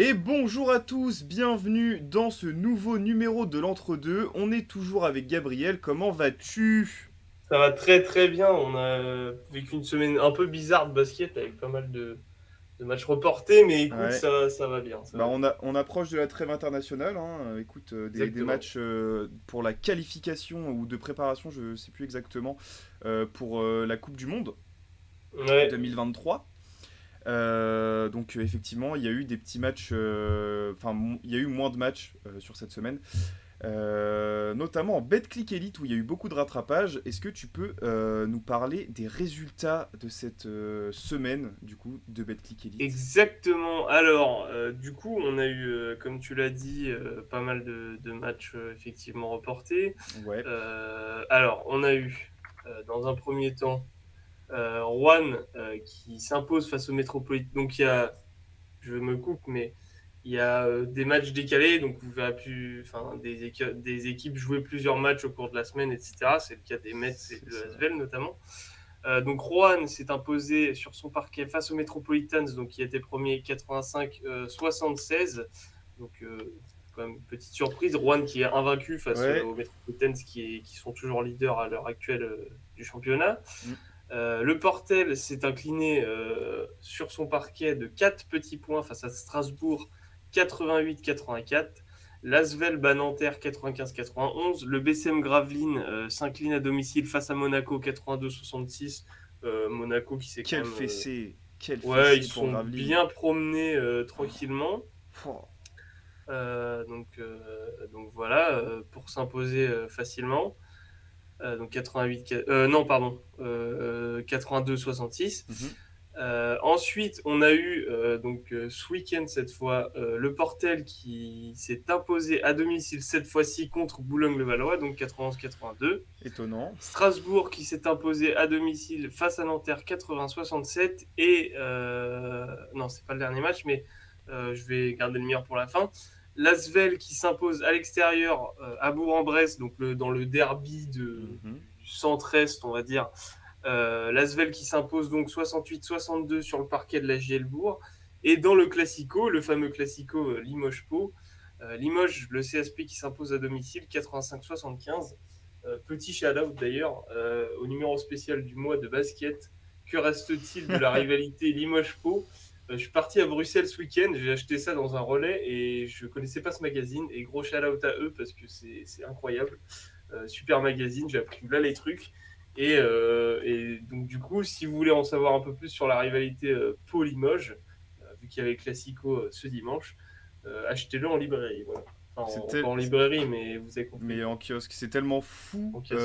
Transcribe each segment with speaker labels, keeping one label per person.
Speaker 1: Et bonjour à tous, bienvenue dans ce nouveau numéro de l'Entre-deux. On est toujours avec Gabriel, comment vas-tu?
Speaker 2: Ça va très très bien. On a vécu une semaine un peu bizarre de basket avec pas mal de matchs reportés, mais écoute,
Speaker 1: Ouais,
Speaker 2: ça va bien, ça
Speaker 1: bah
Speaker 2: va bien.
Speaker 1: on approche de la trêve internationale, hein. Écoute, des
Speaker 2: Exactement.
Speaker 1: matchs pour la qualification ou de préparation, je sais plus exactement, pour la Coupe du Monde
Speaker 2: Ouais,
Speaker 1: 2023. Donc effectivement, il y a eu des petits matchs, il y a eu moins de matchs sur cette semaine. Notamment en Betclic Elite où il y a eu beaucoup de rattrapage. Est-ce que tu peux nous parler des résultats de cette semaine du coup de Betclic Elite?
Speaker 2: exactement. Alors, du coup, on a eu, comme tu l'as dit, pas mal de matchs effectivement reportés.
Speaker 1: Ouais,
Speaker 2: Alors, on a eu, dans un premier temps, Rouen qui s'impose face au Métropolitain. Donc, je me coupe, mais il y a des matchs décalés, donc vous verrez plus, enfin, des équipes jouer plusieurs matchs au cours de la semaine, etc. C'est le cas des Mets et
Speaker 1: c'est
Speaker 2: de
Speaker 1: ça.
Speaker 2: Asvel notamment. Donc Rohan s'est imposé sur son parquet face aux Metropolitans, donc qui était premier 85-76. Donc quand même une petite surprise. Rohan qui est invaincu face
Speaker 1: Ouais.
Speaker 2: aux Metropolitans qui sont toujours leaders à l'heure actuelle du championnat.
Speaker 1: Mm.
Speaker 2: Le Portel s'est incliné sur son parquet de 4 petits points face à Strasbourg 88-84. L'Asvel bat Nanterre 95-91. Le BCM Gravelines s'incline à domicile face à Monaco 82-66. Monaco qui s'est quand
Speaker 1: Quel
Speaker 2: même.
Speaker 1: fessé, quel
Speaker 2: Ouais, ils
Speaker 1: fessé pour
Speaker 2: sont
Speaker 1: Gravelines.
Speaker 2: bien promenés tranquillement.
Speaker 1: Pouah.
Speaker 2: Donc voilà, pour s'imposer facilement. Donc 88, non, pardon, 82-66.
Speaker 1: Mhm.
Speaker 2: Ensuite, on a eu ce week-end cette fois le Portel qui s'est imposé à domicile cette fois-ci contre Boulogne-le-Valois, donc 91-82.
Speaker 1: Étonnant.
Speaker 2: Strasbourg qui s'est imposé à domicile face à Nanterre 80-67 et non, c'est pas le dernier match, mais je vais garder le meilleur pour la fin. L'Asvel qui s'impose à l'extérieur à Bourg-en-Bresse, donc dans le derby
Speaker 1: Mhm.
Speaker 2: du centre-est, on va dire. L'Asvel qui s'impose donc 68-62 sur le parquet de la JL Bourg. Et dans le Classico, le fameux Classico Limoges-Pau, Limoges, le CSP qui s'impose à domicile 85-75. Petit shout-out d'ailleurs au numéro spécial du mois de basket. Que reste-t-il de la rivalité Limoges-Pau? Je suis parti à Bruxelles ce week-end, j'ai acheté ça dans un relais et je connaissais pas ce magazine. Et gros shout-out à eux parce que c'est incroyable. Super magazine, j'ai appris là les trucs. Et donc du coup, si vous voulez en savoir un peu plus sur la rivalité Pau-Limoges, vu qu'il y avait Classico ce dimanche, achetez-le en librairie. Voilà.
Speaker 1: C'est
Speaker 2: Pas
Speaker 1: tel-
Speaker 2: en librairie, mais vous avez compris.
Speaker 1: Mais en kiosque, c'est tellement fou
Speaker 2: En kiosque.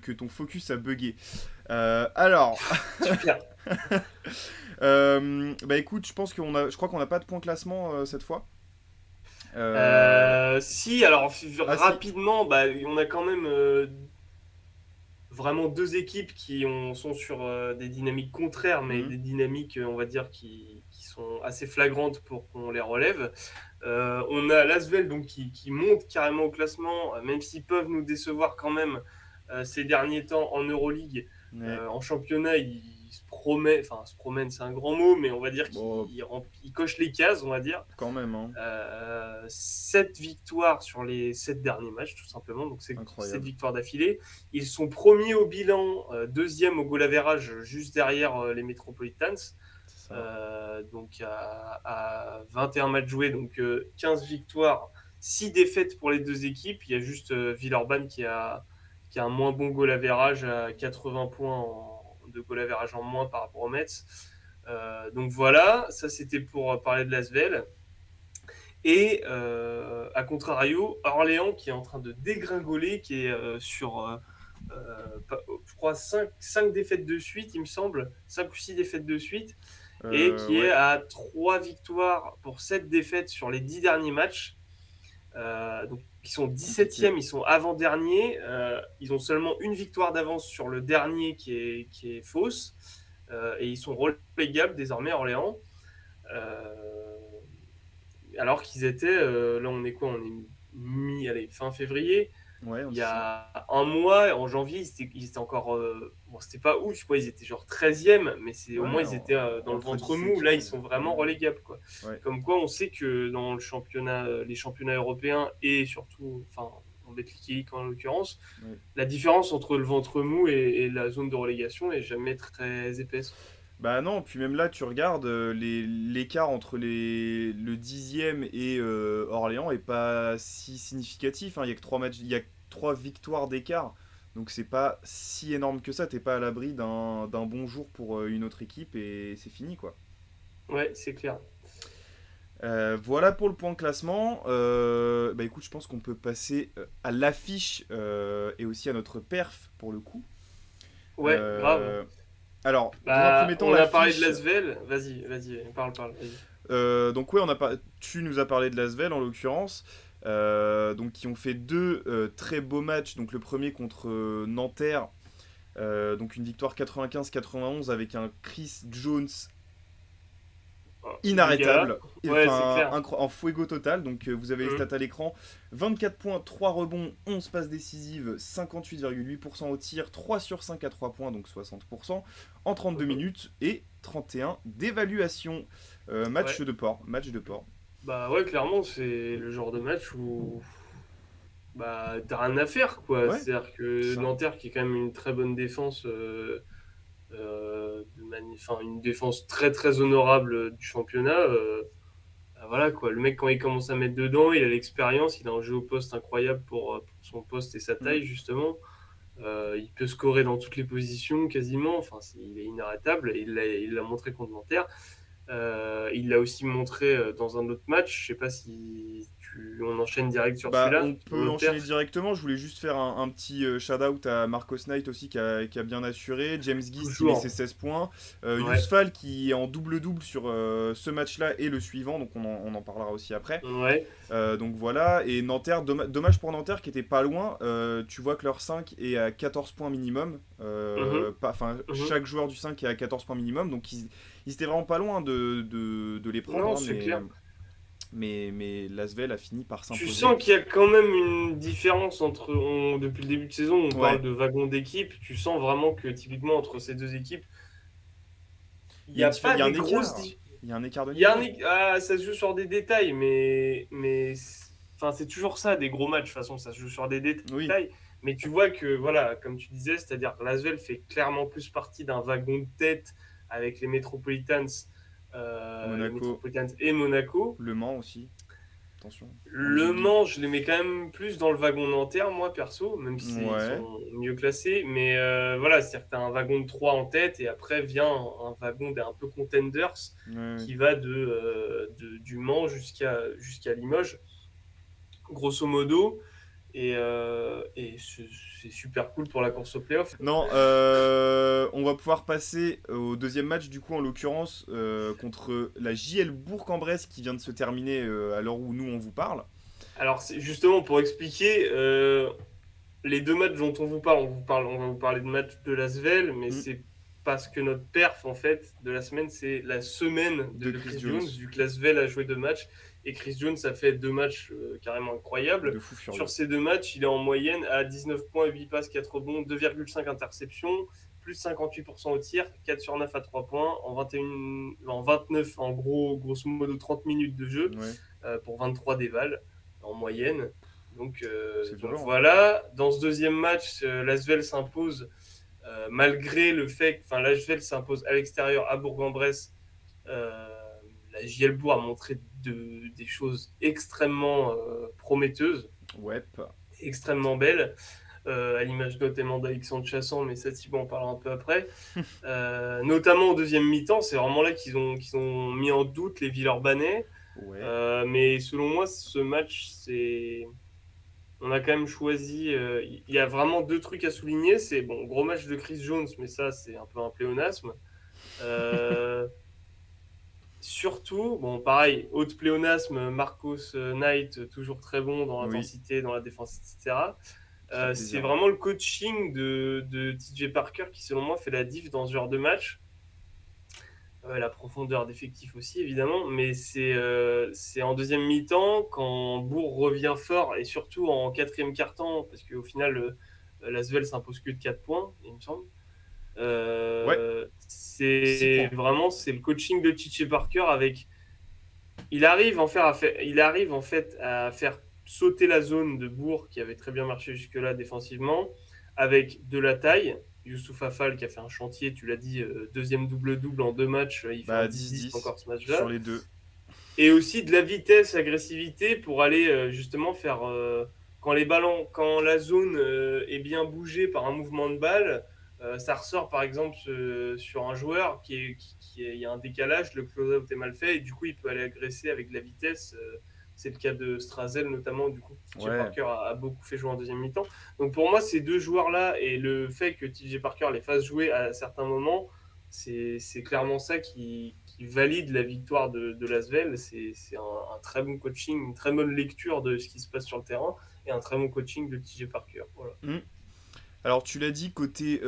Speaker 1: que ton focus a bugué. Alors,
Speaker 2: Super.
Speaker 1: bah écoute, je crois qu'on n'a pas de point classement cette fois.
Speaker 2: Si, alors
Speaker 1: Ah si.
Speaker 2: rapidement, bah, on a quand même vraiment deux équipes sont sur des dynamiques contraires, mais
Speaker 1: Hmm.
Speaker 2: des dynamiques, on va dire, qui sont assez flagrantes pour qu'on les relève. On a l'Asvel donc qui monte carrément au classement, même s'ils peuvent nous décevoir quand même ces derniers temps en Euroleague.
Speaker 1: Ouais.
Speaker 2: En championnat, ils se promènent, enfin se promènent, c'est un grand mot, mais on va dire
Speaker 1: Bon,
Speaker 2: qu'ils cochent les cases, on va dire.
Speaker 1: quand même, hein.
Speaker 2: 7 victoires sur les 7 derniers matchs, tout simplement. Donc, c'est 7
Speaker 1: Incroyable.
Speaker 2: victoires d'affilée. Ils sont premiers au bilan, deuxième au goal average, juste derrière les Metropolitans.
Speaker 1: C'est ça.
Speaker 2: Donc, à 21 matchs joués, donc 15 victoires, 6 défaites pour les deux équipes. Il y a juste Villeurbanne qui a un moins bon goal average à 80 points de goal average en moins par rapport aux Mets. Donc voilà, ça c'était pour parler de l'Asvel. Et à contrario, Orléans qui est en train de dégringoler, qui est sur, je crois, 5 défaites de suite, il me semble, 5 ou 6 défaites de suite, et qui est
Speaker 1: Ouais.
Speaker 2: à 3 victoires pour 7 défaites sur les 10 derniers matchs. Donc, ils sont
Speaker 1: Compliqué.
Speaker 2: 17e, ils sont avant-dernier. Ils ont seulement une victoire d'avance sur le dernier qui est fausse. Et ils sont relégables désormais, Orléans. Euh, alors qu'ils étaient, là on est quoi? On est allez, fin février.
Speaker 1: Ouais,
Speaker 2: Il y
Speaker 1: c'est ça.
Speaker 2: a un mois, en janvier, ils étaient encore bon, c'était pas ouf, je crois, ils étaient genre 13e, mais au moins
Speaker 1: Ouais,
Speaker 2: ils étaient dans le
Speaker 1: entre
Speaker 2: ventre
Speaker 1: 10 et
Speaker 2: mou. Là, ils
Speaker 1: 15.
Speaker 2: sont vraiment relégables, quoi.
Speaker 1: Ouais.
Speaker 2: Comme quoi, on sait que dans les championnats européens et surtout, enfin, en Betclic Elite en l'occurrence,
Speaker 1: Ouais.
Speaker 2: la différence entre le ventre mou et la zone de relégation est jamais très épaisse.
Speaker 1: Bah non, puis même là, tu regardes, l'écart entre le 10e et Orléans est pas si significatif, hein. Il y a que 3 matchs, il y a que 3 victoires d'écart. Donc c'est pas si énorme que ça, t'es pas à l'abri d'un bon jour pour une autre équipe et c'est fini quoi.
Speaker 2: Ouais, c'est clair.
Speaker 1: Voilà pour le point classement. Bah écoute, je pense qu'on peut passer à l'affiche et aussi à notre perf pour le coup.
Speaker 2: Ouais, grave.
Speaker 1: Euh, alors, dans un
Speaker 2: Bah,
Speaker 1: premier temps,
Speaker 2: on a parlé de
Speaker 1: l'affiche.
Speaker 2: l'Asvel. Vas-y, parle, vas-y.
Speaker 1: Donc ouais, tu nous as parlé de l'Asvel en l'occurrence, donc qui ont fait 2 très beaux matchs. Donc le premier contre Nanterre, donc une victoire 95-91 avec un Chris Jones
Speaker 2: Oh, de gala.
Speaker 1: inarrêtable,
Speaker 2: Ouais, c'est
Speaker 1: enfin
Speaker 2: clair.
Speaker 1: en fuego total. Donc vous avez les
Speaker 2: Mhm.
Speaker 1: stats à l'écran: 24 points, 3 rebonds, 11 passes décisives, 58,8% au tir, 3 sur 5 à 3 points, donc 60%, en 32
Speaker 2: Mhm.
Speaker 1: minutes et 31 d'évaluation. Match
Speaker 2: Ouais.
Speaker 1: de port, match de port.
Speaker 2: Bah ouais, clairement, c'est le genre de match où bah t'as rien à faire, quoi.
Speaker 1: Ouais,
Speaker 2: C'est-à-dire
Speaker 1: c'est
Speaker 2: que
Speaker 1: ça.
Speaker 2: Nanterre, qui est quand même une très bonne défense, enfin, une défense très très honorable du championnat. Bah voilà quoi, le mec quand il commence à mettre dedans, il a l'expérience, il a un jeu au poste incroyable pour son poste et sa
Speaker 1: Mm.
Speaker 2: taille justement. Il peut scorer dans toutes les positions quasiment, enfin il est inarrêtable et il l'a montré contre Nanterre. Il l'a aussi montré dans un autre match, je sais pas si on enchaîne direct sur
Speaker 1: Bah,
Speaker 2: celui-là,
Speaker 1: on
Speaker 2: sur
Speaker 1: peut
Speaker 2: l'autre
Speaker 1: enchaîner
Speaker 2: perf.
Speaker 1: directement. Je voulais juste faire un petit shout-out à Marcos Knight aussi qui a bien assuré. James Gist qui met ses
Speaker 2: Toujours.
Speaker 1: 16 points.
Speaker 2: Ouais,
Speaker 1: Yousfal qui est en double-double sur ce match-là et le suivant, donc on en parlera aussi après.
Speaker 2: ouais.
Speaker 1: Donc voilà, et Nanterre, dommage pour Nanterre qui était pas loin. Tu vois que leur 5 est à 14 points minimum.
Speaker 2: Mhm,
Speaker 1: Enfin,
Speaker 2: mhm.
Speaker 1: chaque joueur du 5 est à 14 points minimum, donc ils étaient vraiment pas loin de les prendre,
Speaker 2: Non,
Speaker 1: hein,
Speaker 2: c'est clair.
Speaker 1: mais l'Asvel a fini par
Speaker 2: Tu
Speaker 1: s'imposer.
Speaker 2: sens qu'il y a quand même une différence depuis le début de saison, on parle
Speaker 1: Ouais,
Speaker 2: de wagon d'équipe. Tu sens vraiment que typiquement entre ces deux équipes, il
Speaker 1: il y
Speaker 2: n'y
Speaker 1: a,
Speaker 2: a pas
Speaker 1: il y a un
Speaker 2: des grosses
Speaker 1: écart.
Speaker 2: différences.
Speaker 1: Il y a un écart de
Speaker 2: Il y a
Speaker 1: niveau.
Speaker 2: ça se joue sur des détails, enfin, c'est toujours ça, des gros matchs. De toute façon, ça se joue sur des
Speaker 1: Oui,
Speaker 2: détails. Mais tu vois que, voilà, comme tu disais, c'est-à-dire que l'Asvel fait clairement plus partie d'un wagon de tête avec les
Speaker 1: Monaco,
Speaker 2: Metropolitans et Monaco.
Speaker 1: Le Mans aussi. Attention, en
Speaker 2: Le
Speaker 1: deuxième ligue.
Speaker 2: Mans, je les mets quand même plus dans le wagon nanterre, moi, perso, même si ils
Speaker 1: Ouais,
Speaker 2: sont mieux classés. Mais voilà, c'est-à-dire que tu as un wagon de 3 en tête et après vient un wagon d'un peu contenders
Speaker 1: ouais, ouais.
Speaker 2: qui va du Mans jusqu'à Limoges, grosso modo. Et c'est super cool pour la course au playoff.
Speaker 1: Non, on va pouvoir passer au deuxième match, du coup, en l'occurrence, contre la JL Bourg-en-Bresse qui vient de se terminer à l'heure où nous on vous parle.
Speaker 2: Alors, c'est justement pour expliquer les deux matchs dont on va vous parler de matchs de l'Asvel, mais
Speaker 1: Mm.
Speaker 2: c'est parce que notre perf en fait de la semaine, c'est la semaine
Speaker 1: De
Speaker 2: de
Speaker 1: Chris
Speaker 2: Chris
Speaker 1: Jones.
Speaker 2: Jones, vu que l'Asvel a joué 2 matchs et Chris Jones a fait 2 matchs carrément incroyables.
Speaker 1: De fou
Speaker 2: Sur
Speaker 1: furieux.
Speaker 2: ces 2 matchs, il est en moyenne à 19 points, 8 passes, 4 rebonds, 2,5 interceptions, plus 58% au tir, 4 sur 9 à 3 points, en 29, en gros, grosso modo 30 minutes de jeu
Speaker 1: Ouais,
Speaker 2: pour 23 dévals en moyenne.
Speaker 1: c'est
Speaker 2: Donc
Speaker 1: violent, hein.
Speaker 2: voilà, dans ce deuxième match, l'Asvel s'impose malgré le fait que l'Asvel s'impose à l'extérieur à Bourg-en-Bresse. Euh, la JL Bourg a montré des choses extrêmement prometteuses,
Speaker 1: Ouais,
Speaker 2: extrêmement belles, à l'image notamment d'Alexandre Chassan, mais ça, Thibaut en parlera un peu après. Notamment au deuxième mi-temps, c'est vraiment là qu'ils ont mis en doute les Villeurbanais.
Speaker 1: ouais.
Speaker 2: Mais selon moi, ce match, on a quand même choisi. Il y a vraiment 2 trucs à souligner. C'est bon, gros match de Chris Jones, mais ça, c'est un peu un pléonasme. Euh, Surtout, bon, pareil, haute pléonasme, Marcos Knight, toujours très bon dans
Speaker 1: Oui,
Speaker 2: l'intensité, dans la défense, etc.
Speaker 1: ça fait
Speaker 2: C'est
Speaker 1: plaisir, ouais.
Speaker 2: vraiment le coaching de TJ Parker qui, selon moi, fait la diff dans ce genre de match. La profondeur d'effectif aussi, évidemment, mais c'est en deuxième mi-temps, quand Bourg revient fort, et surtout en quatrième quart-temps, parce qu'au final, l'Asvel s'impose que de 4 points, il me semble.
Speaker 1: Ouais, 6
Speaker 2: C'est
Speaker 1: points.
Speaker 2: vraiment c'est le coaching de TJ Parker avec. Il arrive en fait à faire sauter la zone de Bourg qui avait très bien marché jusque-là défensivement avec de la taille. Youssouf Afal qui a fait un chantier, tu l'as dit, deuxième double-double en 2 matchs, il fait un
Speaker 1: Bah
Speaker 2: 10-10
Speaker 1: 10-10
Speaker 2: encore ce
Speaker 1: sur
Speaker 2: match-là.
Speaker 1: les deux.
Speaker 2: Et aussi de la vitesse, agressivité pour aller justement faire quand les ballons, quand la zone est bien bougée par un mouvement de balle, ça ressort par exemple sur un joueur il y a un décalage, le close-out est mal fait et du coup il peut aller agresser avec de la vitesse. C'est le cas de Strazel notamment, du coup TJ
Speaker 1: Ouais.
Speaker 2: Parker a beaucoup fait jouer en deuxième mi-temps. Donc pour moi ces deux joueurs-là et le fait que TJ Parker les fasse jouer à certains moments, c'est clairement ça qui valide la victoire de l'Asvel. C'est un très bon coaching, une très bonne lecture de ce qui se passe sur le terrain et un très bon coaching de TJ Parker. Voilà.
Speaker 1: Hmm. Alors tu l'as dit, côté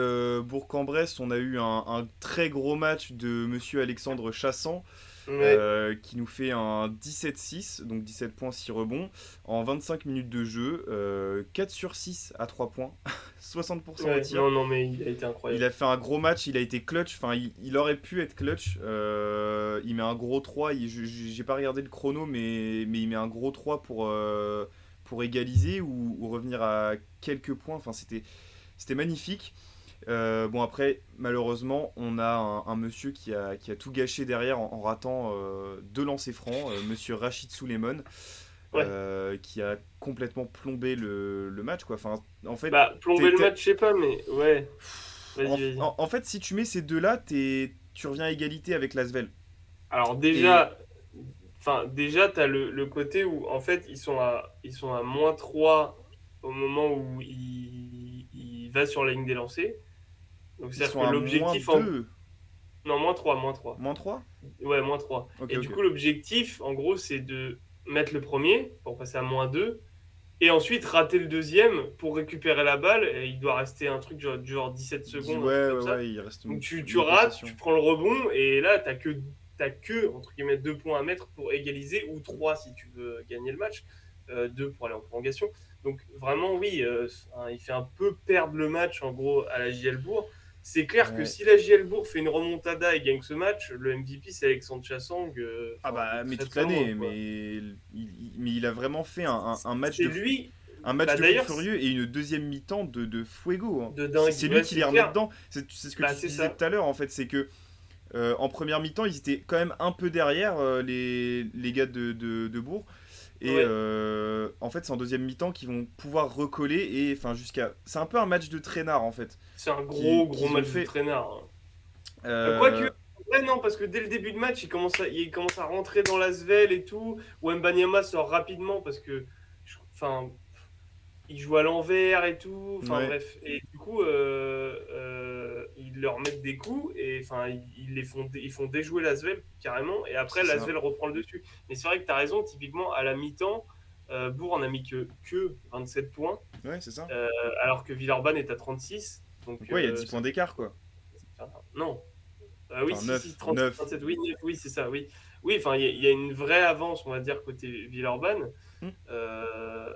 Speaker 1: Bourg-en-Bresse, on a eu un très gros match de monsieur Alexandre Chassant,
Speaker 2: Ouais,
Speaker 1: qui nous fait un 17-6, donc 17 points, 6 rebonds, en 25 minutes de jeu, 4 sur 6 à 3 points, 60% au
Speaker 2: ouais,
Speaker 1: tir.
Speaker 2: non, non, mais il a été
Speaker 1: Il
Speaker 2: incroyable.
Speaker 1: a fait un gros match, il a été clutch, enfin il aurait pu être clutch. Il met un gros 3, j'ai pas regardé le chrono, mais il met un gros 3 pour égaliser ou revenir à quelques points. Enfin c'était magnifique. Bon après, malheureusement, on a un monsieur qui a tout gâché derrière en ratant 2 lancers francs, monsieur Rachid Souleymane,
Speaker 2: Ouais,
Speaker 1: qui a complètement plombé le match, quoi. Enfin, en fait,
Speaker 2: bah, plomber
Speaker 1: t'es-
Speaker 2: le
Speaker 1: t'es-
Speaker 2: match, je sais pas, mais ouais,
Speaker 1: en,
Speaker 2: vas-y, vas-y.
Speaker 1: en fait, si tu mets ces deux-là, tu reviens à égalité avec l'Asvel.
Speaker 2: Alors,
Speaker 1: Et
Speaker 2: déjà tu as le côté où, en fait, ils sont à -3 au moment où il va sur la ligne des lancers. Donc,
Speaker 1: ils
Speaker 2: c'est-à-dire
Speaker 1: sont
Speaker 2: que
Speaker 1: à moins
Speaker 2: l'objectif en.
Speaker 1: 2,
Speaker 2: Non, -3.
Speaker 1: moins 3.
Speaker 2: Ouais, -3.
Speaker 1: Ok,
Speaker 2: Et du
Speaker 1: ok.
Speaker 2: coup, l'objectif, en gros, c'est de mettre le premier pour passer à -2. Et ensuite, rater le deuxième pour récupérer la balle. Et il doit rester un truc genre 17 secondes, un truc
Speaker 1: Ouais, ouais,
Speaker 2: comme ça.
Speaker 1: ouais, il reste
Speaker 2: Donc, tu
Speaker 1: une
Speaker 2: rates, tu
Speaker 1: possession.
Speaker 2: prends le rebond. Et là, t'as que, entre guillemets, 2 points à mettre pour égaliser. Ou 3 si tu veux gagner le match. 2 pour aller en prolongation. Donc, vraiment, oui, il fait un peu perdre le match, en gros, à la JL Bourg. C'est clair que
Speaker 1: Ouais.
Speaker 2: si la JL Bourg fait une remontada et gagne ce match, le MVP c'est Alexandre Chassang,
Speaker 1: Ah
Speaker 2: enfin de
Speaker 1: bah, mais
Speaker 2: très
Speaker 1: toute
Speaker 2: très loin
Speaker 1: l'année,
Speaker 2: quoi.
Speaker 1: mais il a vraiment fait un match
Speaker 2: C'est
Speaker 1: de
Speaker 2: lui,
Speaker 1: un match
Speaker 2: bah
Speaker 1: de fou
Speaker 2: d'ailleurs
Speaker 1: furieux et une deuxième mi-temps de fuego, hein.
Speaker 2: de
Speaker 1: C'est
Speaker 2: dingue,
Speaker 1: lui
Speaker 2: ouais
Speaker 1: qui
Speaker 2: c'est
Speaker 1: les remet
Speaker 2: clair,
Speaker 1: dedans. C'est ce que
Speaker 2: bah
Speaker 1: tu
Speaker 2: c'est
Speaker 1: disais
Speaker 2: ça,
Speaker 1: tout à l'heure, en fait. C'est que en première mi-temps, ils étaient quand même un peu derrière, les gars de Bourg. Et
Speaker 2: ouais,
Speaker 1: en fait, c'est en deuxième mi-temps qu'ils vont pouvoir recoller. Et enfin, C'est un peu un match de traînard, en fait,
Speaker 2: c'est un gros gros
Speaker 1: qu'ils ont
Speaker 2: match de
Speaker 1: fait.
Speaker 2: traînard. Hein. Quoique,
Speaker 1: Euh,
Speaker 2: ouais, non, parce que dès le début de match, il commence à rentrer dans la svel et tout. Wembanyama sort rapidement parce que, enfin, il joue à l'envers et tout. Enfin
Speaker 1: ouais,
Speaker 2: bref. Et du coup, ils leur mettent des coups et enfin, ils font déjouer l'Asvel carrément. Et après,
Speaker 1: c'est ça.
Speaker 2: l'Asvel reprend le dessus. Mais c'est vrai que tu as raison. Typiquement, à la mi-temps, Bourg en a mis que 27 points,
Speaker 1: Ouais, c'est ça.
Speaker 2: euh, alors que Villeurbanne est à 36. Donc,
Speaker 1: Donc, ouais, il y a 10 points d'écart, quoi.
Speaker 2: non. Ah oui,
Speaker 1: Enfin,
Speaker 2: si, si,
Speaker 1: 9
Speaker 2: 36,
Speaker 1: 9.
Speaker 2: 37, oui, oui, c'est ça, oui. Oui, enfin, il y a une vraie avance, on va dire, côté Villeurbanne.
Speaker 1: Hmm.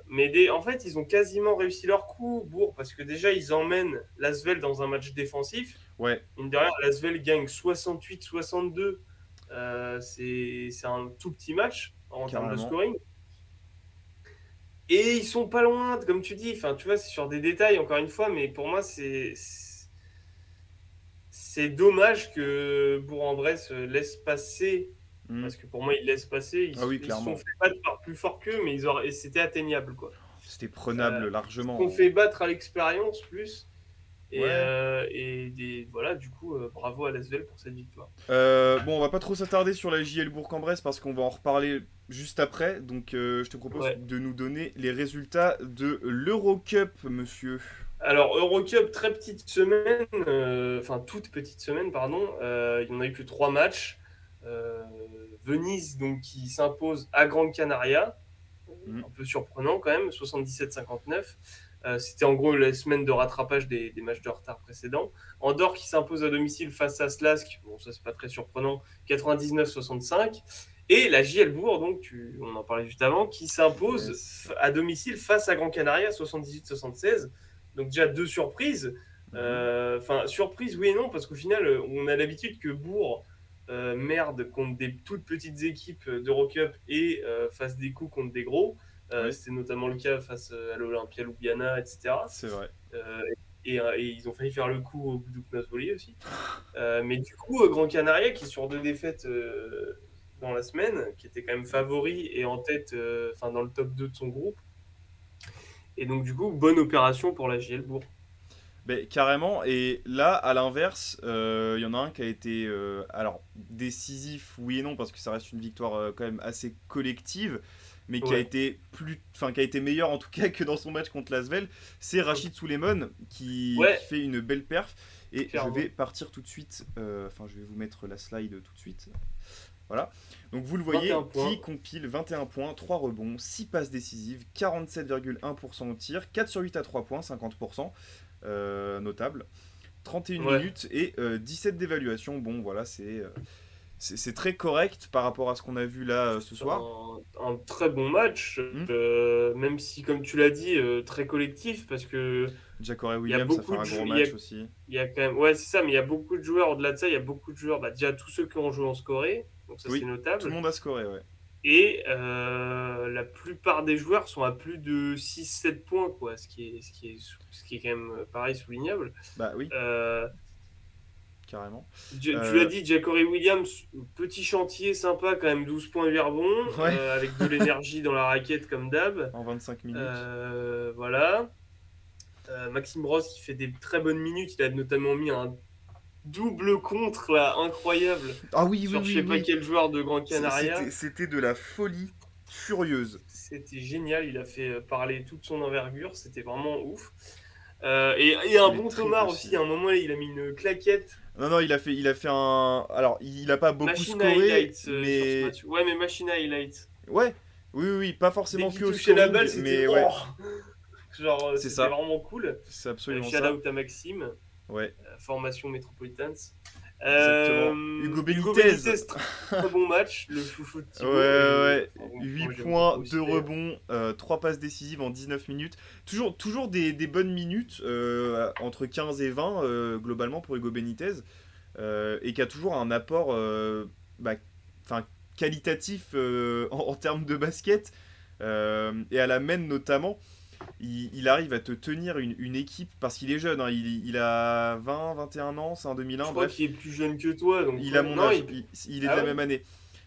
Speaker 2: Mais en fait, ils ont quasiment réussi leur coup, Bourg, parce que déjà, ils emmènent l'Asvel dans un match défensif.
Speaker 1: Ouais,
Speaker 2: Mine de rien, l'Asvel gagne 68-62. C'est un tout petit match en termes de
Speaker 1: carrément.
Speaker 2: scoring. Et ils sont pas loin, comme tu dis. Enfin, tu vois, c'est sur des détails, encore une fois, mais pour moi, c'est dommage que Bourg-en-Bresse laisse passer,
Speaker 1: Hmm.
Speaker 2: parce que pour moi, ils laissent passer.
Speaker 1: Ah oui,
Speaker 2: Ils se sont
Speaker 1: clairement.
Speaker 2: fait battre par plus fort qu'eux, mais et c'était atteignable, quoi.
Speaker 1: C'était
Speaker 2: Euh,
Speaker 1: prenable
Speaker 2: Ils se sont
Speaker 1: largement, hein.
Speaker 2: fait battre à l'expérience plus. Et,
Speaker 1: Ouais.
Speaker 2: voilà, du coup, bravo à l'Asvel pour cette victoire.
Speaker 1: Bon, on va pas trop s'attarder sur la JL Bourg-en-Bresse parce qu'on va en reparler juste après. Donc, je te propose
Speaker 2: Ouais.
Speaker 1: de nous donner les résultats de l'Eurocup, monsieur.
Speaker 2: Alors, Eurocup, très petite semaine, enfin toute petite semaine, pardon. Il n'y en a eu que 3 matchs. Euh, Venise, donc, qui s'impose à Gran Canaria.
Speaker 1: Hmm.
Speaker 2: Un peu surprenant quand même, 77-59. C'était en gros la semaine de rattrapage des matchs de retard précédents. Andorre qui s'impose à domicile face à Slask, bon ça c'est pas très surprenant, 99-65. Et la JL Bourg, donc on en parlait juste avant, qui s'impose
Speaker 1: Yes.
Speaker 2: à domicile face à Gran Canaria, 78-76. Donc déjà 2 surprises.
Speaker 1: Mhm.
Speaker 2: Enfin, surprise, oui et non, parce qu'au final, on a l'habitude que Bourg merde contre des toutes petites équipes d'Eurocup et fasse des coups contre des gros.
Speaker 1: Oui,
Speaker 2: C'était notamment le cas face à l'Olympia Ljubljana, etc.
Speaker 1: c'est vrai.
Speaker 2: Euh, et ils ont failli faire le coup au Buduknost Volley aussi. Mais du coup, Grand Canaria, qui est sur 2 défaites dans la semaine, qui était quand même favori et en tête, enfin dans le top 2 de son groupe. Et donc, du coup, bonne opération pour la JL Bourg.
Speaker 1: Mais carrément, et là, à l'inverse, il y en a un qui a été, alors, décisif, oui et non, parce que ça reste une victoire quand même assez collective, mais qui a
Speaker 2: Ouais.
Speaker 1: été qui a été meilleur en tout cas que dans son match contre l'Asvel, c'est Rachid Souleymane qui
Speaker 2: Ouais,
Speaker 1: fait une belle perf. Et je vais
Speaker 2: clairement.
Speaker 1: partir tout de suite, enfin je vais vous mettre la slide tout de suite. Voilà. Donc vous le
Speaker 2: 21
Speaker 1: voyez, qui
Speaker 2: points.
Speaker 1: compile 21 points, 3 rebonds, 6 passes décisives, 47,1% au tir, 4 sur 8 à 3 points, 50%, notable. 31
Speaker 2: Ouais.
Speaker 1: minutes et 17 d'évaluation. Bon, voilà, c'est très correct par rapport à ce qu'on a vu là ce
Speaker 2: C'est
Speaker 1: soir.
Speaker 2: un très bon match,
Speaker 1: Hmm.
Speaker 2: même si, comme tu l'as dit, très collectif, parce que
Speaker 1: Jacare
Speaker 2: il y a
Speaker 1: Williams, ça fait
Speaker 2: beaucoup de
Speaker 1: un
Speaker 2: jou-
Speaker 1: gros match aussi.
Speaker 2: il y a quand même, ouais, c'est ça, mais il y a beaucoup de joueurs, au-delà de ça, il y a beaucoup de joueurs, bah, déjà tous ceux qui ont joué en scoré, donc ça c'est
Speaker 1: Oui, tout le
Speaker 2: notable,
Speaker 1: monde a scoré, ouais.
Speaker 2: et la plupart des joueurs sont à plus de 6-7 points, quoi, ce qui est quand même, pareil, soulignable.
Speaker 1: Bah oui,
Speaker 2: Euh,
Speaker 1: carrément.
Speaker 2: Tu l'as
Speaker 1: Euh,
Speaker 2: dit, Jackory Williams, petit chantier sympa quand même, 12 points 8 rebonds,
Speaker 1: ouais,
Speaker 2: avec de l'énergie dans la raquette comme d'hab.
Speaker 1: en 25 minutes.
Speaker 2: Voilà. Maxime Ross qui fait des très bonnes minutes, il a notamment mis un double contre là, incroyable
Speaker 1: Ah oui, oui,
Speaker 2: sur je
Speaker 1: oui,
Speaker 2: sais pas
Speaker 1: oui.
Speaker 2: quel joueur de Grand
Speaker 1: C'était,
Speaker 2: Canaria.
Speaker 1: c'était de la folie furieuse.
Speaker 2: C'était génial, il a fait parler toute son envergure, c'était vraiment ouf. Et un
Speaker 1: Il est
Speaker 2: bon
Speaker 1: très
Speaker 2: Thomas
Speaker 1: petit.
Speaker 2: aussi, à un moment il a mis une claquette.
Speaker 1: Non, non, il a fait un. Alors, il a pas beaucoup
Speaker 2: Machine
Speaker 1: scoré,
Speaker 2: highlights sur ce
Speaker 1: mais
Speaker 2: match. Ouais, mais machine highlights.
Speaker 1: ouais, oui, oui, oui, pas
Speaker 2: Dès
Speaker 1: forcément que
Speaker 2: qu'il
Speaker 1: au
Speaker 2: touchait la balle,
Speaker 1: scoring,
Speaker 2: c'était
Speaker 1: mais ouais,
Speaker 2: oh. Genre,
Speaker 1: c'est
Speaker 2: c'était
Speaker 1: ça,
Speaker 2: vraiment cool.
Speaker 1: c'est absolument
Speaker 2: Shout
Speaker 1: ça.
Speaker 2: out à Maxime,
Speaker 1: Ouais,
Speaker 2: formation Metropolitans.
Speaker 1: exactement. Hugo
Speaker 2: Hugo
Speaker 1: Benitez,
Speaker 2: Benitez, très bon match, le chouchou de
Speaker 1: ouais,
Speaker 2: Thibaut. Et
Speaker 1: ouais,
Speaker 2: enfin,
Speaker 1: 8
Speaker 2: moi, j'aime
Speaker 1: points,
Speaker 2: beaucoup
Speaker 1: 2
Speaker 2: aussi d'ailleurs.
Speaker 1: rebonds, 3 passes décisives en 19 minutes. Toujours des bonnes minutes, entre 15 et 20 globalement pour Hugo Benitez, et qui a toujours un apport bah, enfin, qualitatif en termes de basket. Et à la main notamment, il arrive à te tenir une équipe, parce qu'il est jeune, hein, il a 20, 21 ans, c'est un
Speaker 2: Je
Speaker 1: 2001,
Speaker 2: crois
Speaker 1: bref,
Speaker 2: qu'il est plus jeune que toi, donc
Speaker 1: il a
Speaker 2: ouais.
Speaker 1: mon
Speaker 2: Non,
Speaker 1: âge, il est de
Speaker 2: ah
Speaker 1: la
Speaker 2: ouais?
Speaker 1: même année.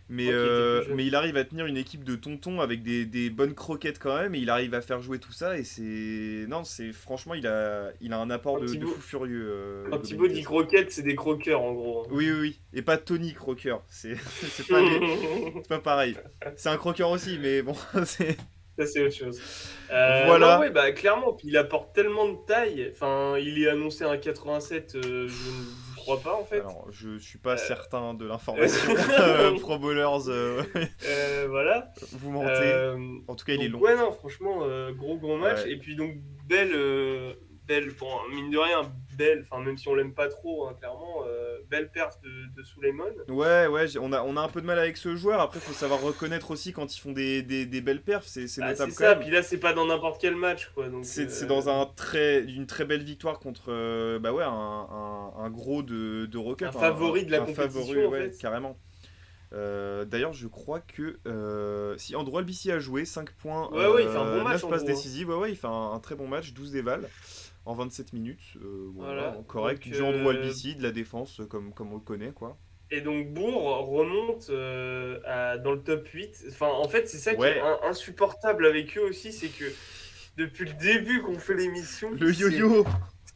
Speaker 2: Je
Speaker 1: Mais,
Speaker 2: crois qu'il était plus jeune.
Speaker 1: mais il arrive à tenir une équipe de tontons avec des bonnes croquettes quand même, et il arrive à faire jouer tout ça, et c'est. Non, c'est. Franchement, il a un apport
Speaker 2: Un
Speaker 1: de fou
Speaker 2: Thibaut,
Speaker 1: furieux,
Speaker 2: un
Speaker 1: Hugo
Speaker 2: Thibaut
Speaker 1: Benitez.
Speaker 2: dit croquettes, c'est des croqueurs en gros.
Speaker 1: Oui, oui, oui. Et pas Tony Crocker. C'est pas les. C'est pas pareil. C'est un croqueur aussi, mais bon, c'est.
Speaker 2: Ça, c'est autre chose. Non,
Speaker 1: Voilà.
Speaker 2: ouais, bah clairement, puis il apporte tellement de taille. Enfin, il est annoncé un 87, je ne crois pas en fait.
Speaker 1: Alors, je suis pas
Speaker 2: Euh,
Speaker 1: certain de l'information. Pro Bowlers,
Speaker 2: voilà.
Speaker 1: vous mentez.
Speaker 2: Euh,
Speaker 1: En tout cas, il est
Speaker 2: donc
Speaker 1: long.
Speaker 2: ouais, non, franchement, gros match.
Speaker 1: Ouais.
Speaker 2: Et puis donc belle, bon, mine de rien, belle. Enfin, même si on l'aime pas trop, hein, clairement, belle perf de Suleiman.
Speaker 1: Ouais, ouais, on a un peu de mal avec ce joueur. Après, il faut savoir reconnaître aussi quand ils font des belles perfs. C'est
Speaker 2: Bah, c'est
Speaker 1: notable quand
Speaker 2: ça.
Speaker 1: même.
Speaker 2: Puis là, c'est pas dans n'importe quel match, quoi. Donc
Speaker 1: C'est dans une très belle victoire contre bah ouais, un gros de
Speaker 2: un
Speaker 1: Rocket,
Speaker 2: favori de la
Speaker 1: un favori,
Speaker 2: compétition en
Speaker 1: ouais,
Speaker 2: fait.
Speaker 1: carrément. D'ailleurs, je crois que si Andrew Albici a joué 5 points,
Speaker 2: Ouais, ouais, il fait un bon match
Speaker 1: 9
Speaker 2: en
Speaker 1: passes
Speaker 2: gros, hein.
Speaker 1: décisives, ouais, ouais, il fait un très bon match, 12 dévals en 27 minutes. Voilà,
Speaker 2: Voilà.
Speaker 1: correct. Du Andrew Albici, de la défense, comme on le connaît, quoi.
Speaker 2: Et donc Bourg remonte dans le top 8. Enfin, en fait, c'est ça qui est
Speaker 1: Ouais,
Speaker 2: insupportable avec eux aussi, c'est que depuis le début qu'on fait l'émission,
Speaker 1: le yo-yo!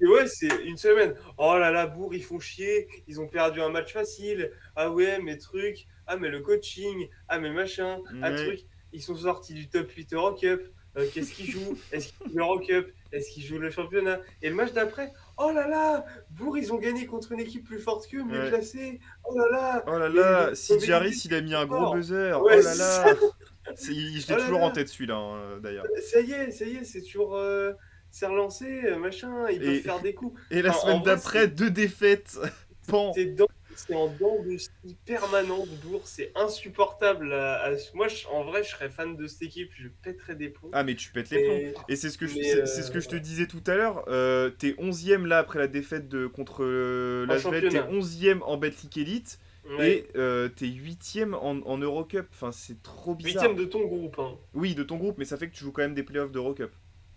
Speaker 2: ouais, c'est une semaine. Oh là là, Bourg, ils font chier, ils ont perdu un match facile. Ah ouais, mais truc. Ah, mais le coaching. Ah, mais machin. Ah,
Speaker 1: Ouais,
Speaker 2: truc. Ils sont sortis du top 8 Eurocup. Qu'est-ce qu'ils jouent? Est-ce qu'ils jouent l'Eurocup? Est-ce qu'ils jouent le championnat? Et le match d'après, oh là là, Bourg, ils ont gagné contre une équipe plus forte qu'eux, mieux
Speaker 1: ouais.
Speaker 2: classée. Oh là là,
Speaker 1: Oh là
Speaker 2: il y a eu
Speaker 1: là,
Speaker 2: Hugo
Speaker 1: CJ
Speaker 2: Benitez
Speaker 1: Harris, il
Speaker 2: qui
Speaker 1: a
Speaker 2: est
Speaker 1: mis
Speaker 2: trop
Speaker 1: un gros
Speaker 2: fort.
Speaker 1: buzzer. Oh
Speaker 2: Ouais,
Speaker 1: là
Speaker 2: c'est ça.
Speaker 1: là! Je
Speaker 2: Oh
Speaker 1: l'ai
Speaker 2: là
Speaker 1: toujours en
Speaker 2: là,
Speaker 1: tête celui-là, d'ailleurs.
Speaker 2: ça y est, c'est toujours. C'est relancé, machin, ils peuvent
Speaker 1: Et,
Speaker 2: faire des coups.
Speaker 1: et la
Speaker 2: Enfin,
Speaker 1: semaine
Speaker 2: en vrai,
Speaker 1: d'après, 2 défaites. Pan!
Speaker 2: c'est dans, c'est en dents de scie permanente, Bourg. C'est insupportable. Moi, en vrai, je serais fan de cette équipe. Je pèterais des plombs.
Speaker 1: Ah mais tu pètes les plombs.
Speaker 2: Mais,
Speaker 1: Et c'est ce que
Speaker 2: mais
Speaker 1: c'est ce que je te disais tout à l'heure. T'es 11ème là après la défaite contre
Speaker 2: en
Speaker 1: l'Asvel. T'es
Speaker 2: championnat.
Speaker 1: 11ème en Betclic Elite.
Speaker 2: Ouais.
Speaker 1: Et t'es 8ème en Eurocup. Enfin, c'est trop
Speaker 2: Huitième
Speaker 1: bizarre.
Speaker 2: de ton groupe, hein.
Speaker 1: Oui, de ton groupe, mais ça fait que tu joues quand même des playoffs d'Eurocup.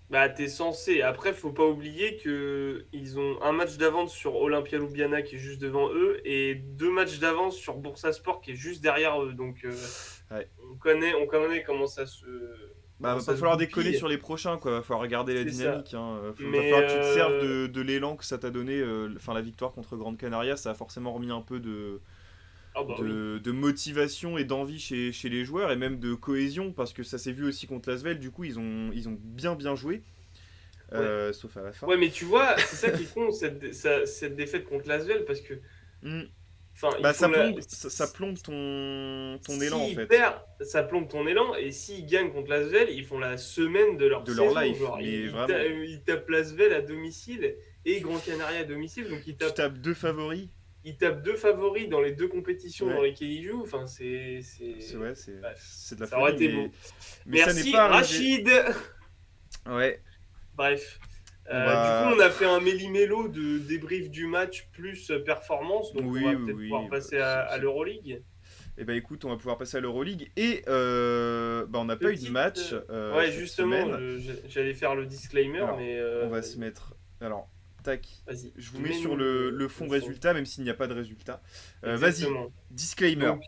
Speaker 2: Bah, t'es censé. Après, faut pas oublier que ils ont un match d'avance sur Olympia Ljubljana qui est juste devant eux et 2 matchs d'avance sur Bursaspor qui est juste derrière eux. Donc,
Speaker 1: Ouais.
Speaker 2: on connaît
Speaker 1: Bah,
Speaker 2: comment
Speaker 1: va pas
Speaker 2: ça se
Speaker 1: falloir déconner
Speaker 2: goupille.
Speaker 1: sur les prochains, quoi. Va falloir regarder la
Speaker 2: C'est ça.
Speaker 1: dynamique, hein. Va
Speaker 2: Mais
Speaker 1: falloir que tu te serves de l'élan que ça t'a donné. Enfin, la victoire contre Grande Canaria, ça a forcément remis un peu
Speaker 2: ah bah oui.
Speaker 1: de motivation et d'envie chez les joueurs et même de cohésion parce que ça s'est vu aussi contre l'Asvel. Du coup, ils ont bien joué,
Speaker 2: Ouais.
Speaker 1: sauf à la fin.
Speaker 2: Ouais, mais tu vois, c'est ça qui est con, cette défaite contre l'Asvel, parce que,
Speaker 1: Hmm.
Speaker 2: enfin, il
Speaker 1: Bah,
Speaker 2: faut la.
Speaker 1: ça plombe ton élan en
Speaker 2: S'ils
Speaker 1: fait,
Speaker 2: perdent, ça plombe ton élan, et s'ils gagnent contre l'Asvel, ils font la semaine de leur
Speaker 1: de leur
Speaker 2: saison.
Speaker 1: life,
Speaker 2: Genre,
Speaker 1: mais vraiment.
Speaker 2: ils tapent l'Asvel à domicile et Grand Canaria à domicile, donc
Speaker 1: Tu tapes deux favoris.
Speaker 2: ils tapent 2 favoris dans les 2 compétitions dans
Speaker 1: Ouais,
Speaker 2: lesquelles ils jouent. Enfin,
Speaker 1: ouais,
Speaker 2: Bref,
Speaker 1: c'est de la
Speaker 2: ça aurait
Speaker 1: folie,
Speaker 2: été beau.
Speaker 1: mais ça n'est
Speaker 2: Merci,
Speaker 1: pas arrivé.
Speaker 2: Rachid.
Speaker 1: Ouais,
Speaker 2: Bref.
Speaker 1: on
Speaker 2: Du coup, on
Speaker 1: va.
Speaker 2: a fait un méli-mélo de débrief du match plus performance, donc on
Speaker 1: Oui,
Speaker 2: va
Speaker 1: oui,
Speaker 2: peut-être pouvoir
Speaker 1: oui. Bah,
Speaker 2: passer à l'Euroleague.
Speaker 1: eh ben écoute, on va pouvoir passer à l'Euroleague et bah, on n'a pas eu de
Speaker 2: Petite.
Speaker 1: match
Speaker 2: Ouais,
Speaker 1: cette
Speaker 2: justement,
Speaker 1: semaine.
Speaker 2: j'allais faire le disclaimer,
Speaker 1: Alors,
Speaker 2: mais
Speaker 1: on va se mettre. Alors, tac.
Speaker 2: vas-y,
Speaker 1: Je vous mets sur
Speaker 2: mets-nous
Speaker 1: le fond
Speaker 2: le son.
Speaker 1: résultat, même s'il n'y a pas de résultat. Vas-y,
Speaker 2: Exactement.
Speaker 1: disclaimer.
Speaker 2: Donc,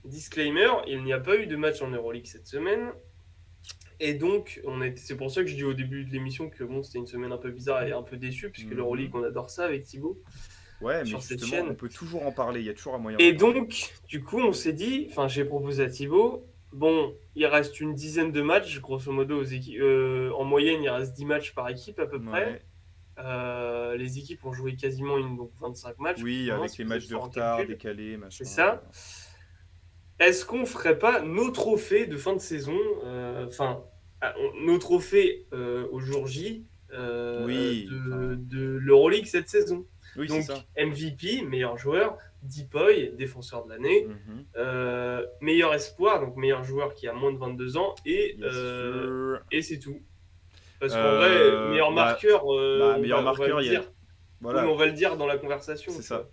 Speaker 2: disclaimer, il n'y a pas eu de match en Euroleague cette semaine. Et donc, c'est pour ça que je dis au début de l'émission que bon, c'était une semaine un peu bizarre et un peu déçu, puisque l'Euroleague,
Speaker 1: Mhm.
Speaker 2: on adore ça avec Thibaut
Speaker 1: Ouais, mais
Speaker 2: sur cette
Speaker 1: justement, on
Speaker 2: chaîne.
Speaker 1: peut toujours en parler. Il y a toujours un moyen d'en
Speaker 2: Et
Speaker 1: parler.
Speaker 2: donc, du coup, on s'est dit, enfin, j'ai proposé à Thibaut, bon, il reste une dizaine de matchs, grosso modo, en moyenne, il reste 10 matchs par équipe à peu près.
Speaker 1: Ouais.
Speaker 2: Les équipes ont joué quasiment donc 25 matchs, plus
Speaker 1: Oui,
Speaker 2: ou moins,
Speaker 1: avec
Speaker 2: si
Speaker 1: les
Speaker 2: vous êtes
Speaker 1: matchs de
Speaker 2: fort en
Speaker 1: retard,
Speaker 2: calcul.
Speaker 1: décalés,
Speaker 2: C'est
Speaker 1: machin.
Speaker 2: ça.
Speaker 1: Voilà.
Speaker 2: Est-ce qu'on ferait pas nos trophées de fin de saison, enfin, nos trophées au jour J
Speaker 1: Oui, enfin.
Speaker 2: de l'Euroleague cette saison?
Speaker 1: Oui, c'est
Speaker 2: Donc,
Speaker 1: ça.
Speaker 2: MVP, meilleur joueur, Deepoy, défenseur de l'année,
Speaker 1: Mhm.
Speaker 2: meilleur espoir, donc meilleur joueur qui a moins de 22 ans,
Speaker 1: Yes, sir.
Speaker 2: et c'est tout. Parce qu'en vrai, meilleur
Speaker 1: Bah,
Speaker 2: marqueur,
Speaker 1: meilleur
Speaker 2: on va le
Speaker 1: marqueur,
Speaker 2: dire. Oui, mais
Speaker 1: voilà,
Speaker 2: on va le dire dans la conversation,
Speaker 1: c'est
Speaker 2: tu
Speaker 1: ça.
Speaker 2: vois.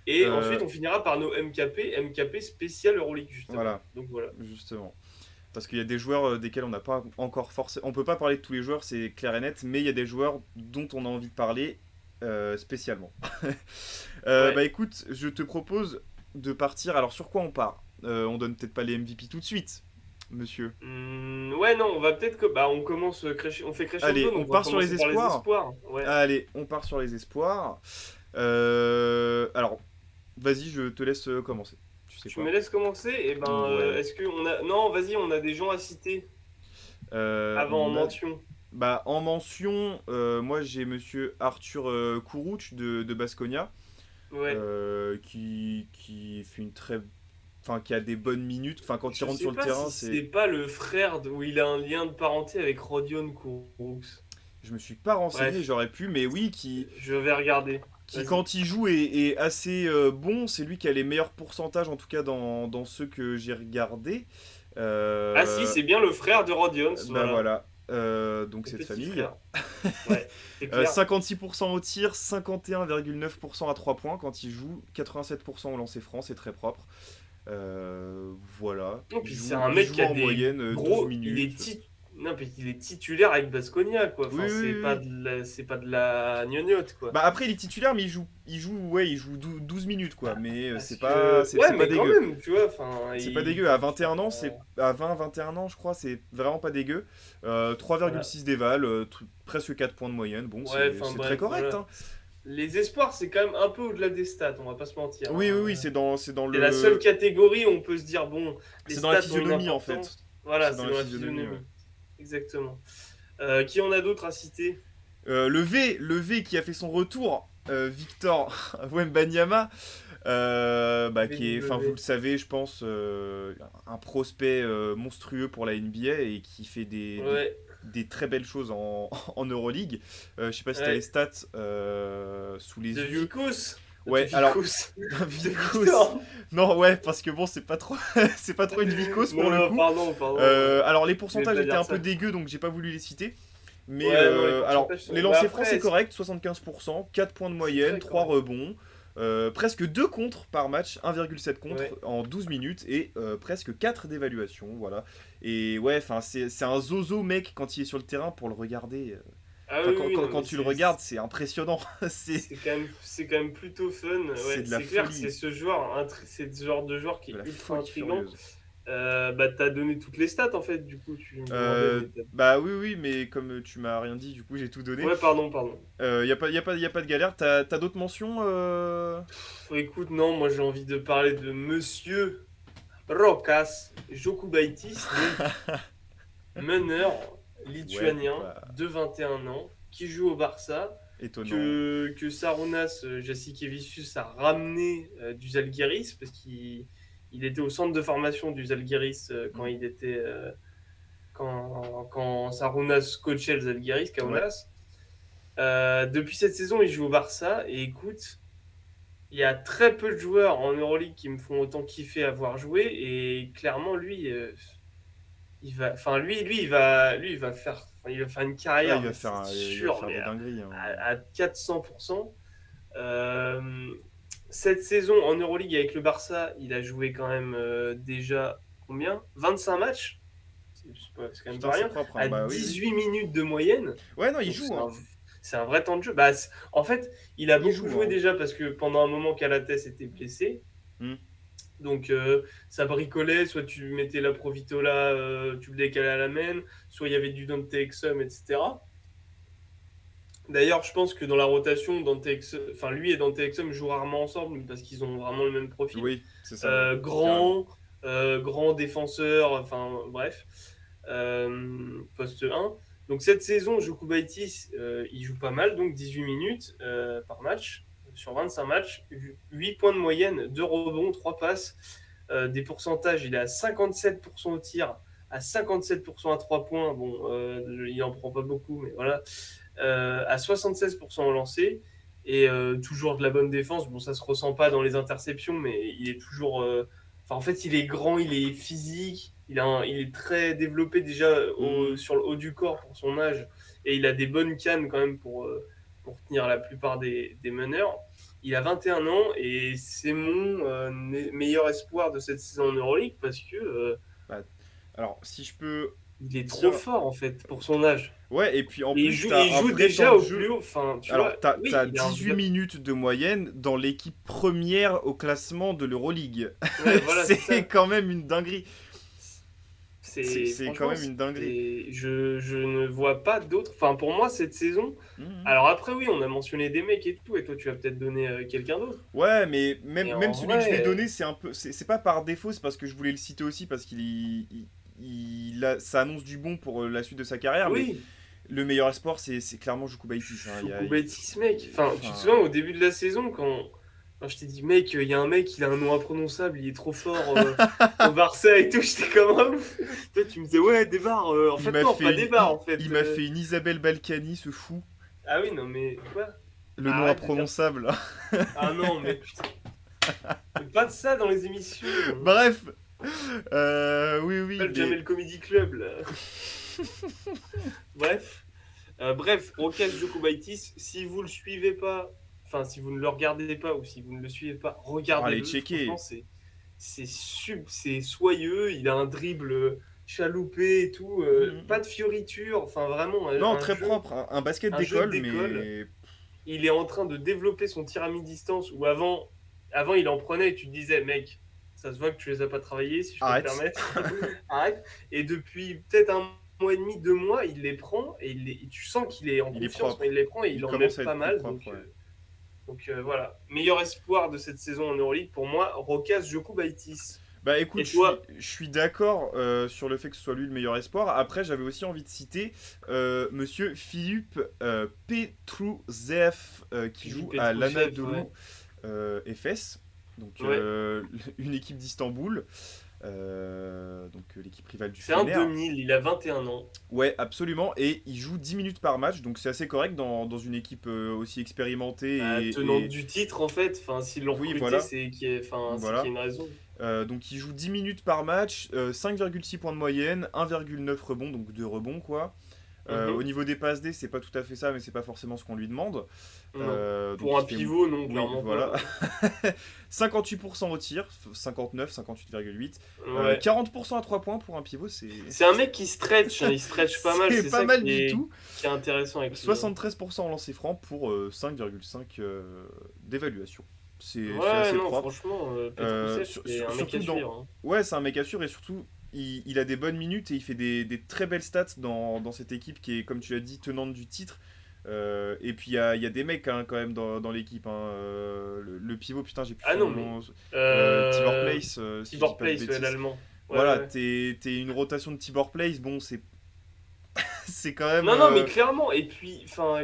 Speaker 2: Et
Speaker 1: Euh,
Speaker 2: ensuite, on finira par nos MKP spécial Euroleague, justement.
Speaker 1: voilà,
Speaker 2: Donc voilà.
Speaker 1: justement. Parce qu'il y a des joueurs desquels on n'a pas encore forcément. On peut pas parler de tous les joueurs, c'est clair et net, mais il y a des joueurs dont on a envie de parler spécialement. Bah
Speaker 2: Ouais.
Speaker 1: écoute, je te propose de partir. Alors sur quoi on part On donne peut-être pas les MVP tout de suite, monsieur.
Speaker 2: Ouais, non, on va peut-être que. Bah, on fait crescendo,
Speaker 1: Allez, on
Speaker 2: donc on va
Speaker 1: part sur les
Speaker 2: commencer par les
Speaker 1: espoirs.
Speaker 2: espoirs. Ouais.
Speaker 1: Allez, on part sur les espoirs. Alors, vas-y, je te laisse commencer. Tu sais
Speaker 2: Tu me
Speaker 1: quoi?
Speaker 2: laisses commencer? Et ben,
Speaker 1: Ouais.
Speaker 2: est-ce qu'on a. Non, vas-y, on a des gens à citer avant en
Speaker 1: On a
Speaker 2: mention.
Speaker 1: Bah, en mention, moi j'ai monsieur Arthur Kourouch de Baskonia,
Speaker 2: Ouais.
Speaker 1: qui fait une très. Enfin, qui a des bonnes minutes. Enfin, quand il
Speaker 2: Je
Speaker 1: rentre
Speaker 2: sais
Speaker 1: sur le
Speaker 2: pas si
Speaker 1: terrain,
Speaker 2: c'est
Speaker 1: c'est.
Speaker 2: pas le frère où il a un lien de parenté avec Rodion Kuroux.
Speaker 1: Je me suis pas renseigné,
Speaker 2: Bref,
Speaker 1: j'aurais pu, mais oui,
Speaker 2: je vais regarder.
Speaker 1: qui
Speaker 2: Vas-y.
Speaker 1: quand il joue est assez bon. C'est lui qui a les meilleurs pourcentages, en tout cas dans ceux que j'ai regardés.
Speaker 2: Ah si,
Speaker 1: Euh,
Speaker 2: c'est bien le frère de Rodions,
Speaker 1: Bah
Speaker 2: voilà.
Speaker 1: voilà. Donc
Speaker 2: Le
Speaker 1: cette
Speaker 2: petit
Speaker 1: famille.
Speaker 2: frère. Ouais, c'est clair.
Speaker 1: 56% au tir, 51,9% à 3 points quand il joue, 87% au lancer franc, c'est très propre. Voilà.
Speaker 2: Non, puis c'est un
Speaker 1: Il
Speaker 2: mec
Speaker 1: joue
Speaker 2: qui a
Speaker 1: en
Speaker 2: des
Speaker 1: moyenne 12
Speaker 2: gros.
Speaker 1: minutes.
Speaker 2: Non, puis il est titulaire avec Baskonia, quoi.
Speaker 1: Oui,
Speaker 2: Enfin,
Speaker 1: oui, oui.
Speaker 2: c'est pas de la gnognotte, quoi.
Speaker 1: Bah après il est titulaire mais il joue 12 minutes quoi, mais
Speaker 2: Parce que. Ouais,
Speaker 1: c'est pas
Speaker 2: mais quand
Speaker 1: dégueu.
Speaker 2: même, tu vois. Enfin,
Speaker 1: C'est pas
Speaker 2: il
Speaker 1: dégueu, à
Speaker 2: faut.
Speaker 1: 21 ans, c'est à 20-21 ans je crois, c'est vraiment pas dégueu.
Speaker 2: Voilà.
Speaker 1: 3,6 d'éval, presque 4 points de moyenne, bon
Speaker 2: Ouais, enfin,
Speaker 1: c'est très
Speaker 2: bref,
Speaker 1: correct,
Speaker 2: voilà.
Speaker 1: hein.
Speaker 2: Les espoirs, c'est quand même un peu au-delà des stats, on va pas se mentir,
Speaker 1: Oui, oui,
Speaker 2: hein.
Speaker 1: oui, c'est dans
Speaker 2: C'est la seule
Speaker 1: le.
Speaker 2: catégorie où on peut se dire, bon, les
Speaker 1: C'est dans la
Speaker 2: stats ont une
Speaker 1: physionomie en fait.
Speaker 2: importance. Voilà,
Speaker 1: C'est dans
Speaker 2: c'est
Speaker 1: la
Speaker 2: dans la
Speaker 1: physionomie, ouais.
Speaker 2: physionomie. Exactement. Qui en a d'autres à citer?
Speaker 1: Le V qui a fait son retour, Victor Wembanyama, bah, qui est, enfin vous
Speaker 2: VW.
Speaker 1: le savez, je pense, un prospect monstrueux pour la NBA et qui fait
Speaker 2: Ouais,
Speaker 1: des très belles choses en Euroleague. Je sais pas si t'as les
Speaker 2: ouais.
Speaker 1: stats sous les
Speaker 2: De
Speaker 1: yeux.
Speaker 2: Vikos. De
Speaker 1: Ouais, alors,
Speaker 2: Vicos. De
Speaker 1: Vicos.
Speaker 2: Victor.
Speaker 1: Non, ouais, parce que bon, c'est pas trop, c'est pas trop une Vicos pour
Speaker 2: Non,
Speaker 1: le
Speaker 2: non,
Speaker 1: coup.
Speaker 2: pardon.
Speaker 1: Alors, les
Speaker 2: Je vais
Speaker 1: pourcentages
Speaker 2: pas
Speaker 1: étaient
Speaker 2: dire
Speaker 1: un peu
Speaker 2: ça.
Speaker 1: dégueux, donc j'ai pas voulu les citer. Mais
Speaker 2: Ouais, non, les
Speaker 1: alors,
Speaker 2: pourcentages
Speaker 1: les
Speaker 2: sont. Bah
Speaker 1: lancers francs,
Speaker 2: après,
Speaker 1: c'est correct, 75%, 4 points de
Speaker 2: c'est
Speaker 1: moyenne,
Speaker 2: très
Speaker 1: 3
Speaker 2: correct.
Speaker 1: rebonds, presque 2 contres par match, 1,7 contre
Speaker 2: Ouais.
Speaker 1: en 12 minutes et presque 4 d'évaluation, voilà. Et ouais, enfin, c'est un zozo mec quand il est sur le terrain pour le regarder.
Speaker 2: Ah
Speaker 1: Enfin,
Speaker 2: oui, oui, non,
Speaker 1: quand
Speaker 2: mais
Speaker 1: tu le regardes, c'est impressionnant. c'est
Speaker 2: c'est quand même plutôt fun.
Speaker 1: c'est
Speaker 2: Ouais,
Speaker 1: de la
Speaker 2: c'est clair,
Speaker 1: folie,
Speaker 2: c'est ce genre de joueur qui
Speaker 1: de
Speaker 2: est
Speaker 1: la
Speaker 2: ultra
Speaker 1: folie
Speaker 2: intriguant.
Speaker 1: furieuse.
Speaker 2: Bah, t'as donné toutes les stats en fait, du coup, tu me demandais, mais
Speaker 1: Bah oui, oui, mais comme tu m'as rien dit, du coup j'ai tout donné.
Speaker 2: ouais, pardon.
Speaker 1: Y a pas de galère. T'as d'autres mentions
Speaker 2: Écoute, non, moi j'ai envie de parler de Monsieur Rokas Jokubaitis, donc meneur
Speaker 1: Ouais,
Speaker 2: lituanien
Speaker 1: bah
Speaker 2: de 21 ans, qui joue au Barça,
Speaker 1: étonnant.
Speaker 2: que Sarunas Jasikevičius a ramené du Žalgiris, parce qu'il était au centre de formation du Žalgiris quand
Speaker 1: Hmm.
Speaker 2: il était quand Sarunas coachait le Žalgiris,
Speaker 1: Ouais.
Speaker 2: Kaunas. Depuis cette saison, il joue au Barça, et écoute, il y a très peu de joueurs en Euroleague qui me font autant kiffer à voir jouer, et clairement, il va faire, enfin, il va faire une
Speaker 1: Ah,
Speaker 2: carrière, mais c'est
Speaker 1: il va
Speaker 2: sûr,
Speaker 1: faire
Speaker 2: mais
Speaker 1: des dingueries, hein.
Speaker 2: à 400%. Euh, cette saison en Euroleague avec le Barça, il a joué quand même déjà combien? 25 matchs, c'est quand même
Speaker 1: Putain,
Speaker 2: pas
Speaker 1: c'est
Speaker 2: rien,
Speaker 1: propre, hein.
Speaker 2: à
Speaker 1: Bah oui, oui.
Speaker 2: 18 minutes de moyenne.
Speaker 1: Ouais, non, il
Speaker 2: Donc
Speaker 1: joue, hein.
Speaker 2: c'est un vrai temps de jeu. Bah, en fait, il a
Speaker 1: Il
Speaker 2: beaucoup
Speaker 1: joue,
Speaker 2: joué
Speaker 1: hein.
Speaker 2: déjà parce que pendant un moment, Calates était blessé.
Speaker 1: Hmm.
Speaker 2: Donc ça bricolait, soit tu mettais la Provitola, tu le décalais à la main, soit il y avait du Dante Exum, etc. D'ailleurs, je pense que dans la rotation, enfin, lui et Dante Exum jouent rarement ensemble parce qu'ils ont vraiment le même profil.
Speaker 1: Oui, c'est ça, ouais. Carrément.
Speaker 2: Grand, grand défenseur, enfin bref, poste 1. Donc cette saison, Jokubaitis, il joue pas mal, donc 18 minutes par match, sur 25 matchs, 8 points de moyenne, 2 rebonds, 3 passes, des pourcentages, il est à 57% au tir, à 57% à 3 points, bon, il en prend pas beaucoup, mais voilà, à 76% au lancer, et toujours de la bonne défense. Bon, ça se ressent pas dans les interceptions, mais il est toujours. Enfin, en fait, il est grand, il est physique, il est très développé déjà
Speaker 1: Hmm.
Speaker 2: sur le haut du corps pour son âge, et il a des bonnes cannes quand même pour tenir la plupart des meneurs. Il a 21 ans et c'est mon meilleur espoir de cette saison en Euroleague parce que
Speaker 1: Bah, alors, si je peux
Speaker 2: il est trop
Speaker 1: dire.
Speaker 2: fort en fait pour son âge.
Speaker 1: Ouais, et puis en
Speaker 2: Et
Speaker 1: plus,
Speaker 2: il
Speaker 1: t'as un
Speaker 2: joue
Speaker 1: vrai temps
Speaker 2: déjà
Speaker 1: de
Speaker 2: au plus
Speaker 1: jeu.
Speaker 2: haut. Enfin, tu
Speaker 1: Alors,
Speaker 2: vois, oui,
Speaker 1: t'as
Speaker 2: il a un
Speaker 1: 18
Speaker 2: vrai.
Speaker 1: minutes de moyenne dans l'équipe première au classement de l'Euroleague.
Speaker 2: Ouais, voilà, c'est
Speaker 1: C'est
Speaker 2: ça.
Speaker 1: quand même une dinguerie. C'est quand
Speaker 2: Franchement,
Speaker 1: même une dinguerie.
Speaker 2: je ne vois pas d'autres. Enfin, pour moi, cette saison.
Speaker 1: Mhm.
Speaker 2: Alors après, oui, on a mentionné des mecs et tout, et toi, tu vas peut-être donner quelqu'un d'autre.
Speaker 1: Ouais, mais
Speaker 2: Mais
Speaker 1: même
Speaker 2: en
Speaker 1: celui que je vais
Speaker 2: vrai,
Speaker 1: donner, c'est un peu, c'est pas par défaut, c'est parce que je voulais le citer aussi parce ça annonce du bon pour la suite de sa carrière. Mais
Speaker 2: oui,
Speaker 1: le meilleur espoir, c'est clairement Jukubaitis, hein.
Speaker 2: Choukoubatis, mec. Enfin, tu te
Speaker 1: Enfin,
Speaker 2: souviens au début de la saison, quand je t'ai dit, mec, il y a un mec, il a un nom imprononçable, il est trop fort au Barça et tout, j'étais comme un ouf. Toi, tu me disais, ouais, Débar. En
Speaker 1: il
Speaker 2: fait,
Speaker 1: m'a
Speaker 2: non,
Speaker 1: fait
Speaker 2: pas Débar, en fait.
Speaker 1: il m'a fait une Isabelle Balkany, ce fou.
Speaker 2: Ah oui, non, mais quoi?
Speaker 1: Le nom
Speaker 2: Arrête de dire ça.
Speaker 1: imprononçable.
Speaker 2: Ah non, mais putain. Mais pas de ça dans les émissions.
Speaker 1: Bref, oui,
Speaker 2: Pas
Speaker 1: oui,
Speaker 2: le
Speaker 1: mais
Speaker 2: Jamel Comedy Club, là. Bref. Bref, Rokas Jokubaitis, si vous le suivez pas, enfin, si vous ne le regardez pas ou si vous ne le suivez pas,
Speaker 1: oh, allez
Speaker 2: regardez-le. Franchement,
Speaker 1: checker.
Speaker 2: c'est soyeux. Il a un dribble chaloupé et tout. Pas
Speaker 1: Mhm.
Speaker 2: de fioriture. Enfin, vraiment,
Speaker 1: Non, très propre, un basket
Speaker 2: un jeu
Speaker 1: d'école,
Speaker 2: d'école.
Speaker 1: mais
Speaker 2: Il est en train de développer son tir à mi-distance où avant il en prenait et tu te disais, mec, ça se voit que tu les as pas travaillés, si je peux me
Speaker 1: arrête.
Speaker 2: permettre. Arrête. Et depuis peut-être un mois et demi, 2 mois, il les prend et tu sens qu'il est en
Speaker 1: Il est
Speaker 2: confiance quand
Speaker 1: propre.
Speaker 2: il les prend et il
Speaker 1: Il
Speaker 2: en met
Speaker 1: commence à
Speaker 2: pas
Speaker 1: être plus
Speaker 2: mal.
Speaker 1: propre, ouais.
Speaker 2: Voilà. Meilleur espoir de cette saison en Euroleague pour moi, Rokas Jokubaitis.
Speaker 1: Bah écoute,
Speaker 2: Et toi?
Speaker 1: je suis d'accord sur le fait que ce soit lui le meilleur espoir. Après, j'avais aussi envie de citer monsieur Philippe Petrouzev qui joue
Speaker 2: Philippe
Speaker 1: à
Speaker 2: Petrouchev, ouais.
Speaker 1: l'Anadolu Efes, donc
Speaker 2: Ouais.
Speaker 1: une équipe d'Istanbul. donc l'équipe rivale du
Speaker 2: C'est un
Speaker 1: Fener.
Speaker 2: 2000, il a 21 ans.
Speaker 1: Ouais, absolument, et il joue 10 minutes par match, donc c'est assez correct dans une équipe aussi expérimentée
Speaker 2: Bah, tenante du titre, en fait. Enfin, s'ils l'ont
Speaker 1: Oui,
Speaker 2: recruté,
Speaker 1: voilà,
Speaker 2: c'est qu'il y a
Speaker 1: voilà.
Speaker 2: une raison.
Speaker 1: Donc il joue 10 minutes par match, 5,6 points de moyenne, 1,9 rebonds, donc 2 rebonds quoi. Au
Speaker 2: Mhm.
Speaker 1: niveau des passes D, c'est pas tout à fait ça, mais c'est pas forcément ce qu'on lui demande.
Speaker 2: Non.
Speaker 1: Donc
Speaker 2: Pour un
Speaker 1: il fait.
Speaker 2: pivot, non,
Speaker 1: Oui,
Speaker 2: clairement
Speaker 1: voilà.
Speaker 2: pas.
Speaker 1: 58% au tir, 59, 58,8.
Speaker 2: Ouais.
Speaker 1: 40% à 3 points pour un pivot, c'est.
Speaker 2: C'est un mec qui stretch, hein, il stretch pas mal,
Speaker 1: C'est
Speaker 2: c'est
Speaker 1: pas
Speaker 2: ça
Speaker 1: mal du tout.
Speaker 2: qui est intéressant avec lui, hein.
Speaker 1: 73% en lancer franc pour 5,5 d'évaluation. C'est
Speaker 2: Ouais,
Speaker 1: assez
Speaker 2: non,
Speaker 1: propre.
Speaker 2: franchement, Petrousev, c'est un mec à
Speaker 1: Surtout dans.
Speaker 2: suivre, hein.
Speaker 1: Ouais, c'est un mec à suivre et surtout, il a des bonnes minutes et il fait des très belles stats dans cette équipe qui est, comme tu l'as dit, tenante du titre. Et puis il y a des mecs hein, quand même dans l'équipe. Hein. Le pivot, putain, j'ai plus
Speaker 2: Ah
Speaker 1: son
Speaker 2: non, mais...
Speaker 1: nom. Tibor Place, si je dis
Speaker 2: Tibor
Speaker 1: pas de
Speaker 2: Place, ouais,
Speaker 1: bêtises.
Speaker 2: l'allemand. Ouais,
Speaker 1: Voilà,
Speaker 2: ouais.
Speaker 1: t'es une rotation de Tibor Place, bon, c'est quand même.
Speaker 2: Non, non, mais clairement, et puis, enfin,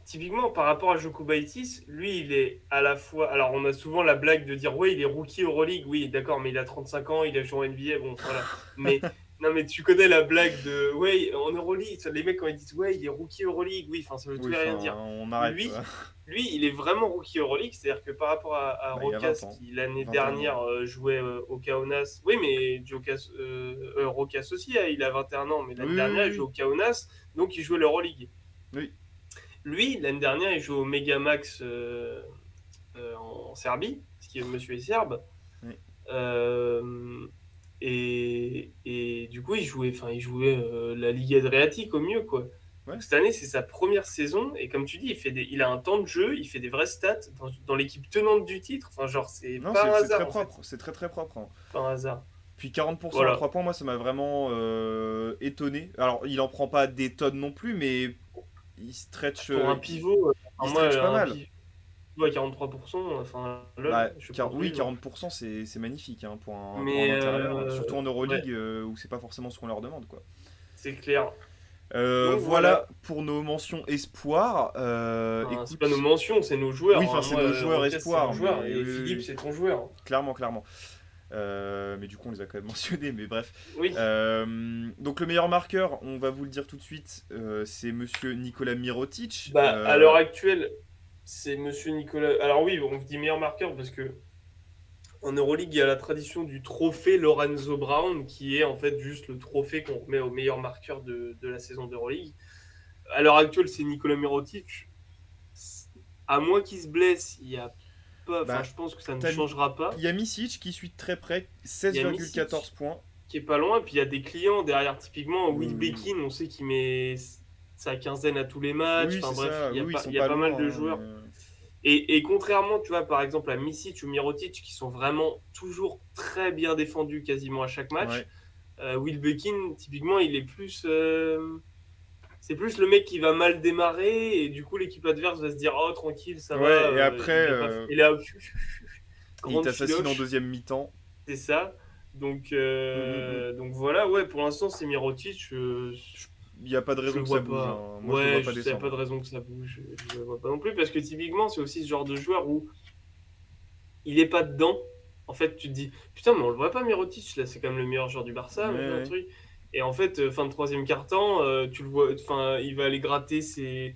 Speaker 2: typiquement, par rapport à Joko Baitis, lui, il est à la fois. Alors, on a souvent la blague de dire, ouais, il est rookie Euroleague, oui, d'accord, mais il a 35 ans, il a joué en NBA, bon, voilà. Mais, non, mais tu connais la blague de, ouais, en Euroleague, les mecs, quand ils disent, ouais, il est rookie Euroleague, oui, enfin, ça veut tout
Speaker 1: Oui,
Speaker 2: et
Speaker 1: enfin,
Speaker 2: rien dire.
Speaker 1: on arrête.
Speaker 2: Lui, il est vraiment rookie Euroleague, c'est-à-dire que par rapport à
Speaker 1: Bah, il a 20
Speaker 2: Rokas,
Speaker 1: ans.
Speaker 2: qui l'année
Speaker 1: 21 ans.
Speaker 2: dernière jouait au Kaunas, oui, mais Rokas aussi, il a 21 ans, mais
Speaker 1: Oui,
Speaker 2: l'année
Speaker 1: oui,
Speaker 2: dernière, il
Speaker 1: oui.
Speaker 2: jouait au Kaunas, donc il jouait l'Euroleague.
Speaker 1: Oui.
Speaker 2: Lui, l'année dernière, il joue au Megamax en Serbie, parce que monsieur est serbe.
Speaker 1: Oui.
Speaker 2: Euh, et du coup, il jouait la Ligue Adriatique au mieux, quoi.
Speaker 1: Ouais.
Speaker 2: Donc, cette année, c'est sa première saison, et comme tu dis, il a un temps de jeu, il fait des vrais stats dans l'équipe tenante du titre. Enfin, genre, c'est
Speaker 1: Non,
Speaker 2: pas un
Speaker 1: c'est très
Speaker 2: hasard, en fait.
Speaker 1: propre. C'est très très propre. Hein.
Speaker 2: Pas un hasard.
Speaker 1: Puis 40% à
Speaker 2: Voilà.
Speaker 1: 3 points, moi, ça m'a vraiment étonné. Alors, il en prend pas des tonnes non plus, mais il stretch.
Speaker 2: Pour un pivot,
Speaker 1: Il
Speaker 2: enfin,
Speaker 1: stretch
Speaker 2: moi,
Speaker 1: pas
Speaker 2: un
Speaker 1: mal.
Speaker 2: pivot à 43%, enfin, lol,
Speaker 1: Bah,
Speaker 2: je sais pas
Speaker 1: oui,
Speaker 2: lui, moi.
Speaker 1: 40%, c'est magnifique hein, pour un
Speaker 2: Mais,
Speaker 1: intérieur. Surtout en
Speaker 2: ouais,
Speaker 1: Euroleague, où c'est pas forcément ce qu'on leur demande, quoi.
Speaker 2: c'est clair. Donc voilà.
Speaker 1: Voilà pour nos mentions espoirs.
Speaker 2: Enfin, c'est pas nos
Speaker 1: Écoute.
Speaker 2: mentions, c'est nos joueurs,
Speaker 1: Oui, enfin,
Speaker 2: hein.
Speaker 1: c'est
Speaker 2: Moi,
Speaker 1: nos joueurs
Speaker 2: Roquette, c'est mon
Speaker 1: espoirs,
Speaker 2: joueur.
Speaker 1: mais
Speaker 2: Et
Speaker 1: oui,
Speaker 2: Philippe,
Speaker 1: oui,
Speaker 2: c'est ton joueur.
Speaker 1: clairement, clairement. Mais du coup, on les a quand même mentionnés, mais bref.
Speaker 2: Oui.
Speaker 1: Donc, le meilleur marqueur, on va vous le dire tout de suite, c'est monsieur Nikola Mirotic.
Speaker 2: Bah, à l'heure actuelle, c'est Monsieur Nicolas. Alors oui, on dit meilleur marqueur parce que en Euroleague, il y a la tradition du trophée Lorenzo Brown, qui est en fait juste le trophée qu'on remet au meilleur marqueur de la saison d'Euroleague. À l'heure actuelle, c'est Nikola Mirotic. À moins qu'il se blesse, il y a pas. Enfin,
Speaker 1: Bah,
Speaker 2: je pense que ça ne
Speaker 1: t'as mis-
Speaker 2: changera
Speaker 1: il
Speaker 2: pas.
Speaker 1: y a Misic qui suit de très près,
Speaker 2: Il y a Misic
Speaker 1: 16,14 points.
Speaker 2: qui est pas loin. Puis il y a des clients derrière. Typiquement,
Speaker 1: Oui,
Speaker 2: Will
Speaker 1: oui,
Speaker 2: Bekin, on sait qu'il met sa quinzaine à tous les matchs.
Speaker 1: oui,
Speaker 2: Enfin
Speaker 1: c'est
Speaker 2: bref,
Speaker 1: ça. Oui, oui, ils
Speaker 2: il
Speaker 1: sont
Speaker 2: y a
Speaker 1: pas
Speaker 2: pas mal
Speaker 1: loin.
Speaker 2: de
Speaker 1: Hein,
Speaker 2: joueurs. Et contrairement, tu vois, par exemple, à Misic ou Mirotic, qui sont vraiment toujours très bien défendus quasiment à chaque match,
Speaker 1: Ouais.
Speaker 2: Will Bekin, typiquement, il est plus. C'est plus le mec qui va mal démarrer et du coup, l'équipe adverse va se dire oh, tranquille, ça va.
Speaker 1: Ouais, et après,
Speaker 2: Il a
Speaker 1: il
Speaker 2: grande
Speaker 1: t'assassine en
Speaker 2: filoche,
Speaker 1: deuxième mi-temps.
Speaker 2: c'est ça. Donc,
Speaker 1: Mm, mm, mm.
Speaker 2: donc voilà, ouais, pour l'instant, c'est Mirotic.
Speaker 1: Il n'y a pas de
Speaker 2: Je
Speaker 1: raison
Speaker 2: le
Speaker 1: que ça
Speaker 2: vois
Speaker 1: bouge.
Speaker 2: pas.
Speaker 1: Hein. Moi, je le vois
Speaker 2: Ouais,
Speaker 1: pas
Speaker 2: je sais pas
Speaker 1: descendre.
Speaker 2: de raison que ça bouge. Je le vois pas non plus parce que typiquement, c'est aussi ce genre de joueur où il est pas dedans. En fait, tu te dis, putain, mais on le voit pas, Mirotic, là, c'est quand même le meilleur joueur du
Speaker 1: Ouais,
Speaker 2: Barça, machin,
Speaker 1: ouais.
Speaker 2: truc. Et en fait, fin de troisième quart-temps, tu le vois, enfin, il va aller gratter ses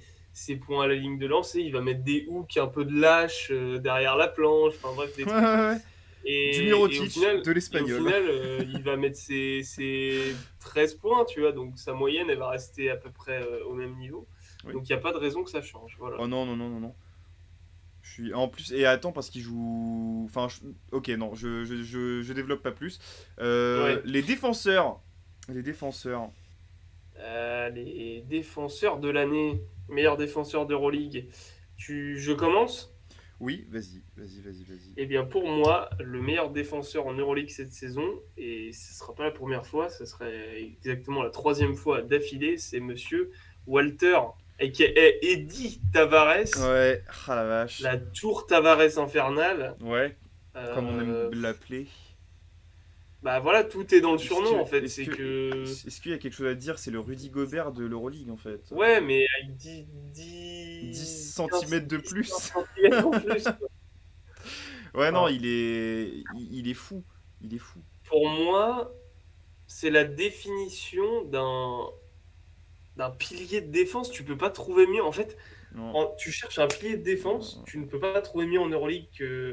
Speaker 2: points à la ligne de lancer, il va mettre des hooks, un peu de lâche derrière la planche, enfin bref, des
Speaker 1: Ouais,
Speaker 2: trucs.
Speaker 1: ouais, ouais. Du
Speaker 2: Et au
Speaker 1: Mirotic,
Speaker 2: final,
Speaker 1: de l'Espagnol.
Speaker 2: il va mettre ses 13 points, tu vois, donc sa moyenne, elle va rester à peu près au même niveau.
Speaker 1: Oui.
Speaker 2: Donc il n'y a pas de raison que ça change, voilà.
Speaker 1: Oh non, non, non, non, non. Je suis... En plus, et attends, parce qu'il joue. Enfin, ok, non, je développe pas plus.
Speaker 2: Ouais.
Speaker 1: Les défenseurs. Les défenseurs.
Speaker 2: Les défenseurs de l'année, meilleur défenseur d'Euroleague. Je commence?
Speaker 1: Oui, vas-y, vas-y, vas-y, vas-y.
Speaker 2: Eh bien, pour moi, le meilleur défenseur en Euroleague cette saison, et ce ne sera pas la première fois, ce serait exactement la troisième fois d'affilée, c'est monsieur Walter, aka Eddie Tavares,
Speaker 1: Ouais, ah la vache.
Speaker 2: la tour Tavares infernale.
Speaker 1: Ouais, comme on aime
Speaker 2: Euh,
Speaker 1: l'appeler.
Speaker 2: Bah voilà, tout est dans le
Speaker 1: Est-ce
Speaker 2: surnom
Speaker 1: que,
Speaker 2: en fait.
Speaker 1: est-ce
Speaker 2: C'est
Speaker 1: que,
Speaker 2: que.
Speaker 1: est-ce qu'il y a quelque chose à dire? C'est le Rudy Gobert de l'Euroleague en fait.
Speaker 2: Ouais, mais avec
Speaker 1: 10
Speaker 2: 15
Speaker 1: centimètres de
Speaker 2: 10, 15
Speaker 1: plus.
Speaker 2: centimètres en plus, quoi.
Speaker 1: Ouais, non,
Speaker 2: Enfin,
Speaker 1: il est fou. Il est fou.
Speaker 2: Pour moi, c'est la définition d'un pilier de défense. Tu peux pas trouver mieux. En fait,
Speaker 1: Non,
Speaker 2: tu cherches un pilier de défense,
Speaker 1: non.
Speaker 2: tu ne peux pas trouver mieux en Euroleague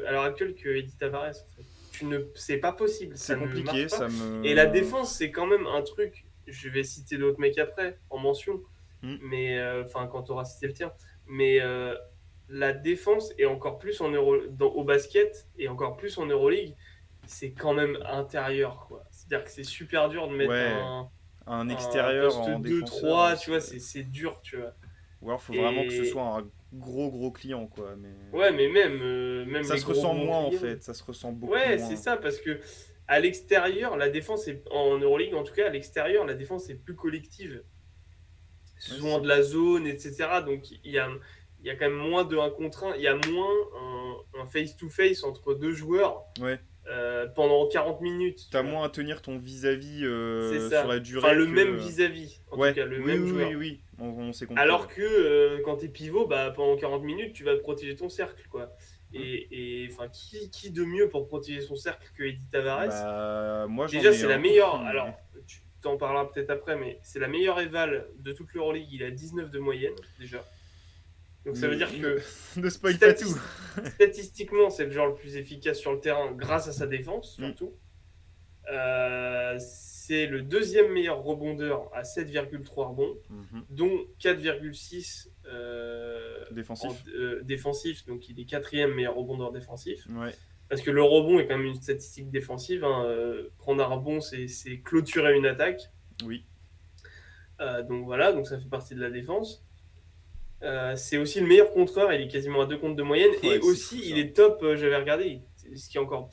Speaker 2: à l'heure actuelle que Eddie Tavares. En fait. C'est pas possible,
Speaker 1: C'est
Speaker 2: ça ne marche
Speaker 1: compliqué,
Speaker 2: pas.
Speaker 1: ça
Speaker 2: Et la
Speaker 1: me.
Speaker 2: défense, c'est quand même un truc. Je vais citer d'autres mecs après, en mention,
Speaker 1: Hmm.
Speaker 2: mais enfin, quand tu auras cité le tien. Mais la défense, et encore plus au basket, et encore plus en Euroleague, c'est quand même intérieur, quoi. C'est-à-dire que c'est super dur de mettre
Speaker 1: Ouais, un
Speaker 2: un
Speaker 1: extérieur
Speaker 2: poste
Speaker 1: en défenseur,
Speaker 2: 2-3, tu vois,
Speaker 1: c'est.
Speaker 2: c'est dur, tu vois.
Speaker 1: Ou alors faut vraiment que ce
Speaker 2: Et
Speaker 1: soit un gros client, quoi. Mais
Speaker 2: ouais, mais même
Speaker 1: ça
Speaker 2: les
Speaker 1: se ressent
Speaker 2: gros
Speaker 1: moins en
Speaker 2: clients.
Speaker 1: fait, ça se ressent beaucoup
Speaker 2: Ouais, c'est
Speaker 1: moins.
Speaker 2: ça, parce que à l'extérieur, la défense est, en Euroleague, en tout cas, à l'extérieur, la défense est plus collective. C'est
Speaker 1: Ouais, c'est
Speaker 2: souvent
Speaker 1: ça.
Speaker 2: de la zone, etc. Donc il y a quand même moins de 1 contre 1, il y a moins un face-to-face entre deux joueurs
Speaker 1: Ouais.
Speaker 2: pendant 40 minutes, tu
Speaker 1: T'as
Speaker 2: vois.
Speaker 1: moins à tenir ton vis-à-vis
Speaker 2: C'est
Speaker 1: sur
Speaker 2: ça.
Speaker 1: la
Speaker 2: Enfin,
Speaker 1: durée
Speaker 2: le
Speaker 1: que.
Speaker 2: même vis-à-vis, en tout
Speaker 1: Ouais,
Speaker 2: cas, le
Speaker 1: oui,
Speaker 2: même
Speaker 1: oui, oui,
Speaker 2: joueur.
Speaker 1: oui. On s'est compris, ouais.
Speaker 2: Alors que quand t'es pivot, bah, pendant 40 minutes, tu vas protéger ton cercle, quoi.
Speaker 1: Hmm.
Speaker 2: Enfin, qui de mieux pour protéger son cercle que Eddie Tavares?
Speaker 1: Bah, moi j'en
Speaker 2: Déjà,
Speaker 1: ai
Speaker 2: c'est la
Speaker 1: un,
Speaker 2: meilleure.
Speaker 1: mais.
Speaker 2: Alors, tu t'en parleras peut-être après, mais c'est la meilleure éval de toute l'Euroleague. Il a 19 de moyenne, déjà. Donc, ça veut
Speaker 1: Ne,
Speaker 2: dire
Speaker 1: ne,
Speaker 2: que
Speaker 1: ne spoil pas tout.
Speaker 2: statis- statistiquement, c'est le joueur le plus efficace sur le terrain grâce à sa défense,
Speaker 1: Hmm.
Speaker 2: surtout. C'est le deuxième meilleur rebondeur à 7,3 rebonds,
Speaker 1: Mhm.
Speaker 2: dont 4,6
Speaker 1: Défensif.
Speaker 2: défensif. Donc, il est quatrième meilleur rebondeur défensif.
Speaker 1: Ouais,
Speaker 2: Parce que le rebond est quand même une statistique défensive, hein. Prendre un rebond, c'est clôturer une attaque.
Speaker 1: oui.
Speaker 2: Donc voilà, donc ça fait partie de la défense. C'est aussi le meilleur contreur, il est quasiment à 2 comptes de moyenne. Et
Speaker 1: Ouais, c'est fou
Speaker 2: aussi, il
Speaker 1: ça.
Speaker 2: est top, j'avais regardé, ce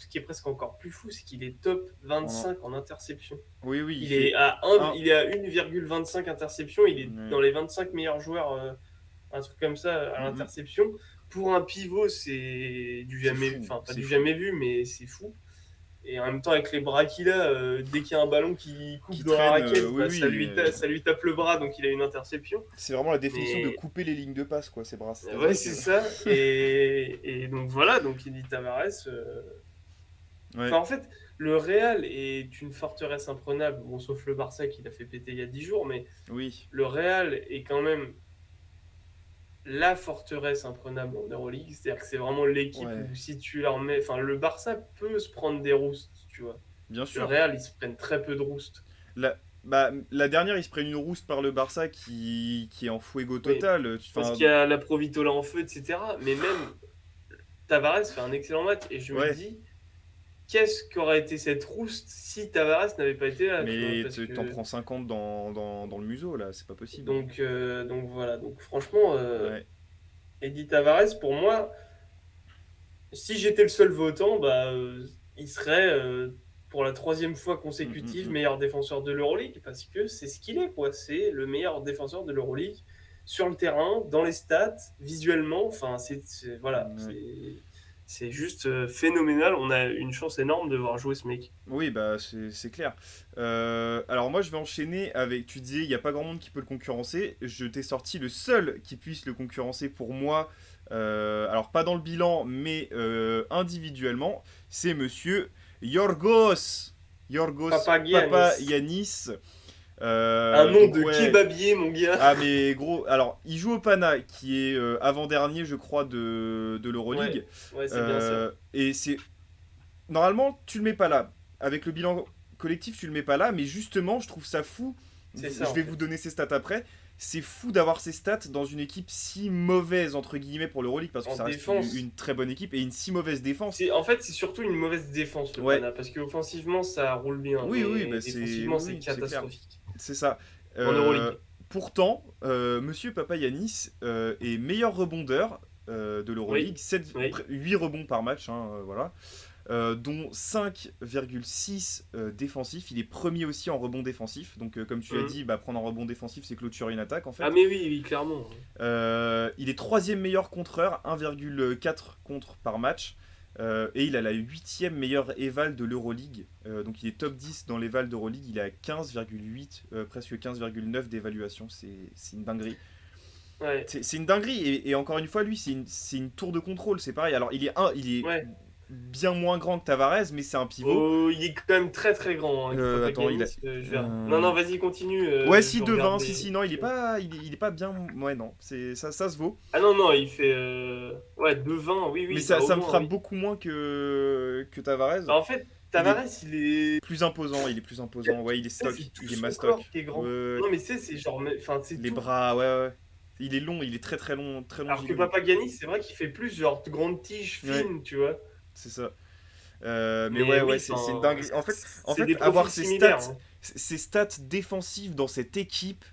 Speaker 2: qui est presque encore plus fou, c'est qu'il est top
Speaker 1: En-
Speaker 2: 25 en interception.
Speaker 1: Oui, oui, il
Speaker 2: Il est
Speaker 1: fait
Speaker 2: à,
Speaker 1: un.
Speaker 2: il est à 1,25 interceptions, il est
Speaker 1: Ouais.
Speaker 2: dans les 25 meilleurs joueurs, un truc comme ça, à
Speaker 1: Mhm.
Speaker 2: l'interception. Pour un pivot, c'est du
Speaker 1: C'est
Speaker 2: jamais vu,
Speaker 1: fou,
Speaker 2: enfin pas
Speaker 1: c'est
Speaker 2: du
Speaker 1: fou.
Speaker 2: jamais vu, mais c'est fou. Et en même temps, avec les bras qu'il a, dès qu'il y a un ballon qui coupe
Speaker 1: Qui
Speaker 2: dans la
Speaker 1: traîne,
Speaker 2: raquette,
Speaker 1: oui,
Speaker 2: bah,
Speaker 1: oui.
Speaker 2: ça lui tape le bras, donc il a une interception.
Speaker 1: C'est vraiment la définition de
Speaker 2: Mais
Speaker 1: couper les lignes de passe, quoi, ces bras.
Speaker 2: ouais,
Speaker 1: C'est-à-dire que.
Speaker 2: c'est ça. Et donc voilà, donc il dit Tavares.
Speaker 1: Ouais,
Speaker 2: Enfin, en fait, le Real est une forteresse imprenable. Bon, sauf le Barça qui l'a fait péter il y a 10 jours, mais
Speaker 1: oui,
Speaker 2: le Real est quand même la forteresse imprenable en Euroleague. C'est-à-dire que c'est vraiment l'équipe
Speaker 1: ouais,
Speaker 2: où si tu leur mets. Enfin, le Barça peut se prendre des roustes, tu vois.
Speaker 1: bien
Speaker 2: Le
Speaker 1: sûr.
Speaker 2: Real, ils se prennent très peu de roustes.
Speaker 1: La dernière, ils se prennent une rouste par le Barça qui est en fuego
Speaker 2: Oui,
Speaker 1: total.
Speaker 2: parce
Speaker 1: Enfin,
Speaker 2: qu'il y a la Provitola en feu, etc. Mais même Tavares fait un excellent match et je me
Speaker 1: ouais,
Speaker 2: dis, qu'est-ce qu'aurait été cette rouste si Tavares n'avait pas été là, tu vois,
Speaker 1: mais
Speaker 2: parce
Speaker 1: t'en
Speaker 2: que
Speaker 1: prends 50 dans le museau, là, c'est pas possible.
Speaker 2: donc voilà. Donc franchement,
Speaker 1: Ouais.
Speaker 2: Eddie Tavares, pour moi, si j'étais le seul votant, bah, il serait pour la troisième fois
Speaker 1: Mm, mm,
Speaker 2: consécutive
Speaker 1: mm.
Speaker 2: meilleur défenseur de l'Euroleague parce que c'est ce qu'il est, quoi. C'est le meilleur défenseur de l'Euroleague sur le terrain, dans les stats, visuellement. Enfin, voilà,
Speaker 1: Ouais.
Speaker 2: c'est juste phénoménal. On a une chance énorme de voir jouer ce mec.
Speaker 1: Oui, bah c'est clair. Alors moi je vais enchaîner avec, tu disais, il n'y a pas grand monde qui peut le concurrencer. Je t'ai sorti le seul qui puisse le concurrencer pour moi. Alors pas dans le bilan, mais individuellement. C'est monsieur Yorgos. Yorgos
Speaker 2: Papagiannis.
Speaker 1: Papagiannis.
Speaker 2: Un nom
Speaker 1: Donc
Speaker 2: de
Speaker 1: ouais.
Speaker 2: kebabier, mon gars.
Speaker 1: Ah mais gros, alors il joue au Pana, qui est avant-dernier je crois de
Speaker 2: Ouais,
Speaker 1: l'Euroleague.
Speaker 2: ouais, c'est bien ça.
Speaker 1: Et c'est normalement, tu le mets pas là. Avec le bilan collectif, tu le mets pas là, mais justement, je trouve ça fou.
Speaker 2: C'est ça,
Speaker 1: Je
Speaker 2: en
Speaker 1: vais vous
Speaker 2: fait.
Speaker 1: donner ses stats après. C'est fou d'avoir ces stats dans une équipe si mauvaise, entre guillemets, pour l'Euroleague, parce que
Speaker 2: En
Speaker 1: ça reste
Speaker 2: défense,
Speaker 1: une très bonne équipe, et une si mauvaise défense.
Speaker 2: en fait, c'est surtout une mauvaise défense, le
Speaker 1: Ouais,
Speaker 2: Pana, parce qu'offensivement, ça roule bien,
Speaker 1: oui, oui,
Speaker 2: mais
Speaker 1: bah c'est
Speaker 2: défensivement,
Speaker 1: oui,
Speaker 2: c'est
Speaker 1: oui, c'est clair.
Speaker 2: catastrophique.
Speaker 1: C'est ça.
Speaker 2: En
Speaker 1: Euh,
Speaker 2: Euroleague.
Speaker 1: Pourtant, Monsieur Papagiannis est meilleur rebondeur de
Speaker 2: Oui,
Speaker 1: l'Euroleague,
Speaker 2: oui.
Speaker 1: 8 rebonds par match, hein, voilà. Dont 5,6 défensifs. Il est premier aussi en rebond défensif. Donc, comme tu as
Speaker 2: Mhm.
Speaker 1: dit, bah, prendre un rebond défensif, c'est clôturer une attaque en
Speaker 2: Ah,
Speaker 1: fait.
Speaker 2: mais oui, oui, clairement.
Speaker 1: Il est troisième meilleur contreur, 1,4 contre par match. Et il a la huitième meilleure éval de l'Euroleague. Donc il est top 10 dans l'éval d'Euroleague. Il est à 15,8, presque 15,9 d'évaluation. C'est une dinguerie.
Speaker 2: Ouais,
Speaker 1: C'est une dinguerie. Et encore une fois, lui, c'est une tour de contrôle. C'est pareil. Alors il est
Speaker 2: ouais.
Speaker 1: bien moins grand que Tavares, mais c'est un pivot.
Speaker 2: Oh, il est quand même très très grand, hein,
Speaker 1: Attends, il a.
Speaker 2: Papagiannis. Non, non, vas-y, continue.
Speaker 1: Ouais,
Speaker 2: Je
Speaker 1: si,
Speaker 2: regarde
Speaker 1: devant, si,
Speaker 2: les.
Speaker 1: si, non, il est pas bien. Ouais, non, ça se vaut.
Speaker 2: Ah non, non, il fait. Ouais, 2,20, oui,
Speaker 1: Mais
Speaker 2: oui, bah
Speaker 1: ça,
Speaker 2: au
Speaker 1: ça me
Speaker 2: moins,
Speaker 1: frappe
Speaker 2: oui.
Speaker 1: beaucoup moins que Tavares.
Speaker 2: Bah, en fait,
Speaker 1: Il est
Speaker 2: Tavares, il est.
Speaker 1: plus imposant, il est plus imposant. Ouais, il est
Speaker 2: Ça, c'est
Speaker 1: stock,
Speaker 2: tout
Speaker 1: il est
Speaker 2: son
Speaker 1: mastoc.
Speaker 2: corps qui est
Speaker 1: Ouais,
Speaker 2: grand.
Speaker 1: ouais, ouais.
Speaker 2: Non, mais c'est genre. Enfin, c'est
Speaker 1: Les
Speaker 2: tout.
Speaker 1: bras, ouais, ouais. Il est long, il est très très long, très
Speaker 2: Alors que
Speaker 1: longiligne.
Speaker 2: Papagiannis, c'est vrai qu'il fait plus genre grande tige
Speaker 1: Ouais,
Speaker 2: fine, tu vois.
Speaker 1: c'est ça. Mais
Speaker 2: Mais
Speaker 1: ouais, ouais,
Speaker 2: oui,
Speaker 1: c'est une
Speaker 2: enfin,
Speaker 1: dinguerie. En
Speaker 2: c'est des
Speaker 1: fait,
Speaker 2: profils
Speaker 1: avoir
Speaker 2: similaires, hein.
Speaker 1: ses stats défensives dans cette équipe,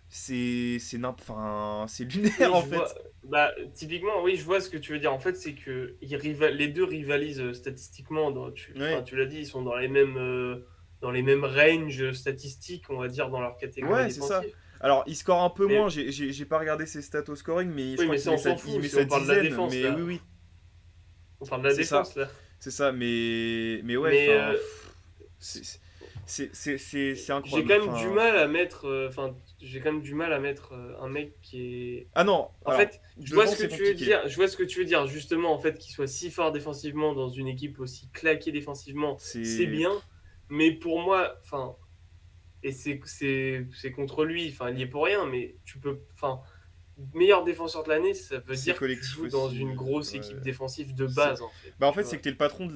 Speaker 1: enfin, c'est lunaire
Speaker 2: Oui,
Speaker 1: en
Speaker 2: je vois.
Speaker 1: fait.
Speaker 2: Bah, typiquement, oui, je vois ce que tu veux dire. En fait, c'est que les deux rivalisent statistiquement. Enfin,
Speaker 1: Ouais,
Speaker 2: tu l'as dit, ils sont dans les mêmes ranges statistiques, on va dire, dans leur catégorie
Speaker 1: ouais, c'est ça.
Speaker 2: défensive.
Speaker 1: Alors, il score un peu moins.
Speaker 2: Mais
Speaker 1: J'ai pas regardé ses stats au scoring, mais je
Speaker 2: oui,
Speaker 1: crois
Speaker 2: mais
Speaker 1: qu'il
Speaker 2: ça, on s'en
Speaker 1: il
Speaker 2: fout.
Speaker 1: met
Speaker 2: Si
Speaker 1: sa
Speaker 2: on parle de la
Speaker 1: dizaine.
Speaker 2: défense,
Speaker 1: Mais oui,
Speaker 2: là.
Speaker 1: oui,
Speaker 2: On parle de la
Speaker 1: c'est ça,
Speaker 2: défense, là.
Speaker 1: c'est ça. Mais ouais,
Speaker 2: Mais
Speaker 1: enfin, c'est c'est
Speaker 2: j'ai
Speaker 1: incroyable.
Speaker 2: quand même du
Speaker 1: Enfin,
Speaker 2: mal à mettre. Enfin, j'ai quand même du mal à mettre un mec qui est.
Speaker 1: ah non,
Speaker 2: En
Speaker 1: alors
Speaker 2: fait, je vois
Speaker 1: devant
Speaker 2: ce que
Speaker 1: c'est
Speaker 2: tu veux
Speaker 1: compliqué.
Speaker 2: dire. Je vois ce que tu veux dire. Justement, en fait, qu'il soit si fort défensivement dans une équipe aussi claquée défensivement, c'est
Speaker 1: C'est
Speaker 2: bien. Mais pour moi, enfin, et c'est contre lui. Enfin, il y est pour rien. Mais tu peux, enfin, meilleur défenseur de l'année, ça veut
Speaker 1: c'est
Speaker 2: dire que tu
Speaker 1: collectif
Speaker 2: joues dans
Speaker 1: aussi.
Speaker 2: une grosse
Speaker 1: Ouais.
Speaker 2: équipe défensive de
Speaker 1: C'est
Speaker 2: base, en fait.
Speaker 1: Bah en
Speaker 2: Tu
Speaker 1: fait c'est
Speaker 2: vois.
Speaker 1: que t'es le patron de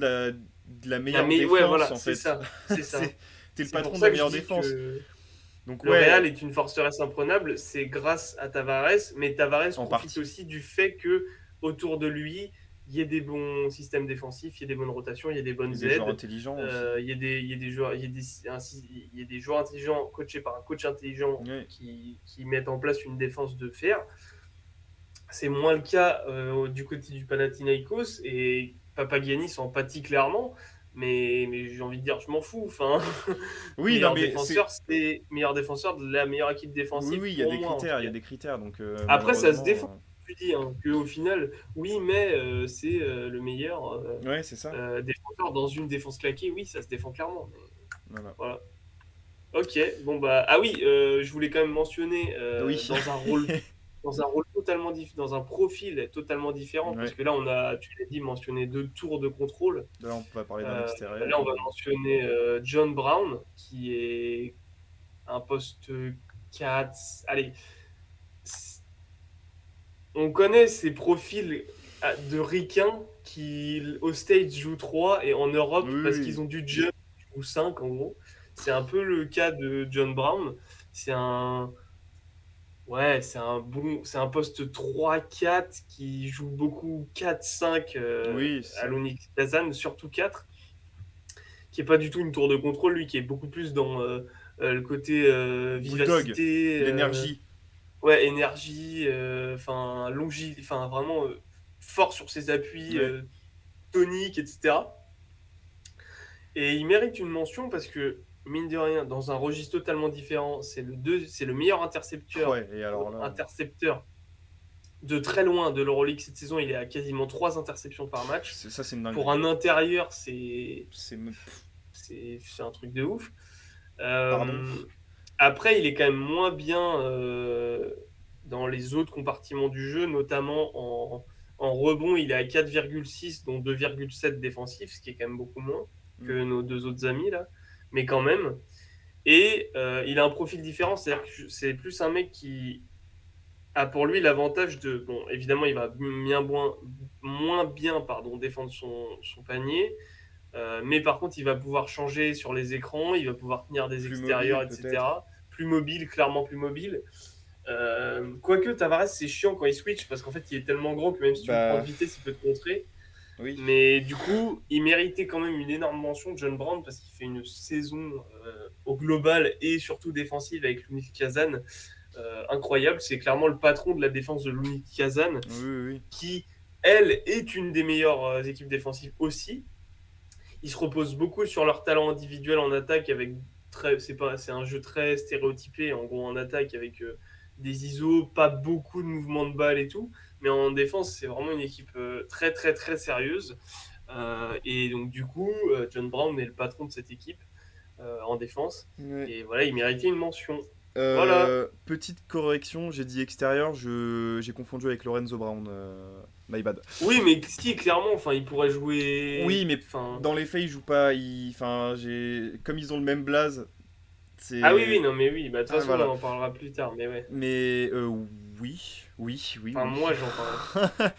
Speaker 1: la meilleure
Speaker 2: Ouais,
Speaker 1: défense
Speaker 2: voilà,
Speaker 1: en
Speaker 2: c'est
Speaker 1: fait.
Speaker 2: ça, c'est
Speaker 1: c'est
Speaker 2: ça.
Speaker 1: T'es le
Speaker 2: C'est pour
Speaker 1: patron de la
Speaker 2: ça que je
Speaker 1: meilleure
Speaker 2: dis
Speaker 1: défense.
Speaker 2: que
Speaker 1: Donc
Speaker 2: le Real
Speaker 1: ouais,
Speaker 2: est une forteresse imprenable, c'est grâce à Tavares, mais Tavares
Speaker 1: en
Speaker 2: profite
Speaker 1: partie.
Speaker 2: aussi du fait que autour de lui, il y ait des bons systèmes défensifs, il y ait des bonnes rotations, il y ait des
Speaker 1: Il y a
Speaker 2: bonnes
Speaker 1: des joueurs
Speaker 2: aides,
Speaker 1: intelligents aussi.
Speaker 2: il y a des joueurs, il y a des joueurs intelligents coachés par un coach intelligent
Speaker 1: Ouais.
Speaker 2: qui mettent en place une défense de fer. C'est moins le cas du côté du Panathinaikos et Papagiannis en pâtit clairement. Mais j'ai envie de dire, je m'en fous. Enfin,
Speaker 1: Oui, non mais c'est
Speaker 2: meilleur défenseur de la meilleure équipe
Speaker 1: oui
Speaker 2: défensive
Speaker 1: oui, il y a
Speaker 2: pour
Speaker 1: des
Speaker 2: moi en tout
Speaker 1: critères, il y a
Speaker 2: cas.
Speaker 1: des critères donc
Speaker 2: Après, ça se défend.
Speaker 1: malheureusement
Speaker 2: Tu dis hein, qu'au final, oui, mais c'est le meilleur
Speaker 1: ouais, c'est ça.
Speaker 2: défenseur dans une défense claquée. Oui, ça se défend clairement. Mais
Speaker 1: Voilà.
Speaker 2: voilà. Ok, bon bah ah oui, je voulais quand même mentionner
Speaker 1: Oui.
Speaker 2: dans un rôle totalement dans un profil totalement différent parce
Speaker 1: Ouais.
Speaker 2: que là on a, tu l'as dit, mentionné deux tours de contrôle.
Speaker 1: Là on va parler d'un
Speaker 2: Euh,
Speaker 1: extérieur.
Speaker 2: Là on va mentionner John Brown qui est un poste 4. Allez, on connaît ces profils de ricains qui au States jouent 3 et en
Speaker 1: Oui,
Speaker 2: Europe parce
Speaker 1: oui.
Speaker 2: qu'ils ont du jump ou 5 en gros. C'est un peu le cas de John Brown. C'est un Ouais, c'est un poste 3-4 qui joue beaucoup 4-5
Speaker 1: Oui, c'est
Speaker 2: à
Speaker 1: ça.
Speaker 2: l'Onyx Kazan, surtout 4, qui est pas du tout une tour de contrôle, lui qui est beaucoup plus dans le côté
Speaker 1: Bulldog,
Speaker 2: vivacité,
Speaker 1: l'énergie.
Speaker 2: ouais, énergie, enfin enfin vraiment fort sur ses appuis
Speaker 1: Ouais.
Speaker 2: toniques, etc. Et il mérite une mention parce que, mine de rien, dans un registre totalement différent, c'est le meilleur
Speaker 1: Ouais, et alors là,
Speaker 2: intercepteur de très loin de l'Euroleague cette saison. Il est à quasiment 3 interceptions par match.
Speaker 1: ça c'est une
Speaker 2: Pour
Speaker 1: dinguerie.
Speaker 2: un intérieur,
Speaker 1: C'est
Speaker 2: c'est un truc de ouf.
Speaker 1: pardon.
Speaker 2: Euh, Après, il est quand même moins bien dans les autres compartiments du jeu, notamment en rebond. Il est à 4,6, dont 2,7 défensif, ce qui est quand même beaucoup moins
Speaker 1: Mm.
Speaker 2: que nos deux autres amis là. Mais quand même. Et il a un profil différent, c'est-à-dire que c'est plus un mec qui a pour lui l'avantage de, bon, évidemment, il va moins bien pardon, défendre son panier, mais par contre, il va pouvoir changer sur les écrans, il va pouvoir tenir des
Speaker 1: Plus
Speaker 2: extérieurs,
Speaker 1: mobile peut-être.
Speaker 2: etc. Plus mobile, clairement plus mobile. Quoique Tavares, c'est chiant quand il switch, parce qu'en fait, il est tellement grand que même si tu le prends de
Speaker 1: Bah
Speaker 2: vitesse, il peut te contrer.
Speaker 1: oui.
Speaker 2: Mais du coup, il méritait quand même une énorme mention, John Brown, parce qu'il fait une saison au global et surtout défensive avec l'Unic Kazan incroyable. C'est clairement le patron de la défense de l'Unic Kazan,
Speaker 1: Oui, oui, oui.
Speaker 2: qui, elle, est une des meilleures équipes défensives aussi. Ils se reposent beaucoup sur leur talent individuel en attaque, avec c'est un jeu très stéréotypé, en gros, en attaque, avec des ISO, pas beaucoup de mouvements de balle et tout. Mais en défense, c'est vraiment une équipe très, très, très sérieuse. Et donc, du coup, John Brown est le patron de cette équipe en défense.
Speaker 1: Ouais.
Speaker 2: Et voilà, il méritait une mention. Voilà.
Speaker 1: Petite correction, j'ai dit extérieur, j'ai confondu avec Lorenzo Brown. My bad.
Speaker 2: Oui, mais si, clairement, enfin, il pourrait jouer.
Speaker 1: Oui, mais
Speaker 2: Enfin.
Speaker 1: dans les faits, ils jouent pas. Enfin, comme ils ont le même blaze,
Speaker 2: Ah oui, oui,
Speaker 1: c'est.
Speaker 2: non, mais oui, bah de toute
Speaker 1: Ah,
Speaker 2: façon, on
Speaker 1: voilà.
Speaker 2: en parlera plus tard, mais ouais.
Speaker 1: Mais oui, oui, oui,
Speaker 2: Enfin,
Speaker 1: oui.
Speaker 2: moi, j'en parlerai.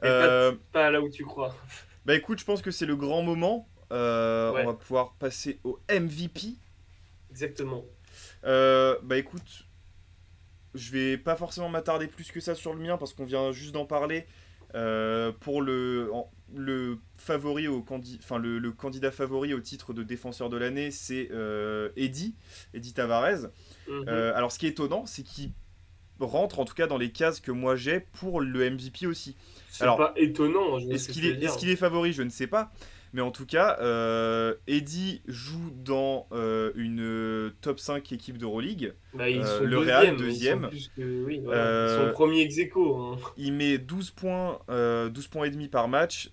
Speaker 2: Mais pas,
Speaker 1: Euh,
Speaker 2: pas là où tu crois.
Speaker 1: Bah écoute, je pense que c'est le grand moment. On
Speaker 2: Ouais,
Speaker 1: va pouvoir passer au MVP.
Speaker 2: exactement.
Speaker 1: Bah écoute, je vais pas forcément m'attarder plus que ça sur le mien parce qu'on vient juste d'en parler. Pour le favori enfin le candidat favori au titre de défenseur de l'année, c'est Eddie Tavares.
Speaker 2: Mhm.
Speaker 1: Alors ce qui est étonnant, c'est qu'il rentre en tout cas dans les cases que moi j'ai pour le MVP aussi.
Speaker 2: C'est
Speaker 1: Alors
Speaker 2: pas étonnant, je vois ce
Speaker 1: est-ce
Speaker 2: que
Speaker 1: qu'il
Speaker 2: tu veux
Speaker 1: est, est-ce
Speaker 2: dire.
Speaker 1: qu'il est favori? Je ne sais pas. Mais en tout cas, Eddie joue dans une top 5 équipe d'Euroleague.
Speaker 2: Bah, ils sont
Speaker 1: Le Real,
Speaker 2: deuxièmes, ils sont
Speaker 1: deuxième.
Speaker 2: plus que. Oui, voilà. Ils sont
Speaker 1: Euh,
Speaker 2: premiers ex aequo, hein.
Speaker 1: il met 12 points et demi par match.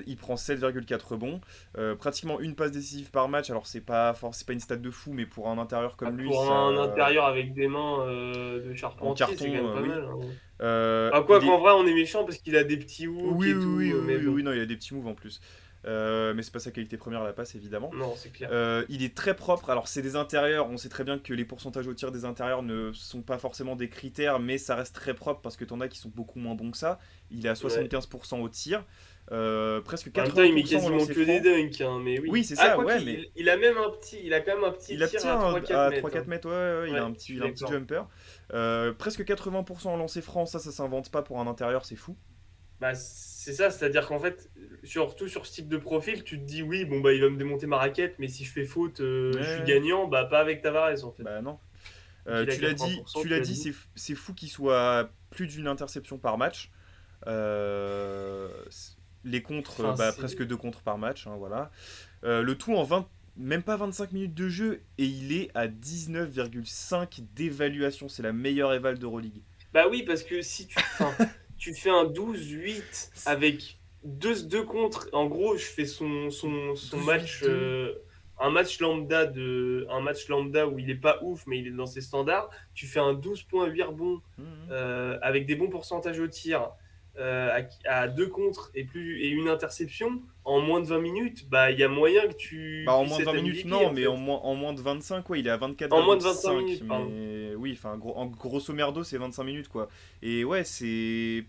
Speaker 1: Il prend 7,4 rebonds. Pratiquement une passe décisive par match. Alors, c'est pas une stat de fou, mais pour un intérieur
Speaker 2: Ah,
Speaker 1: comme lui,
Speaker 2: pour un
Speaker 1: ça.
Speaker 2: intérieur avec des mains de
Speaker 1: En
Speaker 2: charpentier, c'est quand même
Speaker 1: carton,
Speaker 2: pas
Speaker 1: oui.
Speaker 2: mal, hein. Quoi
Speaker 1: Il
Speaker 2: qu'en
Speaker 1: est.
Speaker 2: vrai, on est méchant parce qu'il a des petits hooks
Speaker 1: Oui,
Speaker 2: et
Speaker 1: oui, oui,
Speaker 2: tout, mais
Speaker 1: oui, oui,
Speaker 2: bon.
Speaker 1: oui, non, il a des petits moves en plus. Mais c'est pas sa qualité première, la passe, évidemment.
Speaker 2: Non, c'est clair.
Speaker 1: Il est très propre. Alors, c'est des intérieurs. On sait très bien que les pourcentages au tir des intérieurs ne sont pas forcément des critères, mais ça reste très propre parce que t'en as qui sont beaucoup moins bons que ça. Il est à
Speaker 2: Ouais.
Speaker 1: 75% au tir, presque
Speaker 2: En même temps, il met
Speaker 1: 80% au
Speaker 2: quasiment
Speaker 1: lancer
Speaker 2: que des
Speaker 1: franc.
Speaker 2: dunks, hein, mais
Speaker 1: Oui,
Speaker 2: oui.
Speaker 1: c'est
Speaker 2: Ah,
Speaker 1: ça,
Speaker 2: quoi
Speaker 1: ouais, mais
Speaker 2: qu'il a même un petit, il a quand même un petit
Speaker 1: il
Speaker 2: tir
Speaker 1: obtient
Speaker 2: à 3-4
Speaker 1: à
Speaker 2: mètres,
Speaker 1: 3-4
Speaker 2: hein.
Speaker 1: mètres, ouais, ouais,
Speaker 2: Ouais, je suis
Speaker 1: il a un petit
Speaker 2: d'accord.
Speaker 1: jumper. Presque 80% en lancer franc, ça s'invente pas pour un intérieur, c'est fou.
Speaker 2: Bah, c'est ça, c'est-à-dire qu'en fait, surtout sur ce type de profil, tu te dis oui, bon, bah, il va me démonter ma raquette, mais si je fais faute,
Speaker 1: Ouais,
Speaker 2: je suis
Speaker 1: ouais,
Speaker 2: gagnant, bah, pas avec Tavares, en fait.
Speaker 1: bah non.
Speaker 2: Donc, il a
Speaker 1: Tu l'as dit,
Speaker 2: 80%,
Speaker 1: tu
Speaker 2: tu
Speaker 1: l'as
Speaker 2: l'as
Speaker 1: dit,
Speaker 2: dit.
Speaker 1: c'est fou qu'il soit à plus d'une interception par match. Euh, les contres,
Speaker 2: Enfin,
Speaker 1: bah,
Speaker 2: c'est.
Speaker 1: presque 2 contres par match, hein, voilà. Le tout en 20, même pas 25 minutes de jeu, et il est à 19,5 d'évaluation. C'est la meilleure éval d'Euroleague.
Speaker 2: Bah oui, parce que si tu, enfin, tu fais un 12-8 avec deux contre, en gros, je fais son match,
Speaker 1: 12-8-2.
Speaker 2: un match lambda où il est pas ouf, mais il est dans ses standards. Tu fais un 12,8 rebonds
Speaker 1: Mhm.
Speaker 2: avec des bons pourcentages au tir, à deux contre et une interception en moins de 20 minutes, bah il y a moyen que tu
Speaker 1: Bah, en
Speaker 2: puisses
Speaker 1: moins de 20
Speaker 2: être
Speaker 1: minutes,
Speaker 2: MVP
Speaker 1: non,
Speaker 2: en
Speaker 1: mais
Speaker 2: fait.
Speaker 1: en moins de 25, quoi. Il est à
Speaker 2: En moins de 25
Speaker 1: 24,5.
Speaker 2: minutes, pardon.
Speaker 1: Mais oui, enfin, en grosso merdo, c'est 25 minutes, quoi. Et ouais,
Speaker 2: J'ai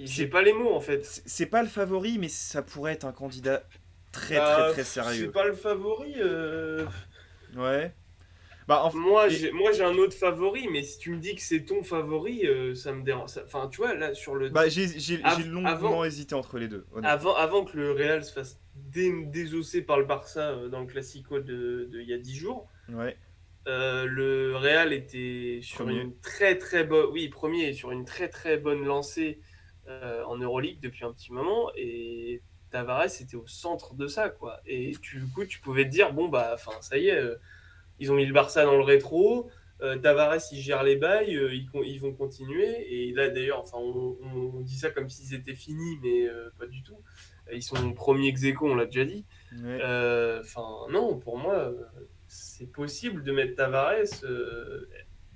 Speaker 1: c'est
Speaker 2: pas les mots en fait.
Speaker 1: c'est pas le favori, mais ça pourrait être un candidat très, très,
Speaker 2: Bah,
Speaker 1: très
Speaker 2: c'est
Speaker 1: sérieux.
Speaker 2: pas le favori.
Speaker 1: Ouais. Bah,
Speaker 2: Moi, j'ai un autre favori, mais si tu me dis que c'est ton favori, ça me dérange. Enfin, tu vois, là,
Speaker 1: bah j'ai longuement
Speaker 2: avant,
Speaker 1: hésité entre les deux, honnêtement.
Speaker 2: avant que le Real se fasse désosser par le Barça dans le Classico il y a 10 jours,
Speaker 1: Ouais,
Speaker 2: le Real était sur
Speaker 1: premier.
Speaker 2: une très très bonne, oui, premier, sur une très très bonne lancée en Euroleague depuis un petit moment, et Tavares était au centre de ça, quoi. Et du coup, tu pouvais te dire, bon, bah, enfin, ça y est. Ils ont mis le Barça dans le rétro. Tavares, il gère les bails, ils vont continuer. Et là, d'ailleurs, enfin, on dit ça comme s'ils étaient finis, mais pas du tout. Ils sont premiers ex aequo, on l'a déjà dit.
Speaker 1: Ouais.
Speaker 2: Enfin, non, pour moi, c'est possible de mettre Tavares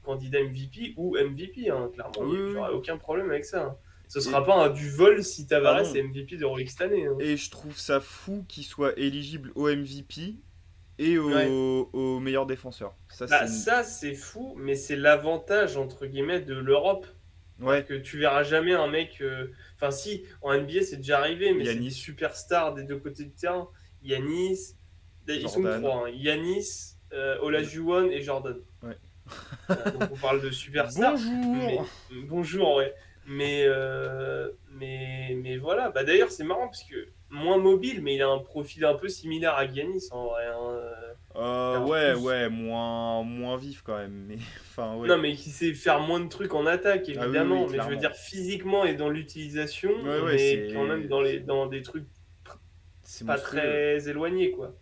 Speaker 2: candidat MVP ou MVP, hein, clairement.
Speaker 1: Oui, oui, oui.
Speaker 2: J'aurais aucun problème avec ça, hein. Ce
Speaker 1: Et,
Speaker 2: sera pas un du vol si
Speaker 1: ah
Speaker 2: Tavares est
Speaker 1: non.
Speaker 2: MVP d'Euroleague cette année, hein.
Speaker 1: Et je trouve ça fou qu'il soit éligible au MVP et
Speaker 2: Ouais.
Speaker 1: au meilleur défenseur. Ça,
Speaker 2: Bah, ça, c'est fou, mais c'est l'avantage, entre guillemets, de l'Europe. C'est-à-dire
Speaker 1: Ouais,
Speaker 2: que tu verras jamais un mec. Enfin, si, en NBA, c'est déjà arrivé, mais c'est des
Speaker 1: Yanis,
Speaker 2: superstars des deux côtés du terrain. Yanis, ils sont que
Speaker 1: Jordan.
Speaker 2: trois, hein. Yanis,
Speaker 1: Et-
Speaker 2: Olajuwon et Jordan.
Speaker 1: Ouais.
Speaker 2: Donc on parle de superstars,
Speaker 1: Bonjour.
Speaker 2: mais bonjour, ouais. Mais voilà. Bah, d'ailleurs, c'est marrant parce que moins mobile, mais il a un profil un peu similaire à Giannis en vrai, hein. Alors,
Speaker 1: Ouais,
Speaker 2: plus,
Speaker 1: ouais, moins vif quand même, mais enfin, ouais.
Speaker 2: non, mais qui sait faire moins de trucs en attaque,
Speaker 1: Ah oui, oui,
Speaker 2: évidemment. Mais je veux
Speaker 1: clairement.
Speaker 2: dire, physiquement et dans l'utilisation,
Speaker 1: Ouais,
Speaker 2: on
Speaker 1: ouais,
Speaker 2: est quand même dans des trucs
Speaker 1: c'est
Speaker 2: pas
Speaker 1: monstrueux.
Speaker 2: très éloignés, quoi.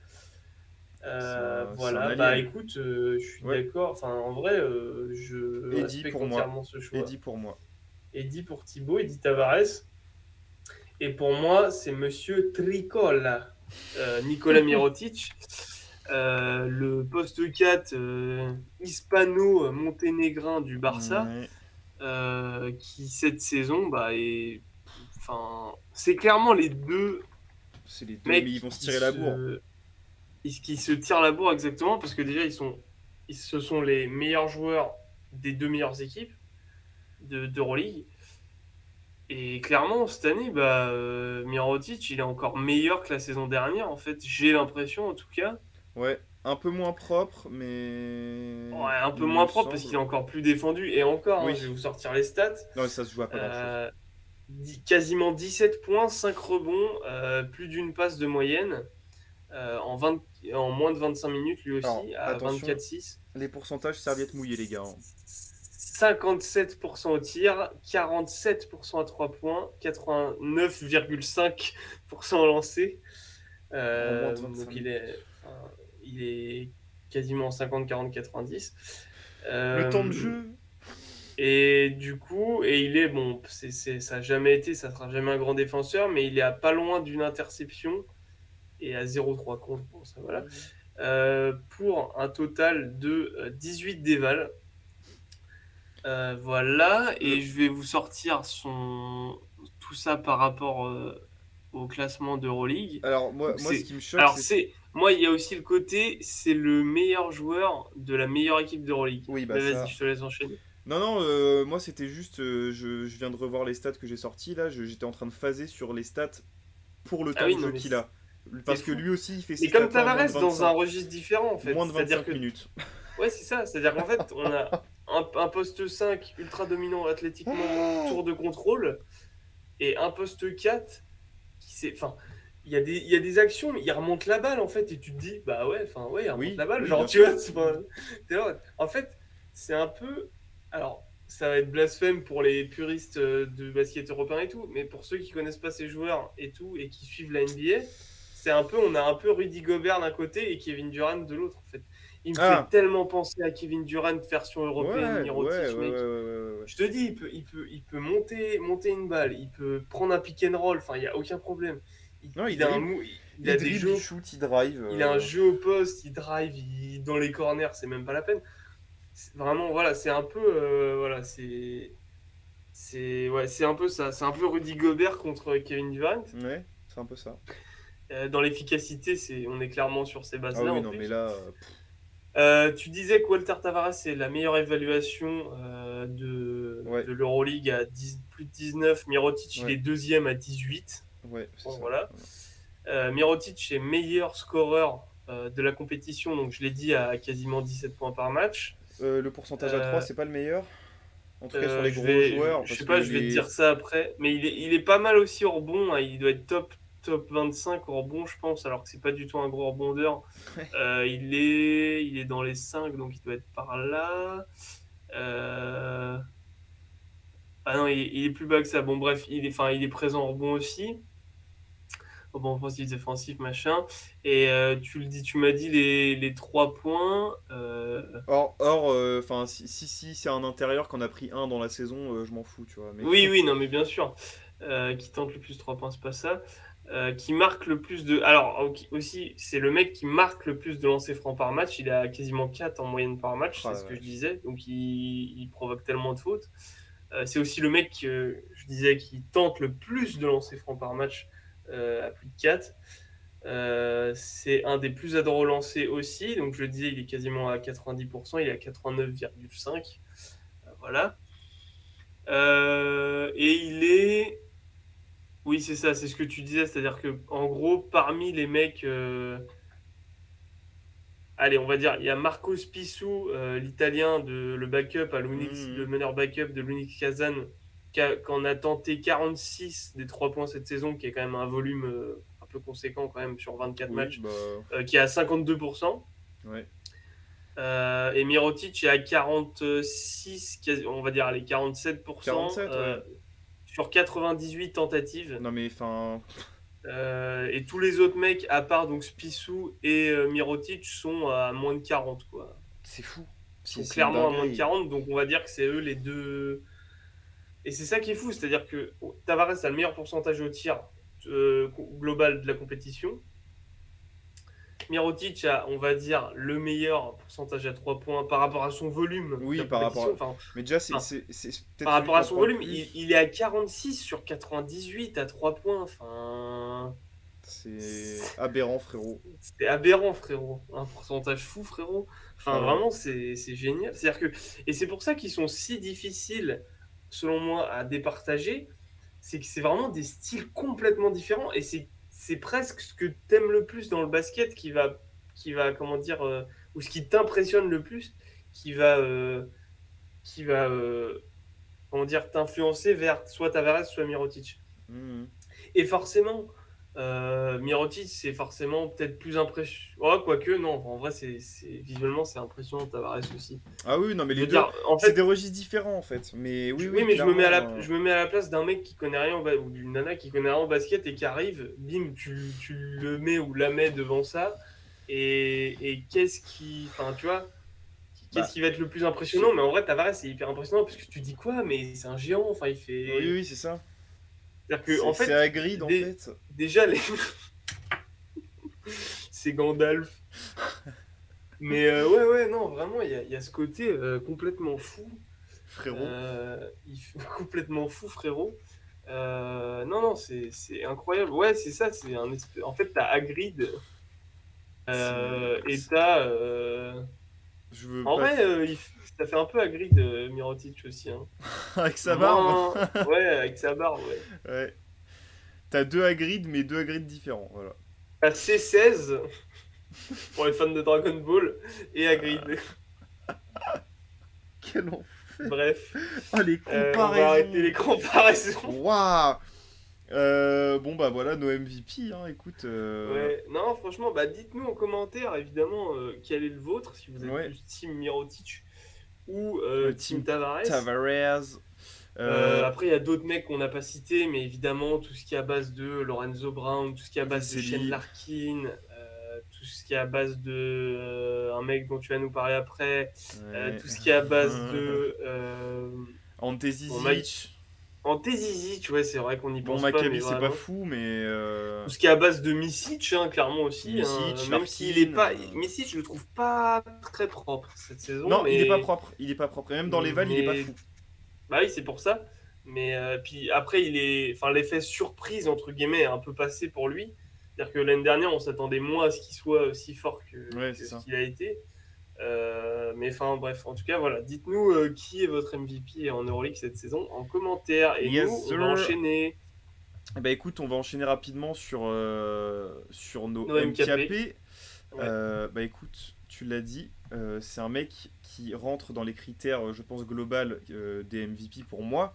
Speaker 1: C'est un
Speaker 2: Voilà, bah
Speaker 1: alien.
Speaker 2: écoute, je suis
Speaker 1: Ouais.
Speaker 2: d'accord. Enfin, en vrai, je
Speaker 1: Eddie
Speaker 2: respecte
Speaker 1: pour moi.
Speaker 2: entièrement ce choix.
Speaker 1: Eddie pour moi.
Speaker 2: Eddie pour Thibaut, Eddie Tavares. Et pour moi, c'est Monsieur Tricola, Nicolas Mirotic. Le poste 4 hispano-monténégrin du Barça,
Speaker 1: Ouais,
Speaker 2: qui cette saison enfin, c'est clairement les deux
Speaker 1: c'est les deux, mais ils
Speaker 2: mecs
Speaker 1: vont se tirer la bourre.
Speaker 2: qui se tirent la bourre exactement parce que déjà ce sont les meilleurs joueurs des deux meilleures équipes d'Euroleague. Et clairement, cette année, Mirotic, il est encore meilleur que la saison dernière, en fait. J'ai l'impression, en tout cas.
Speaker 1: Ouais, un peu moins propre, mais
Speaker 2: Ouais, un peu
Speaker 1: il me
Speaker 2: moins propre parce qu'il
Speaker 1: semble.
Speaker 2: est encore plus défendu. Et encore, hein, je vais
Speaker 1: Oui,
Speaker 2: vous sortir les stats.
Speaker 1: non, ça se joue à pas grand-chose.
Speaker 2: Euh, Quasiment 17 points, 5 rebonds, plus d'une passe de moyenne en moins de 25 minutes, lui
Speaker 1: Alors,
Speaker 2: aussi, à
Speaker 1: attention,
Speaker 2: 4-6.
Speaker 1: les pourcentages serviettes mouillées, les gars, hein.
Speaker 2: 57% au tir, 47% à 3 points, 89,5% au lancer.
Speaker 1: En moins de 25
Speaker 2: Donc
Speaker 1: minutes.
Speaker 2: il est quasiment 50, 40, 90.
Speaker 1: Le temps de
Speaker 2: Euh,
Speaker 1: jeu.
Speaker 2: et du coup, et il est bon, ça n'a jamais été, ça sera jamais un grand défenseur, mais il est à pas loin d'une interception et à 0,3 contre. Bon, ça, voilà. Pour un total de 18 dévals. Voilà, et
Speaker 1: Le...
Speaker 2: je vais vous sortir tout ça par rapport au classement d'Euroleague.
Speaker 1: Alors,
Speaker 2: Donc
Speaker 1: moi, ce qui me choque,
Speaker 2: alors
Speaker 1: c'est.
Speaker 2: moi, il y a aussi le côté, c'est le meilleur joueur de la meilleure équipe d'Euroleague.
Speaker 1: Oui, bah
Speaker 2: Mais vas-y,
Speaker 1: ça.
Speaker 2: je te laisse enchaîner.
Speaker 1: Non, non, moi c'était juste. Je viens de revoir les stats que j'ai sortis là. J'étais en train de phaser sur les stats pour le
Speaker 2: Ah
Speaker 1: temps
Speaker 2: oui,
Speaker 1: de
Speaker 2: non,
Speaker 1: jeu
Speaker 2: mais
Speaker 1: qu'il a.
Speaker 2: c'est
Speaker 1: Parce que
Speaker 2: fou.
Speaker 1: lui aussi, il fait
Speaker 2: Mais
Speaker 1: ces
Speaker 2: comme
Speaker 1: stats-là en moins de
Speaker 2: Tavares dans un
Speaker 1: 25,
Speaker 2: registre différent, en fait.
Speaker 1: moins de
Speaker 2: C'est-à-dire
Speaker 1: 25
Speaker 2: que,
Speaker 1: minutes.
Speaker 2: ouais, c'est ça. C'est-à-dire qu'en fait, on a un poste 5 ultra dominant athlétiquement, tour de contrôle, et un poste 4 enfin, il y a des actions, il remonte la balle en fait, et tu te dis, bah ouais, enfin, ouais, il remonte
Speaker 1: Oui,
Speaker 2: la balle,
Speaker 1: oui,
Speaker 2: genre,
Speaker 1: bien
Speaker 2: tu vois,
Speaker 1: sûr.
Speaker 2: t'es là, en fait, c'est un peu, alors, ça va être blasphème pour les puristes de basket européen et tout, mais pour ceux qui connaissent pas ces joueurs et tout, et qui suivent la NBA, on a un peu Rudy Gobert d'un côté et Kevin Durant de l'autre, en fait. Il me fait
Speaker 1: Ah,
Speaker 2: tellement penser à Kevin Durant version
Speaker 1: ouais,
Speaker 2: européenne,
Speaker 1: ouais, ouais, ouais,
Speaker 2: Mirotic, mec.
Speaker 1: ouais, ouais.
Speaker 2: Je te dis, il peut monter une balle, il peut prendre un pick and roll, enfin, il n'y a aucun problème.
Speaker 1: Non, il
Speaker 2: Il a
Speaker 1: dribble.
Speaker 2: il
Speaker 1: Il
Speaker 2: a des
Speaker 1: dribble, il
Speaker 2: jeux,
Speaker 1: shoot, il drive.
Speaker 2: il a un jeu au poste, il drive, dans les corners, c'est même pas la peine. Vraiment, voilà, c'est un peu, voilà, ouais, c'est un peu ça, c'est un peu Rudy Gobert contre Kevin Durant.
Speaker 1: Ouais, c'est un peu ça.
Speaker 2: Dans l'efficacité, on est clairement sur ces
Speaker 1: Ah
Speaker 2: bases-là
Speaker 1: oui,
Speaker 2: en
Speaker 1: non, mais
Speaker 2: plus.
Speaker 1: là.
Speaker 2: Tu disais que Walter Tavares c'est la meilleure évaluation
Speaker 1: Ouais,
Speaker 2: de l'Euroleague à plus de 19. Mirotic, il
Speaker 1: ouais,
Speaker 2: est deuxième à 18.
Speaker 1: ouais, c'est
Speaker 2: Bon,
Speaker 1: ça.
Speaker 2: voilà.
Speaker 1: Voilà.
Speaker 2: Mirotic est meilleur scoreur de la compétition, donc je l'ai dit, à quasiment 17 points par match.
Speaker 1: Le pourcentage à 3
Speaker 2: Euh,
Speaker 1: c'est pas le meilleur. En tout cas, sur les gros joueurs,
Speaker 2: je
Speaker 1: parce
Speaker 2: sais
Speaker 1: que
Speaker 2: pas, je vais te
Speaker 1: les.
Speaker 2: dire ça après, mais il est pas mal aussi au rebond, hein. Il doit être top 25 au rebond, je pense, alors que c'est pas du tout un gros rebondeur. Il est dans les 5, donc il doit être par là. Euh, Ah non, il est plus bas que ça. Bon, bref, il est présent au rebond aussi. Rebond offensif, défensif, machin. Et tu m'as dit les 3 points.
Speaker 1: Enfin, si c'est un intérieur qu'on a pris un dans la saison, je m'en fous, tu vois. Mais
Speaker 2: Oui, oui, non, mais bien sûr. Qui tente le plus 3 points, c'est pas ça. Qui marque le plus de. Alors, aussi, c'est le mec qui marque le plus de lancers francs par match. Il a quasiment 4 en moyenne par match,
Speaker 1: ah
Speaker 2: c'est
Speaker 1: la
Speaker 2: ce que je
Speaker 1: vache.
Speaker 2: disais. Donc, il provoque tellement de fautes. C'est aussi le mec, je disais, qui tente le plus de lancers francs par match, à plus de 4. C'est un des plus à relancer aussi. Donc, je le disais, il est quasiment à 90%. Il est à 89,5. Voilà. Et il est. Oui, c'est ça, c'est ce que tu disais. C'est-à-dire que, en gros, parmi les mecs. Allez, on va dire, il y a Marco Spisou, l'italien, le backup à le
Speaker 1: Mhm.
Speaker 2: meneur backup de l'Unix Kazan, qui en a tenté 46 des 3 points cette saison, qui est quand même un volume un peu conséquent quand même sur 24
Speaker 1: Oui,
Speaker 2: matchs,
Speaker 1: bah.
Speaker 2: qui est à 52%.
Speaker 1: Ouais.
Speaker 2: Et Mirotic est à 46, on va dire, allez, 47%
Speaker 1: 47, ouais.
Speaker 2: sur 98 tentatives.
Speaker 1: Non, mais enfin.
Speaker 2: Et tous les autres mecs, à part donc Spisou et Mirotic, sont à moins de 40, quoi.
Speaker 1: C'est fou.
Speaker 2: Ils sont
Speaker 1: C'est une
Speaker 2: clairement à moins de
Speaker 1: dinguerie.
Speaker 2: 40, donc on va dire que c'est eux les deux. Et c'est ça qui est fou, c'est-à-dire que Tavares a le meilleur pourcentage au tir global de la compétition. Mirotic a, on va dire, le meilleur pourcentage à 3 points par rapport à son volume
Speaker 1: Oui,
Speaker 2: de
Speaker 1: par rapport
Speaker 2: compétition.
Speaker 1: à...
Speaker 2: Enfin,
Speaker 1: Mais déjà,
Speaker 2: enfin,
Speaker 1: c'est peut-être
Speaker 2: par
Speaker 1: celui
Speaker 2: rapport à
Speaker 1: qu'on
Speaker 2: son
Speaker 1: prend le
Speaker 2: volume,
Speaker 1: plus.
Speaker 2: il est à 46 sur 98 à 3 points. Enfin,
Speaker 1: C'est aberrant, frérot.
Speaker 2: c'est aberrant, frérot. Un pourcentage fou, frérot. Enfin,
Speaker 1: Ah ouais.
Speaker 2: vraiment, c'est génial. C'est-à-dire que, et c'est pour ça qu'ils sont si difficiles, selon moi, à départager. C'est que c'est vraiment des styles complètement différents. Et c'est presque ce que t'aimes le plus dans le basket comment dire, ou ce qui t'impressionne le plus, qui va, euh, qui va comment dire, t'influencer vers soit Tavares, soit Mirotic.
Speaker 1: Mhm.
Speaker 2: Et forcément, Mirotic, c'est forcément peut-être plus impressionnant. Oh, quoique, non, en vrai, visuellement, c'est impressionnant, Tavares aussi.
Speaker 1: Ah oui, non, mais
Speaker 2: Je
Speaker 1: les
Speaker 2: veux
Speaker 1: deux,
Speaker 2: dire, en
Speaker 1: c'est des
Speaker 2: fait,
Speaker 1: registres différents, en fait. Mais oui,
Speaker 2: oui,
Speaker 1: oui,
Speaker 2: mais
Speaker 1: clairement.
Speaker 2: je me mets à la place d'un mec qui connaît rien ou d'une nana qui connaît rien au basket et qui arrive, bim, tu le mets ou la mets devant ça. Et qu'est-ce qui. Enfin, tu vois, qu'est-ce
Speaker 1: Bah,
Speaker 2: qui va être le plus
Speaker 1: je sais-
Speaker 2: impressionnant? Mais en vrai, Tavares, c'est hyper impressionnant parce que tu dis quoi? Mais c'est un géant. Enfin, il
Speaker 1: oui,
Speaker 2: fait.
Speaker 1: oui, c'est ça.
Speaker 2: C'est-à-dire que, en
Speaker 1: C'est
Speaker 2: fait,
Speaker 1: Hagrid, en fait.
Speaker 2: déjà, c'est Gandalf. Mais ouais, ouais, non, vraiment, il y a ce côté complètement fou.
Speaker 1: Frérot.
Speaker 2: Complètement fou, frérot. Non, non, c'est incroyable. Ouais, c'est ça. En fait, t'as Hagrid et
Speaker 1: C'est-
Speaker 2: t'as.
Speaker 1: Je veux
Speaker 2: En
Speaker 1: pas...
Speaker 2: vrai, ça fait un peu Hagrid, Mirotic aussi. Hein.
Speaker 1: Avec sa barbe.
Speaker 2: Moins. Ouais, avec sa barbe, ouais.
Speaker 1: Ouais. T'as deux Hagrid, mais deux Hagrid différents, voilà.
Speaker 2: T'as C16 pour les fans de Dragon Ball et Hagrid.
Speaker 1: Quel enfer.
Speaker 2: Bref,
Speaker 1: Ah, les
Speaker 2: on va arrêter les
Speaker 1: comparaisons.
Speaker 2: comparaisons.
Speaker 1: Waouh. Bon, bah voilà, nos MVP, hein, écoute.
Speaker 2: Ouais, non, franchement, bah dites-nous en commentaire évidemment quel est le vôtre, si vous êtes
Speaker 1: Ouais,
Speaker 2: plus Team Mirotic ou Team
Speaker 1: Team
Speaker 2: Tavares.
Speaker 1: Tavares. Euh,
Speaker 2: Après, il y a d'autres mecs qu'on n'a pas cités, mais évidemment, tout ce qui est à base de Lorenzo Brown, tout ce qui est à base de Shane
Speaker 1: Vesely.
Speaker 2: Larkin, tout ce qui est à base de un mec dont tu vas nous parler après,
Speaker 1: Ouais.
Speaker 2: tout ce qui est à base de
Speaker 1: Ante
Speaker 2: bon, Mike
Speaker 1: Zizic.
Speaker 2: Ante Zizic, tu vois, c'est vrai qu'on n'y
Speaker 1: Bon,
Speaker 2: pense pas, mais
Speaker 1: Maccabi, c'est pas
Speaker 2: vraiment.
Speaker 1: fou, mais.
Speaker 2: Tout ce qui est à base de Misic, hein, clairement aussi, hein,
Speaker 1: Misic,
Speaker 2: même s'il est
Speaker 1: Larkin.
Speaker 2: pas. Misic, je le trouve pas très propre cette saison,
Speaker 1: Non, il est pas propre. Il est pas propre. Et même dans les vals, il est pas
Speaker 2: mais
Speaker 1: fou.
Speaker 2: bah oui, c'est pour ça. Mais puis après, enfin, l'effet surprise entre guillemets est un peu passé pour lui. C'est-à-dire que l'année dernière, on s'attendait moins à ce qu'il soit aussi fort
Speaker 1: Ouais, c'est
Speaker 2: que ce
Speaker 1: ça.
Speaker 2: qu'il a été. Mais enfin, bref, en tout cas, voilà. Dites-nous qui est votre MVP en Euroleague cette saison en commentaire. Et
Speaker 1: Yes,
Speaker 2: nous, on va
Speaker 1: sir.
Speaker 2: enchaîner
Speaker 1: Bah écoute, on va enchaîner rapidement sur nos
Speaker 2: nos MKP.
Speaker 1: MKP.
Speaker 2: Ouais.
Speaker 1: Bah écoute, tu l'as dit, c'est un mec qui rentre dans les critères, je pense, global des MVP pour moi.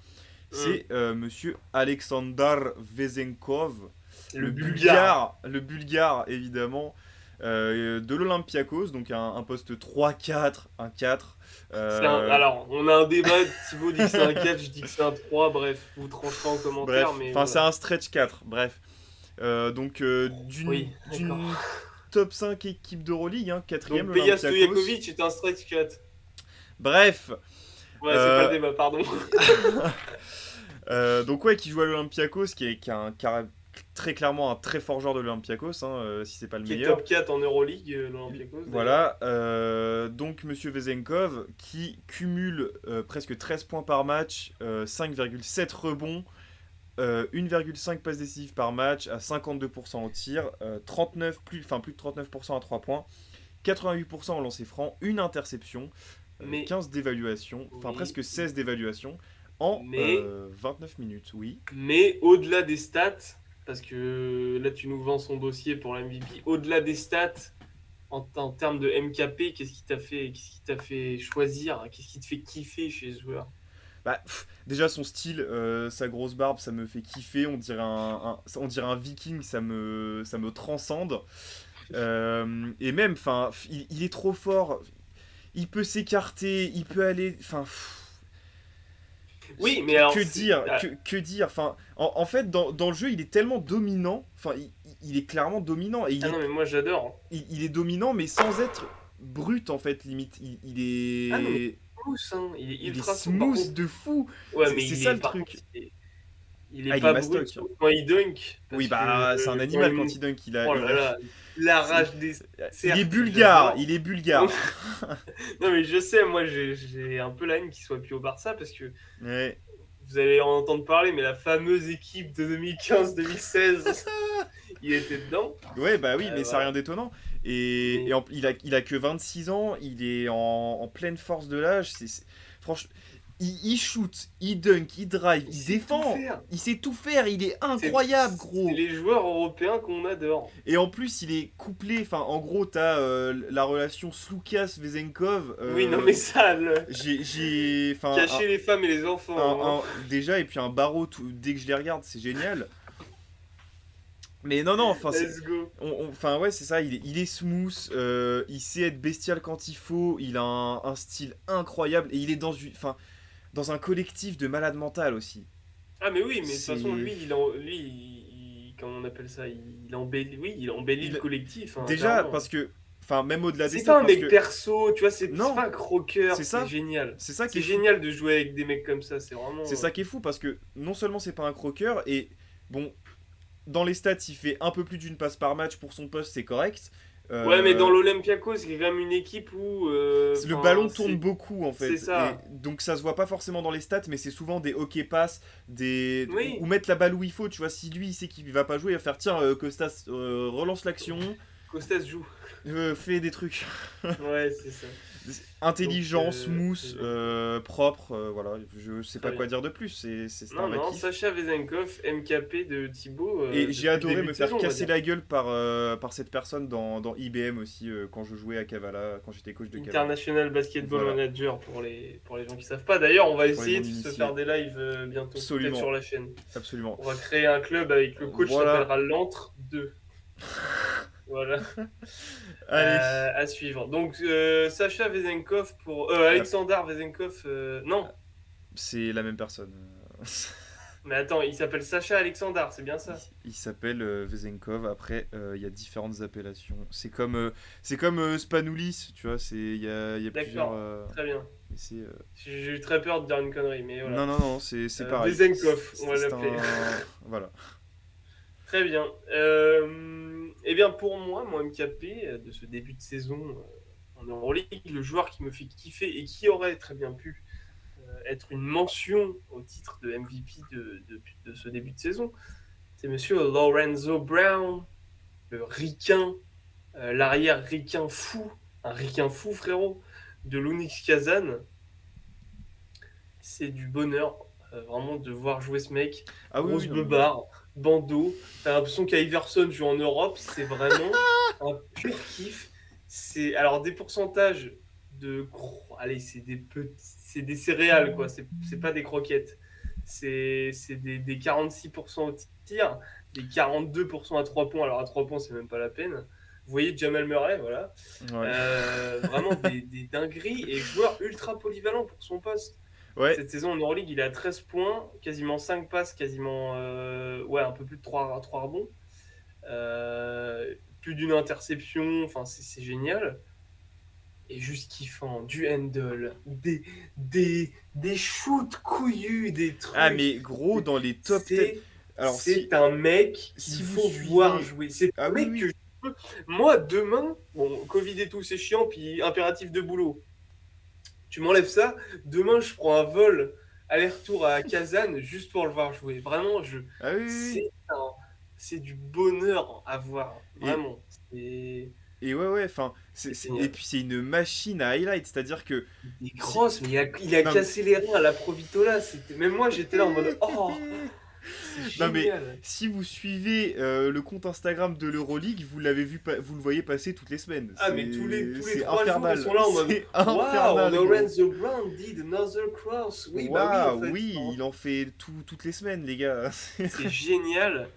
Speaker 2: Hmm.
Speaker 1: C'est monsieur Alexander Vezenkov,
Speaker 2: Le Bulgare.
Speaker 1: Le Bulgare évidemment, de l'Olympiakos, donc un poste 3-4, un 4.
Speaker 2: Alors, on a un débat. Thibaut dit que c'est un 4, je dis que c'est un 3. Bref, vous trancherez en commentaire,
Speaker 1: Bref,
Speaker 2: mais
Speaker 1: enfin c'est
Speaker 2: voilà.
Speaker 1: un stretch 4, bref. Donc
Speaker 2: Oui, d'accord.
Speaker 1: d'une top 5 équipe d'Euroleague, hein, quatrième
Speaker 2: Donc, Peja
Speaker 1: l'Olympiakos.
Speaker 2: Stojakovic est un stretch 4.
Speaker 1: Bref,
Speaker 2: Ouais, c'est pas le
Speaker 1: euh,
Speaker 2: débat, pardon.
Speaker 1: donc ouais, qui joue à l'Olympiakos, qui a très clairement un très fort joueur de l'Olympiakos, hein, si c'est pas le
Speaker 2: Qui est
Speaker 1: meilleur.
Speaker 2: top 4 en Euroleague, l'Olympiakos d'ailleurs.
Speaker 1: Voilà, donc Monsieur Vezenkov qui cumule presque 13 points par match, 5,7 rebonds, 1,5 passes décisives par match à 52% au tir, 39, plus de 39% à 3 points, 88% au lancer franc, une interception,
Speaker 2: Mais,
Speaker 1: 15 d'évaluation, enfin
Speaker 2: mais,
Speaker 1: presque 16 d'évaluation en
Speaker 2: mais,
Speaker 1: 29 minutes, oui.
Speaker 2: mais au-delà des stats, parce que là tu nous vends son dossier pour la MVP, au-delà des stats, en termes de MKP, qu'est-ce qui t'a fait choisir, qu'est-ce qui te fait kiffer chez ce joueur?
Speaker 1: Bah, déjà son style, sa grosse barbe, ça me fait kiffer. On dirait un viking, ça me transcende. Et même, enfin, il est trop fort. Il peut s'écarter, il peut aller. Enfin,
Speaker 2: Oui, mais alors,
Speaker 1: que dire, que dire. Enfin, en fait, dans le jeu, il est tellement dominant. Enfin, il est clairement dominant et
Speaker 2: ah non, mais moi j'adore.
Speaker 1: il est dominant, mais sans être brut en fait, limite.
Speaker 2: Ah non, mais
Speaker 1: Est,
Speaker 2: smooth, hein. Il est
Speaker 1: il est
Speaker 2: ultra smooth. Par
Speaker 1: smooth
Speaker 2: contre,
Speaker 1: de fou.
Speaker 2: ouais, mais
Speaker 1: C'est ça le truc.
Speaker 2: il Il est
Speaker 1: Ah, il est
Speaker 2: pas brut
Speaker 1: mastoc.
Speaker 2: sauf quand il dunk,
Speaker 1: Oui,
Speaker 2: parce que
Speaker 1: bah, c'est un
Speaker 2: quand
Speaker 1: animal quand il dunk.
Speaker 2: oh là là, il
Speaker 1: c'est-
Speaker 2: arrache des
Speaker 1: il est
Speaker 2: cercles,
Speaker 1: bulgare,
Speaker 2: j'adore.
Speaker 1: il est bulgare.
Speaker 2: Non mais je sais, moi j'ai un peu la haine qu'il soit plus au Barça parce que
Speaker 1: Ouais.
Speaker 2: vous allez en entendre parler, mais la fameuse équipe de 2015-2016, il était dedans.
Speaker 1: Ouais, bah oui, mais c'est rien
Speaker 2: Voilà.
Speaker 1: d'étonnant. Et
Speaker 2: Mais
Speaker 1: il a que 26 ans, il est en pleine force de l'âge. Franchement, il shoot, il dunk, il drive,
Speaker 2: il
Speaker 1: il
Speaker 2: sait tout
Speaker 1: défend.
Speaker 2: faire.
Speaker 1: Il sait tout faire, il est incroyable,
Speaker 2: C'est
Speaker 1: gros.
Speaker 2: les joueurs européens qu'on adore.
Speaker 1: Et en plus, il est couplé. Enfin, en gros, t'as la relation Sloukas-Vezenkov.
Speaker 2: Oui, non mais ça,
Speaker 1: Enfin,
Speaker 2: cacher les femmes et les enfants. Hein.
Speaker 1: déjà, et puis un barreau, dès que je les regarde, c'est génial. Mais non, non, enfin,
Speaker 2: Let's go.
Speaker 1: enfin ouais, c'est ça, il est smooth, il sait être bestial quand il faut, il a un style incroyable, et il est enfin, dans un collectif de malades mentales aussi.
Speaker 2: Ah mais oui, mais de toute façon,
Speaker 1: C'est...
Speaker 2: comment on appelle ça? Il embellit le
Speaker 1: Il...
Speaker 2: collectif, hein,
Speaker 1: Déjà,
Speaker 2: clairement.
Speaker 1: parce que... Enfin, même au-delà des
Speaker 2: C'est
Speaker 1: stats,
Speaker 2: pas un
Speaker 1: parce
Speaker 2: mec
Speaker 1: que...
Speaker 2: perso, tu vois, c'est
Speaker 1: Non,
Speaker 2: pas un croqueur,
Speaker 1: c'est
Speaker 2: c'est
Speaker 1: ça.
Speaker 2: génial.
Speaker 1: C'est ça qui
Speaker 2: C'est
Speaker 1: est fou.
Speaker 2: génial de jouer avec des mecs comme ça, c'est
Speaker 1: C'est
Speaker 2: vraiment.
Speaker 1: ça qui est fou, parce que non seulement c'est pas un croqueur, et bon, dans les stats, il fait un peu plus d'une passe par match pour son poste, c'est correct.
Speaker 2: Ouais, mais dans
Speaker 1: Euh,
Speaker 2: l'Olympiakos, c'est quand même une équipe où.
Speaker 1: Le
Speaker 2: Enfin,
Speaker 1: ballon tourne beaucoup en
Speaker 2: c'est
Speaker 1: fait, et
Speaker 2: ça.
Speaker 1: donc ça se voit pas forcément dans les stats, mais c'est souvent des hockey pass, ou
Speaker 2: Oui,
Speaker 1: mettre la balle où il faut. Tu vois, si lui il sait qu'il va pas jouer, il va faire tiens, Costas, relance l'action,
Speaker 2: Costas joue.
Speaker 1: fais des trucs.
Speaker 2: Ouais, c'est ça. Donc,
Speaker 1: Intelligent,
Speaker 2: très
Speaker 1: smooth,
Speaker 2: bien.
Speaker 1: propre, voilà, je sais
Speaker 2: Très
Speaker 1: pas quoi
Speaker 2: bien.
Speaker 1: dire de plus, c'est un
Speaker 2: Non,
Speaker 1: vrai
Speaker 2: non,
Speaker 1: kiff.
Speaker 2: Sacha Vezenkov, MKP de Thibaut,
Speaker 1: Et j'ai
Speaker 2: depuis le
Speaker 1: adoré
Speaker 2: début
Speaker 1: me
Speaker 2: de
Speaker 1: faire
Speaker 2: saison, on va
Speaker 1: casser
Speaker 2: dire.
Speaker 1: la gueule par cette personne dans IBM aussi, quand je jouais à Kavala, quand j'étais coach de Kavala.
Speaker 2: International Basketball
Speaker 1: Voilà,
Speaker 2: Manager pour les gens qui savent pas. D'ailleurs, on va
Speaker 1: pour les
Speaker 2: essayer de se
Speaker 1: non-initiés.
Speaker 2: faire des lives bientôt, peut-être sur
Speaker 1: Absolument,
Speaker 2: la chaîne.
Speaker 1: absolument.
Speaker 2: On va créer un club avec le coach
Speaker 1: Voilà,
Speaker 2: s'appellera l'Antre 2. Voilà,
Speaker 1: allez.
Speaker 2: à suivre. Donc, Sacha Vezenkov pour.
Speaker 1: Ah,
Speaker 2: Alexander Vezenkov. Non,
Speaker 1: c'est la même personne.
Speaker 2: mais attends, il s'appelle Sacha Alexander, c'est bien
Speaker 1: Il,
Speaker 2: ça?
Speaker 1: il s'appelle Vezenkov. Après, il y a différentes appellations. C'est comme Spanoulis, tu vois. Il y a plusieurs.
Speaker 2: D'accord, très bien.
Speaker 1: Mais c'est,
Speaker 2: J'ai eu très peur de dire une connerie, mais voilà.
Speaker 1: non, non, non, c'est pareil.
Speaker 2: Vezenkov, on va
Speaker 1: C'est
Speaker 2: l'appeler.
Speaker 1: un. Voilà.
Speaker 2: Très bien. Eh bien, pour moi, mon MKP de ce début de saison en Euroleague, le joueur qui me fait kiffer et qui aurait très bien pu être une mention au titre de MVP de ce début de saison, c'est monsieur Lorenzo Brown, le ricain, l'arrière ricain fou, un ricain fou, frérot, de l'Onyx Kazan. C'est du bonheur, vraiment, de voir jouer ce mec.
Speaker 1: Ah oui,
Speaker 2: Grosse
Speaker 1: oui, non, mais.
Speaker 2: beubare, bandeau. T'as l'impression qu'Iverson joue en Europe. C'est vraiment un pur kiff. C'est alors des pourcentages allez, c'est des céréales quoi. C'est pas des croquettes. C'est des 46% au tir, des 42% à 3 points. Alors à 3 points, c'est même pas la peine. Vous voyez Jamal Murray, voilà.
Speaker 1: Ouais.
Speaker 2: Vraiment des dingueries et joueur ultra polyvalent pour son poste.
Speaker 1: Ouais.
Speaker 2: Cette saison en Euroleague, il est à 13 points, quasiment 5 passes, quasiment ouais, un peu plus de 3 rebonds. Plus d'une interception, enfin c'est génial. Et juste kiffant, du handle, des shoots couillus, des
Speaker 1: Ah,
Speaker 2: trucs.
Speaker 1: mais gros, dans les top 10.
Speaker 2: C'est
Speaker 1: Alors,
Speaker 2: c'est un mec qu'il
Speaker 1: si vous
Speaker 2: faut voir
Speaker 1: suivez.
Speaker 2: jouer. C'est
Speaker 1: Ah
Speaker 2: un
Speaker 1: oui,
Speaker 2: mec que
Speaker 1: oui.
Speaker 2: moi, demain, bon, Covid et tout, c'est chiant, puis impératif de boulot. Tu m'enlèves ça, demain je prends un vol aller-retour à Kazan juste pour le voir jouer. Vraiment,
Speaker 1: Ah oui, oui,
Speaker 2: c'est c'est du bonheur à voir.
Speaker 1: oui.
Speaker 2: Vraiment, c'est
Speaker 1: Et ouais, ouais, enfin. Et
Speaker 2: génial.
Speaker 1: puis, c'est une machine à highlight. C'est-à-dire que.
Speaker 2: Il est
Speaker 1: Si...
Speaker 2: grosse, mais il a
Speaker 1: Non, mais.
Speaker 2: cassé les reins à la Provitola. Même moi, j'étais là en mode oh, c'est
Speaker 1: Non, mais
Speaker 2: génial.
Speaker 1: si vous suivez le compte Instagram de l'Euroleague, vous l'avez vu, vous le voyez passer toutes les semaines.
Speaker 2: Ah, mais tous les
Speaker 1: C'est
Speaker 2: 3 jours, ils
Speaker 1: infernal.
Speaker 2: sont là en mode
Speaker 1: C'est
Speaker 2: waouh,
Speaker 1: infernal, gros.
Speaker 2: Lorenzo Brown did another cross. Oui, bah oui, en
Speaker 1: Waouh,
Speaker 2: fait,
Speaker 1: oui, il en fait toutes les semaines, les gars.
Speaker 2: c'est génial.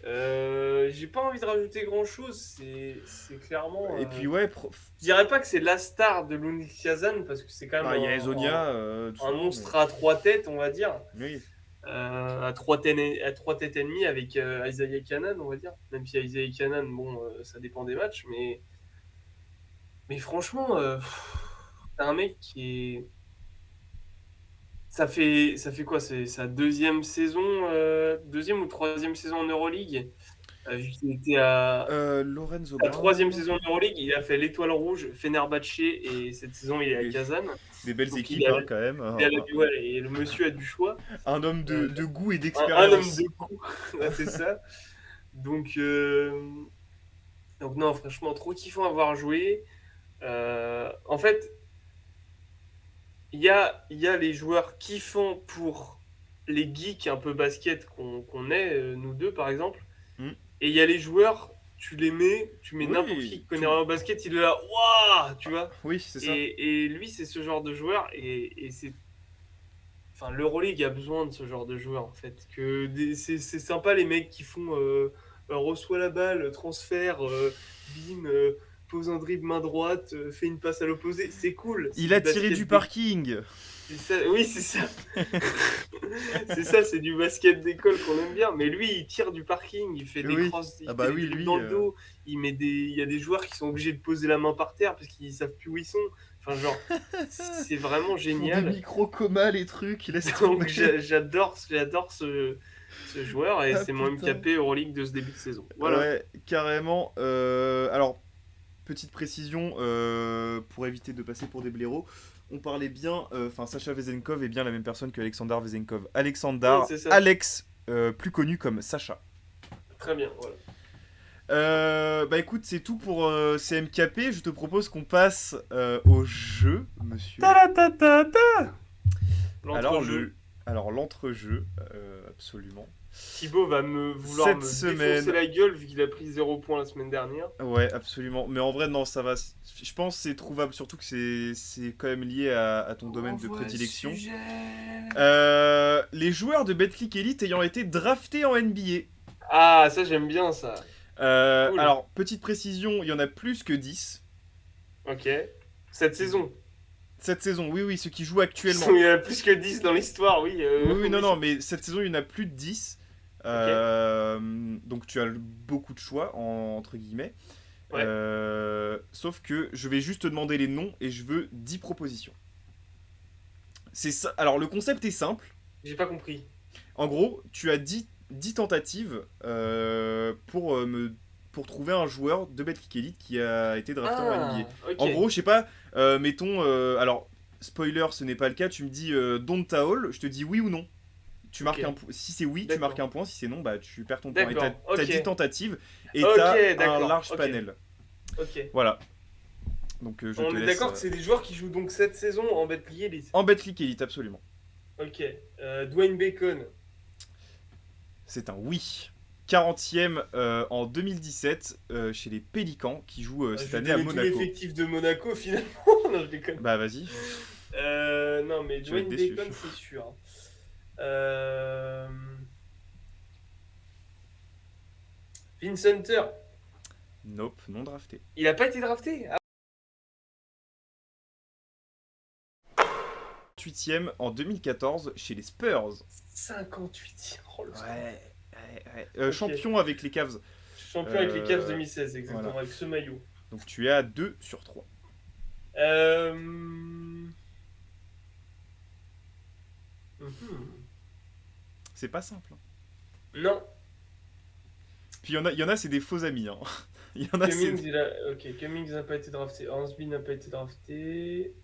Speaker 2: J'ai pas envie de rajouter grand chose. C'est clairement.
Speaker 1: Et puis, ouais,
Speaker 2: Je dirais pas que c'est la star de l'Unic Kazan parce que c'est quand même
Speaker 1: bah, il y a Ezonia, tout
Speaker 2: un
Speaker 1: ça.
Speaker 2: monstre à 3 têtes, on va dire.
Speaker 1: Oui.
Speaker 2: À 3 têtes et demie avec Isaiah Canaan, on va dire. Même si Isaiah Canaan, bon, ça dépend des matchs. Mais franchement, c'est un mec qui est. ça fait quoi? C'est sa deuxième saison, deuxième ou troisième saison en Euroleague. Il était à
Speaker 1: Lorenzo
Speaker 2: sa troisième
Speaker 1: Brown.
Speaker 2: saison en Euroleague. Il a fait l'Étoile Rouge, Fenerbahçe et cette saison il est à
Speaker 1: Des,
Speaker 2: Kazan.
Speaker 1: des belles
Speaker 2: Donc
Speaker 1: équipes, hein, quand même.
Speaker 2: ouais, et le monsieur a du choix.
Speaker 1: Un homme
Speaker 2: Euh,
Speaker 1: de goût et
Speaker 2: un homme
Speaker 1: d'expérience.
Speaker 2: de coup, ouais, c'est ça. Donc, donc non, franchement, trop kiffant à voir jouer. En fait, il y a les joueurs kiffants pour les geeks un peu basket qu'on est, nous deux par exemple.
Speaker 1: Hmm.
Speaker 2: Et il y a les joueurs, tu mets n'importe
Speaker 1: Oui,
Speaker 2: qui connaît rien au basket, il est là, waouh, tu vois.
Speaker 1: oui, c'est ça.
Speaker 2: Et lui, c'est ce genre de joueur. Et c'est. Enfin, l'Euroleague a besoin de ce genre de joueurs, en fait. C'est sympa les mecs qui font reçoit la balle, transfert, bim, pose un dribble main droite, fait une passe à l'opposé. C'est cool, c'est
Speaker 1: Il
Speaker 2: du
Speaker 1: a tiré
Speaker 2: basket
Speaker 1: du parking.
Speaker 2: c'est ça, oui, c'est ça. C'est ça, c'est du basket d'école qu'on aime bien. Mais lui, il tire du parking, il fait des
Speaker 1: Oui.
Speaker 2: crosses, il
Speaker 1: Ah
Speaker 2: fait
Speaker 1: bah
Speaker 2: des
Speaker 1: oui,
Speaker 2: dribbles
Speaker 1: lui.
Speaker 2: dans le dos. Il y a des joueurs qui sont obligés de poser la main par terre parce qu'ils savent plus où ils sont. Enfin, genre, c'est vraiment
Speaker 1: Ils font des
Speaker 2: génial.
Speaker 1: micro-comas, les trucs, laisse
Speaker 2: Donc,
Speaker 1: tomber.
Speaker 2: j'adore ce joueur et
Speaker 1: Ah
Speaker 2: c'est mon
Speaker 1: putain.
Speaker 2: MKP Euroleague de ce début de saison. Voilà.
Speaker 1: Ouais, carrément. Alors, petite précision, pour éviter de passer pour des blaireaux, on parlait bien, enfin Sacha Vezenkov est bien la même personne que Alexander Vezenkov.
Speaker 2: C'est ça.
Speaker 1: Alex, plus connu comme Sacha.
Speaker 2: Très bien, voilà.
Speaker 1: Bah écoute, c'est tout pour CMKP. Je te propose qu'on passe au jeu, monsieur.
Speaker 2: Ta-da-ta-ta-ta.
Speaker 1: Alors
Speaker 2: L'entrejeu.
Speaker 1: l'entrejeu, absolument.
Speaker 2: Thibaut va vouloir
Speaker 1: Cette
Speaker 2: me défoncer
Speaker 1: semaine,
Speaker 2: la gueule vu qu'il a pris 0 points la semaine dernière.
Speaker 1: ouais, absolument. Mais en vrai, non, ça va. Je pense que c'est trouvable, surtout que c'est quand même lié à ton domaine de
Speaker 2: Envoie le
Speaker 1: prédilection.
Speaker 2: sujet.
Speaker 1: Les joueurs de Betclic Elite ayant été draftés en NBA.
Speaker 2: Ah, ça j'aime bien ça. Cool.
Speaker 1: Alors, petite précision, il y en a plus que 10
Speaker 2: Ok. Cette saison.
Speaker 1: cette saison. Oui, oui, ceux qui jouent actuellement.
Speaker 2: Il y en a plus que 10 dans l'histoire, oui.
Speaker 1: Oui, oui, non,
Speaker 2: Oui.
Speaker 1: non, mais cette saison, il y en a plus de 10.
Speaker 2: Ok.
Speaker 1: Donc tu as beaucoup de choix, entre guillemets.
Speaker 2: Ouais.
Speaker 1: Sauf que je vais juste te demander les noms et je veux 10 propositions. C'est ça. Alors le concept est simple.
Speaker 2: J'ai pas compris.
Speaker 1: En gros, tu as 10 tentatives pour trouver un joueur de Betclic Elite qui a été drafté en NBA.
Speaker 2: Ah, ok.
Speaker 1: En gros, je sais pas, mettons, alors, spoiler, ce n'est pas le cas, tu me dis Donta Hall, je te dis oui ou non. Tu marques
Speaker 2: Ok.
Speaker 1: un point. Si c'est oui, tu
Speaker 2: D'accord.
Speaker 1: marques un point. Si c'est non, bah tu perds ton point. Et
Speaker 2: D'accord.
Speaker 1: t'as
Speaker 2: Ok.
Speaker 1: 10 tentatives et
Speaker 2: Ok,
Speaker 1: t'as un
Speaker 2: d'accord.
Speaker 1: large
Speaker 2: Ok.
Speaker 1: panel.
Speaker 2: Ok.
Speaker 1: Voilà. Donc je te
Speaker 2: On est
Speaker 1: laisse.
Speaker 2: d'accord que c'est des joueurs qui jouent donc cette saison en Betclic Elite.
Speaker 1: En Betclic Elite, absolument.
Speaker 2: Ok. Dwayne Bacon.
Speaker 1: C'est un oui. 40e en 2017 chez les Pélicans qui jouent
Speaker 2: Je
Speaker 1: cette
Speaker 2: vais
Speaker 1: année à
Speaker 2: donner tout
Speaker 1: Monaco.
Speaker 2: l'effectif de Monaco finalement. Non, je déconne.
Speaker 1: Bah vas-y.
Speaker 2: Non, mais
Speaker 1: Tu vas être
Speaker 2: Dwayne
Speaker 1: déçu.
Speaker 2: Bacon, c'est sûr. Euh... Vince Hunter.
Speaker 1: Nope, non drafté.
Speaker 2: Il a pas été drafté?
Speaker 1: 8e en 2014 chez les Spurs.
Speaker 2: 58. Oh, le score.
Speaker 1: Ouais.
Speaker 2: Ok.
Speaker 1: Champion avec les Cavs.
Speaker 2: Champion avec les Cavs
Speaker 1: Euh,
Speaker 2: 2016, exactement,
Speaker 1: voilà.
Speaker 2: avec ce maillot.
Speaker 1: Donc tu es à 2 sur 3.
Speaker 2: Euh...
Speaker 1: C'est pas simple. Hein.
Speaker 2: Non.
Speaker 1: Puis il y en a c'est des faux amis. Hein. Il y en a, c'est.
Speaker 2: Cummings, Ok, Cummings n'a pas été drafté. Hornsby n'a pas été drafté.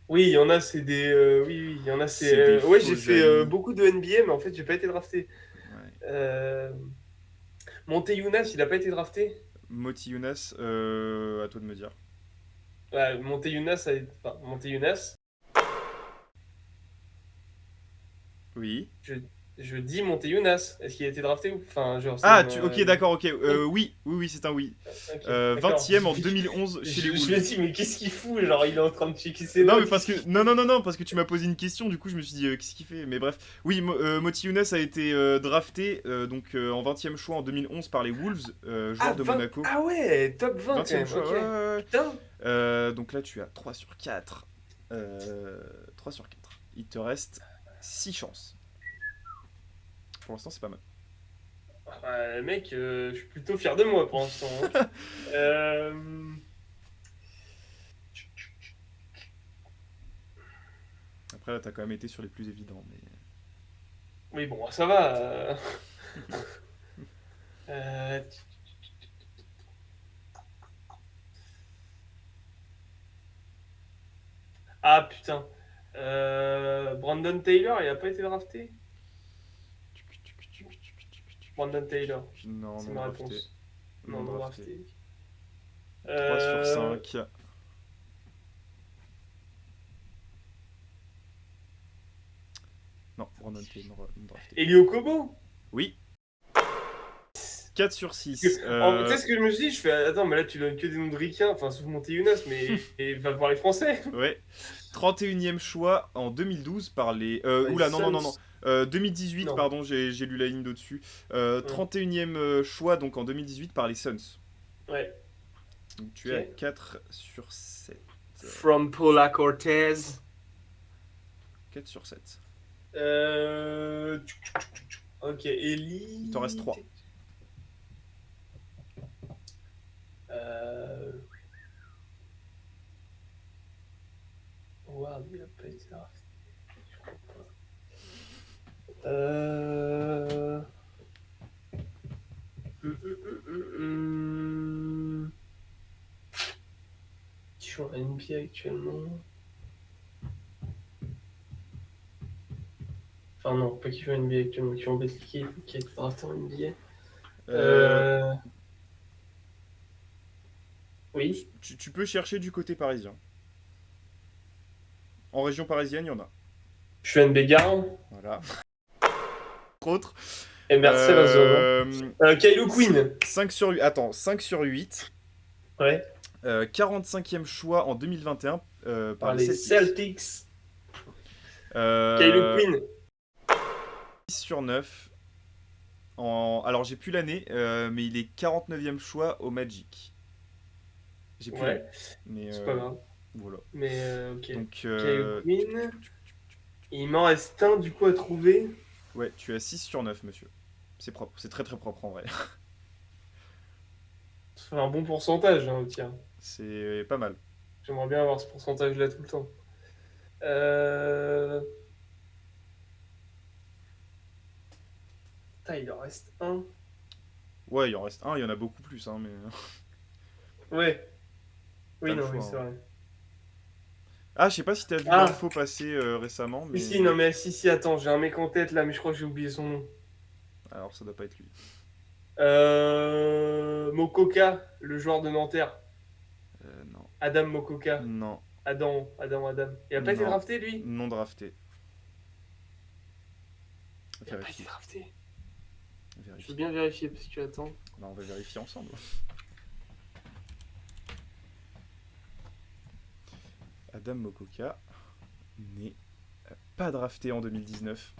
Speaker 2: Oui, il y en a, c'est des. Oui, il y en a, c'est.
Speaker 1: C'est des
Speaker 2: Ouais, j'ai
Speaker 1: faux
Speaker 2: fait
Speaker 1: amis.
Speaker 2: beaucoup de NBA, mais en fait, j'ai pas été drafté.
Speaker 1: Ouais.
Speaker 2: Monte Younas, il a pas été drafté?
Speaker 1: Moti Younas, à toi de me dire.
Speaker 2: Ouais, Monte Younas, enfin, Monte Younas,
Speaker 1: Oui.
Speaker 2: je dis Monte Younas. Est-ce qu'il a été drafté ou. Enfin, genre, c'est
Speaker 1: Ah,
Speaker 2: une.
Speaker 1: ok, d'accord, ok. Oui, c'est un oui.
Speaker 2: Ok, d'accord.
Speaker 1: 20e en 2011 chez les
Speaker 2: Je me
Speaker 1: Wolves.
Speaker 2: dis, mais qu'est-ce qu'il fout? Genre, il est en train de checker ses
Speaker 1: Non,
Speaker 2: notes.
Speaker 1: mais parce que. Non, parce que tu m'as posé une question, du coup, je me suis dit, qu'est-ce qu'il fait? Mais bref. Oui, Moti Younas a été drafté donc, en 20e choix en 2011 par les Wolves, joueur de Monaco.
Speaker 2: Ah ouais, top 20 quand
Speaker 1: 20e
Speaker 2: même,
Speaker 1: choix,
Speaker 2: ok.
Speaker 1: ouais.
Speaker 2: Putain.
Speaker 1: Donc là, tu as 3 sur 4. 3 sur 4. Il te reste 6 chances. Pour l'instant, c'est pas mal.
Speaker 2: Mec, je suis plutôt fier de moi pour l'instant. Hein.
Speaker 1: Après, là, t'as quand même été sur les plus évidents. Mais...
Speaker 2: Oui, bon, ça va. Euh, Ah putain. Brandon Taylor, il a pas été drafté? Brandon Taylor,
Speaker 1: Non,
Speaker 2: c'est
Speaker 1: non
Speaker 2: ma
Speaker 1: drafté.
Speaker 2: réponse.
Speaker 1: Non
Speaker 2: Non, non
Speaker 1: drafté.
Speaker 2: drafté.
Speaker 1: 3 sur
Speaker 2: Euh...
Speaker 1: 5. Non, Brandon Taylor, non drafté.
Speaker 2: Elio Kobo?
Speaker 1: Oui, 4 sur
Speaker 2: Tu
Speaker 1: 6.
Speaker 2: sais ce que je me suis dit? Je fais, attends, mais là tu donnes que des noms de ricains, enfin, sauf Monté-Younas, mais et va voir les Français.
Speaker 1: Ouais. 31e choix en 2012 par les...
Speaker 2: Les
Speaker 1: oula, non, non, non, non.
Speaker 2: Suns.
Speaker 1: 2018,
Speaker 2: Non.
Speaker 1: pardon, j'ai lu la ligne d'au-dessus.
Speaker 2: Hum.
Speaker 1: 31e choix donc en 2018 par les Suns.
Speaker 2: Ouais.
Speaker 1: Donc tu es à
Speaker 2: Ok.
Speaker 1: 4 sur 7.
Speaker 2: From Paula Cortez.
Speaker 1: 4 sur 7.
Speaker 2: Ok, Ellie.
Speaker 1: Il t'en reste 3.
Speaker 2: Wow, il a pas été drafté. Je crois pas. Euh... Qui joue en NBA actuellement? Enfin non, pas qui joue en NBA actuellement, qui joue en Betclic, qui a été drafté en NBA. Oui,
Speaker 1: Tu peux chercher du côté parisien. En région parisienne, il y en a.
Speaker 2: je suis NB Garant.
Speaker 1: Voilà. Entre autres.
Speaker 2: Et Marcel Azurban. Kylo Quinn.
Speaker 1: 5 sur 8. Attends, 5 sur 8.
Speaker 2: Ouais.
Speaker 1: 45e choix en 2021 par les
Speaker 2: Les
Speaker 1: Celtics.
Speaker 2: Celtics. Kylo
Speaker 1: Euh,
Speaker 2: Quinn.
Speaker 1: 6 sur 9. Alors, j'ai plus l'année, mais il est 49e choix au Magic. J'ai plus l'année.
Speaker 2: Ouais,
Speaker 1: Mais
Speaker 2: c'est pas grave.
Speaker 1: voilà.
Speaker 2: Mais ok.
Speaker 1: Donc,
Speaker 2: Kylo Quinn. Il m'en reste un du coup à trouver.
Speaker 1: ouais, tu as 6 sur 9, monsieur. C'est propre, c'est très très propre en vrai.
Speaker 2: Ça fait un bon pourcentage, hein, tiens.
Speaker 1: C'est pas mal.
Speaker 2: J'aimerais bien avoir ce pourcentage-là tout le temps. Putain, il en reste un.
Speaker 1: Ouais, il en reste un, il y en a beaucoup plus, hein, mais
Speaker 2: Ouais.
Speaker 1: t'as
Speaker 2: Oui,
Speaker 1: le
Speaker 2: non, oui,
Speaker 1: choix.
Speaker 2: c'est
Speaker 1: Hein.
Speaker 2: vrai.
Speaker 1: Ah, je sais pas si t'as vu
Speaker 2: Ah,
Speaker 1: l'info passer récemment,
Speaker 2: si,
Speaker 1: mais
Speaker 2: si, non, mais si, attends, j'ai un mec en tête là, mais je crois que j'ai oublié son nom.
Speaker 1: alors ça doit pas être lui.
Speaker 2: Mokoka, le joueur de Nanterre.
Speaker 1: Non,
Speaker 2: Adam Mokoka.
Speaker 1: non,
Speaker 2: Adam. Il a pas été
Speaker 1: non,
Speaker 2: drafté, lui?
Speaker 1: non drafté.
Speaker 2: Il a pas été
Speaker 1: Vérifier,
Speaker 2: drafté. Je veux
Speaker 1: vérifier.
Speaker 2: bien vérifier parce que, attends.
Speaker 1: Bah, on va vérifier ensemble. Adam Mokoka n'est pas drafté en 2019.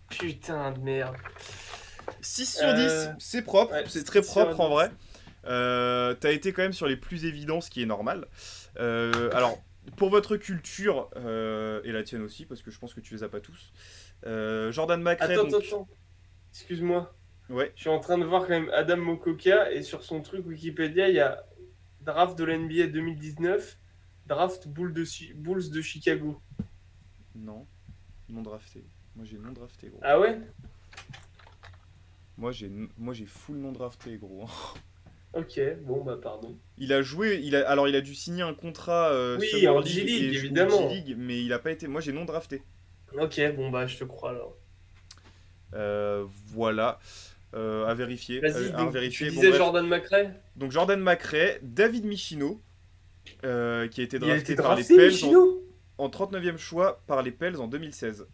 Speaker 2: Putain de merde.
Speaker 1: 6 sur 10, c'est propre,
Speaker 2: Ouais,
Speaker 1: c'est très
Speaker 2: 6 sur
Speaker 1: propre en
Speaker 2: 10.
Speaker 1: vrai. T'as été quand même sur les plus évidents, ce qui est normal. Alors, pour votre culture, et la tienne aussi, parce que je pense que tu les as pas tous, Jordan McRae,
Speaker 2: Attends,
Speaker 1: donc...
Speaker 2: attends. Excuse-moi.
Speaker 1: Ouais,
Speaker 2: Je suis en train de voir quand même Adam Mokoka et sur son truc Wikipédia, il y a draft de la NBA 2019, draft Bulls de Chicago.
Speaker 1: non, non drafté. Moi j'ai non drafté, gros.
Speaker 2: Ah ouais?
Speaker 1: Moi j'ai full non drafté, gros.
Speaker 2: Ok, bon bah pardon.
Speaker 1: Il a joué, alors il a dû signer un contrat
Speaker 2: Oui,
Speaker 1: Summer
Speaker 2: en
Speaker 1: League
Speaker 2: G-League,
Speaker 1: et ou
Speaker 2: évidemment.
Speaker 1: G-League, mais il a pas été. Moi j'ai non drafté.
Speaker 2: Ok, bon bah je te crois alors.
Speaker 1: Voilà. À vérifier.
Speaker 2: Vas-y,
Speaker 1: À
Speaker 2: donc tu
Speaker 1: vérifier. Bon,
Speaker 2: disais
Speaker 1: bref.
Speaker 2: Jordan McRae?
Speaker 1: Donc Jordan McRae, David Michino, qui a été
Speaker 2: Il a été
Speaker 1: drafté par les
Speaker 2: drafté,
Speaker 1: Pels
Speaker 2: Michino?
Speaker 1: en 39e choix par les Pels en 2016.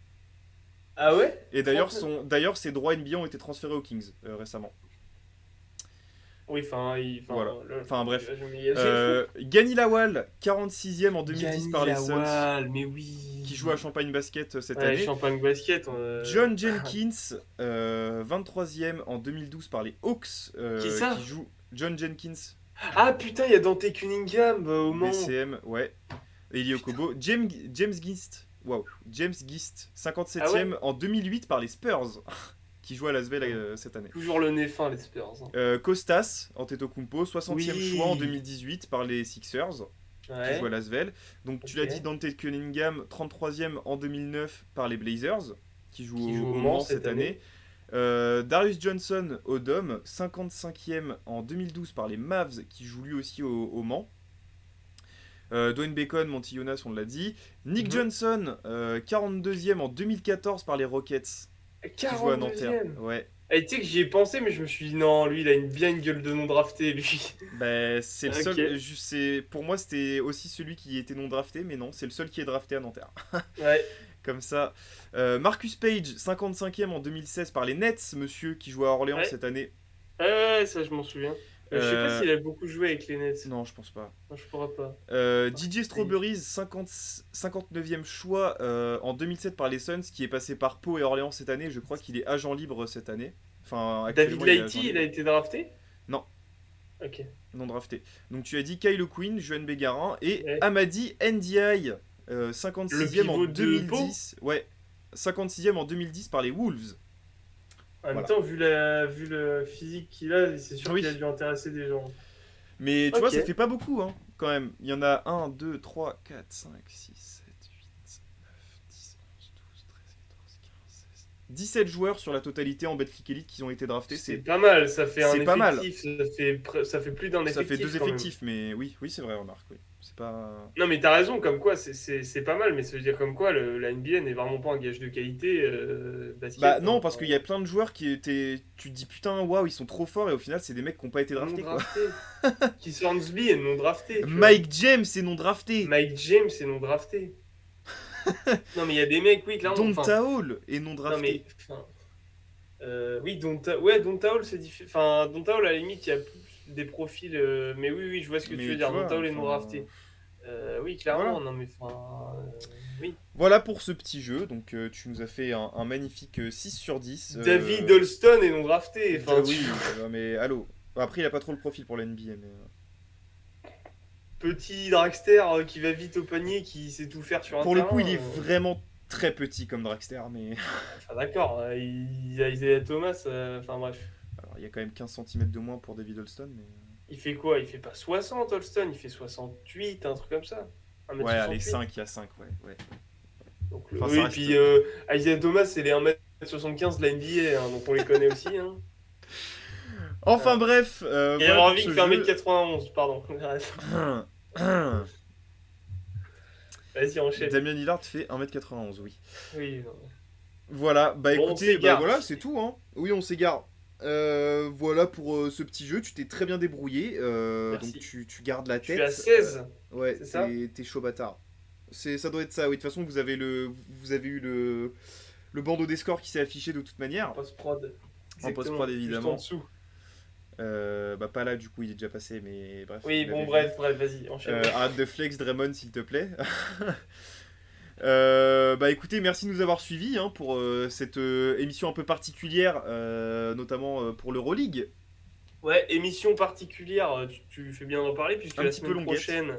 Speaker 2: Ah ouais?
Speaker 1: Et d'ailleurs,
Speaker 2: 39.
Speaker 1: d'ailleurs ses droits NBA ont été transférés aux Kings récemment.
Speaker 2: Oui, enfin,
Speaker 1: Voilà. Enfin bref.
Speaker 2: je vais m'y
Speaker 1: Gani Lawal, 46e en 2010
Speaker 2: Gani
Speaker 1: par les Suns,
Speaker 2: Lawal, mais oui.
Speaker 1: qui joue à Champagne Basket cette
Speaker 2: Ouais,
Speaker 1: année.
Speaker 2: Champagne Basket.
Speaker 1: John Jenkins, 23e en 2012 par les Hawks,
Speaker 2: Qui ça?
Speaker 1: qui joue John Jenkins,
Speaker 2: Ah putain, il y a Dante Cunningham au Mans.
Speaker 1: BCM, ouais. Et Elio Kobo. James Gist, wow. James Gist, 57e
Speaker 2: Ah ouais?
Speaker 1: en 2008 par les Spurs, qui joue à Las Vegas cette année.
Speaker 2: Toujours le nez fin, les Spurs. Hein.
Speaker 1: Kostas Antetokounmpo, 60e
Speaker 2: Oui.
Speaker 1: choix en 2018 par les Sixers. qui joue à
Speaker 2: Ouais,
Speaker 1: l'Asvel. Donc tu l'as dit,
Speaker 2: ok.
Speaker 1: Dante Cunningham, 33e en 2009 par les Blazers, qui joue
Speaker 2: Qui joue au
Speaker 1: au
Speaker 2: Mans
Speaker 1: Mans
Speaker 2: cette
Speaker 1: cette
Speaker 2: année.
Speaker 1: année. Darius Johnson au Dome, 55e en 2012 par les Mavs, qui joue lui aussi au Mans. Dwayne Bacon, Monty Jonas, on l'a dit. Nick
Speaker 2: Mhm.
Speaker 1: Johnson, 42e en 2014 par les Rockets, qui joue à Nanterre.
Speaker 2: 42e.
Speaker 1: Ouais.
Speaker 2: Eh, tu sais que j'y ai pensé, mais je me suis dit non, lui, il a bien une gueule de non drafté, lui.
Speaker 1: Ben, c'est le
Speaker 2: Ok.
Speaker 1: seul. Pour moi, c'était aussi celui qui était non drafté, mais non, c'est le seul qui est drafté à Nanterre.
Speaker 2: Ouais.
Speaker 1: Comme ça. Marcus Page, 55e en 2016 par les Nets, monsieur, qui joue à Orléans
Speaker 2: Ouais.
Speaker 1: cette année.
Speaker 2: Ouais, ça, je m'en souviens. Je sais pas
Speaker 1: Euh,
Speaker 2: s'il a beaucoup joué avec les Nets.
Speaker 1: non, je pense pas.
Speaker 2: Non, je pourrais pas.
Speaker 1: DJ
Speaker 2: Oui.
Speaker 1: Strawberries, 59e choix en 2007 par les Suns, qui est passé par Pau et Orléans cette année. Je crois qu'il est agent libre cette année. Enfin,
Speaker 2: David
Speaker 1: actuellement, il est agent
Speaker 2: Lighty, il a
Speaker 1: libre.
Speaker 2: été drafté?
Speaker 1: Non,
Speaker 2: Ok.
Speaker 1: non drafté. Donc tu as dit Kyle Quinn, Johan Bégarin et
Speaker 2: Ouais.
Speaker 1: Amadi Ndiaye,
Speaker 2: Le
Speaker 1: 56e en
Speaker 2: pivot de Pau?
Speaker 1: 2010. Ouais, 56e en 2010 par les Wolves.
Speaker 2: En même
Speaker 1: Voilà.
Speaker 2: temps, vu le physique qu'il a, c'est sûr qu'il a
Speaker 1: Oui.
Speaker 2: dû intéresser des gens.
Speaker 1: Mais tu vois,
Speaker 2: Ok.
Speaker 1: ça fait pas beaucoup, hein, quand même. Il y en a 1, 2, 3, 4, 5, 6, 7, 8, 9, 10, 11, 12, 13, 14, 15, 16. 17 joueurs sur la totalité en Betclic Elite qui ont été draftés.
Speaker 2: C'est pas mal, ça fait un
Speaker 1: C'est pas mal.
Speaker 2: effectif, ça fait plus d'un
Speaker 1: Ça fait
Speaker 2: effectif
Speaker 1: 2
Speaker 2: quand même.
Speaker 1: effectifs, mais oui, oui, c'est vrai, remarque. Oui. C'est pas.
Speaker 2: Non, mais t'as raison, comme quoi, c'est pas mal, mais ça veut dire comme quoi la NBA n'est vraiment pas un gage de qualité
Speaker 1: Bah
Speaker 2: basket,
Speaker 1: non,
Speaker 2: hein.
Speaker 1: parce qu'il y a plein de joueurs qui étaient. Tu te dis putain, waouh, ils sont trop forts, et au final, c'est des mecs qui n'ont pas été
Speaker 2: Non
Speaker 1: draftés, quoi.
Speaker 2: drafté. Keith Hornsby est non drafté, tu vois.
Speaker 1: Mike James est non drafté.
Speaker 2: Mike James est non drafté. Non, mais il y a des mecs, oui, clairement. Enfin,
Speaker 1: Donta Hall est non
Speaker 2: non, mais.
Speaker 1: drafté.
Speaker 2: Enfin, oui, ouais, Donta Hall, c'est différent. Enfin, Donta Hall, à la limite, il y a plus des profils. Mais oui, oui, je vois ce que tu veux
Speaker 1: Mais tu
Speaker 2: dire.
Speaker 1: vois,
Speaker 2: Donta Hall est non
Speaker 1: enfin.
Speaker 2: drafté. Oui, clairement,
Speaker 1: Voilà.
Speaker 2: non, mais enfin. Oui.
Speaker 1: Voilà pour ce petit jeu. Donc, tu nous as fait un magnifique 6 sur 10.
Speaker 2: David Holston est non drafté. Enfin,
Speaker 1: Oui, mais allô. Après, il a pas trop le profil pour la NBA. Mais...
Speaker 2: petit dragster qui va vite au panier, qui sait tout faire sur un
Speaker 1: Pour le coup,
Speaker 2: terrain.
Speaker 1: il est vraiment très petit comme Dragster. Mais
Speaker 2: Enfin, d'accord, il a Isaiah Thomas. Enfin, bref.
Speaker 1: alors, il y a quand même 15 cm de moins pour David Holston. Mais...
Speaker 2: Il fait quoi? Il fait pas 60, Holston, il fait 68, un truc comme ça.
Speaker 1: Ouais, allez,
Speaker 2: 1m68.
Speaker 1: 5, il y a 5, ouais. Ouais.
Speaker 2: Donc,
Speaker 1: Enfin, ça
Speaker 2: oui,
Speaker 1: reste.
Speaker 2: puis Isaiah Thomas, c'est les 1m75 de la NBA, hein, donc on les connaît aussi. Hein.
Speaker 1: Enfin bref,
Speaker 2: Et
Speaker 1: voilà pour
Speaker 2: Irving
Speaker 1: ce
Speaker 2: fait
Speaker 1: jeu.
Speaker 2: 1m91, pardon. Vas-y, enchaîne.
Speaker 1: Damien Lillard fait 1m91, oui.
Speaker 2: Oui, non.
Speaker 1: Voilà, bah
Speaker 2: Bon, on
Speaker 1: écoutez, bah
Speaker 2: s'égare.
Speaker 1: voilà, c'est tout, hein. Oui, on s'égare. Voilà pour ce petit jeu, tu t'es très bien débrouillé, donc
Speaker 2: Merci.
Speaker 1: tu gardes la
Speaker 2: Je suis à
Speaker 1: tête.
Speaker 2: 16,
Speaker 1: Ouais,
Speaker 2: c'est ça?
Speaker 1: t'es chaud bâtard. Ça doit être ça, oui. De toute façon, vous avez eu le bandeau des scores qui s'est affiché de toute
Speaker 2: En
Speaker 1: manière.
Speaker 2: post-prod.
Speaker 1: En post-prod,
Speaker 2: Exactement, juste en
Speaker 1: évidemment.
Speaker 2: dessous.
Speaker 1: Bah pas là, du coup, il est déjà passé, mais bref,
Speaker 2: Oui,
Speaker 1: vous
Speaker 2: bon,
Speaker 1: l'avez vu.
Speaker 2: bref, vas-y, enchaîne.
Speaker 1: Arrête de flex, Draymond, s'il te plaît. Bah écoutez, merci de nous avoir suivis hein, pour cette émission un peu particulière, notamment pour l'Euroleague.
Speaker 2: Ouais, émission particulière, tu fais bien d'en parler, puisque
Speaker 1: Un
Speaker 2: la
Speaker 1: petit peu
Speaker 2: semaine
Speaker 1: longuette.
Speaker 2: prochaine,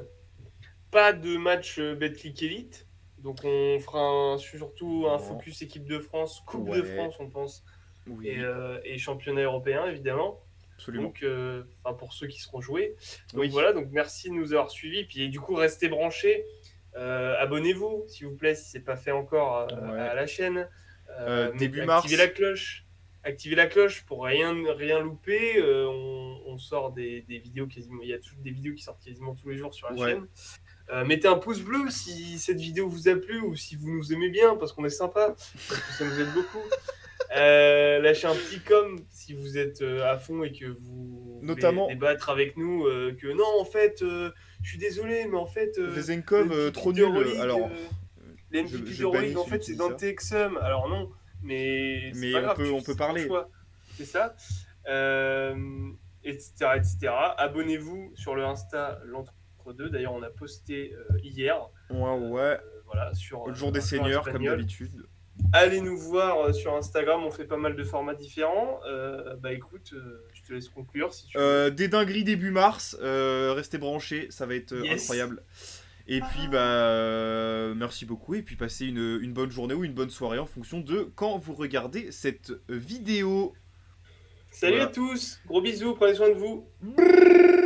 Speaker 2: pas de match Betclic Elite. Donc on fera surtout un
Speaker 1: Non.
Speaker 2: focus équipe de France, Coupe de
Speaker 1: Ouais.
Speaker 2: France, on pense,
Speaker 1: Oui,
Speaker 2: et championnat européen, évidemment.
Speaker 1: absolument.
Speaker 2: Donc, enfin, pour ceux qui seront joués. Donc
Speaker 1: Oui.
Speaker 2: voilà, donc merci de nous avoir suivis. Puis du coup, restez branchés. Abonnez-vous, s'il vous plaît, si ce n'est pas fait encore
Speaker 1: Ouais.
Speaker 2: à la chaîne.
Speaker 1: Début
Speaker 2: Activez la
Speaker 1: mars.
Speaker 2: cloche. Activez la cloche pour rien louper. On sort des vidéos quasiment. Il y a des vidéos qui sortent quasiment tous les jours sur la
Speaker 1: Ouais.
Speaker 2: chaîne. Mettez un pouce bleu si cette vidéo vous a plu ou si vous nous aimez bien parce qu'on est sympa, parce que ça nous aide beaucoup. Lâchez un petit com si vous êtes à fond et que vous voulez
Speaker 1: Notamment
Speaker 2: débattre avec nous. Que non, en fait, je suis désolé, mais en fait, le
Speaker 1: Vezenkov,
Speaker 2: MVP
Speaker 1: trop nul.
Speaker 2: d'Euroleague,
Speaker 1: Alors,
Speaker 2: les MVP
Speaker 1: je
Speaker 2: d'Euroleague,
Speaker 1: bannis
Speaker 2: en
Speaker 1: celui
Speaker 2: fait,
Speaker 1: qui
Speaker 2: c'est
Speaker 1: dit
Speaker 2: dans
Speaker 1: ça.
Speaker 2: TXM. Alors non, mais c'est
Speaker 1: Mais
Speaker 2: pas grave,
Speaker 1: on peut
Speaker 2: c'est ton
Speaker 1: parler.
Speaker 2: choix. C'est ça. Etc., etc. Abonnez-vous sur le Insta l'entre-deux. D'ailleurs, on a posté hier.
Speaker 1: Ouais, ouais.
Speaker 2: Voilà, sur
Speaker 1: Le jour des
Speaker 2: un joueur
Speaker 1: seigneurs, comme
Speaker 2: espagnol.
Speaker 1: d'habitude.
Speaker 2: Allez nous voir sur Instagram, on fait pas mal de formats différents. Bah écoute, je te laisse conclure si tu veux.
Speaker 1: Des dingueries début mars. Restez branchés, ça va être
Speaker 2: Yes.
Speaker 1: incroyable. Et puis, bah, merci beaucoup. Et puis, passez une bonne journée ou une bonne soirée en fonction de quand vous regardez cette vidéo.
Speaker 2: Salut à
Speaker 1: Voilà.
Speaker 2: tous, gros bisous, prenez soin de vous.
Speaker 1: Brrr.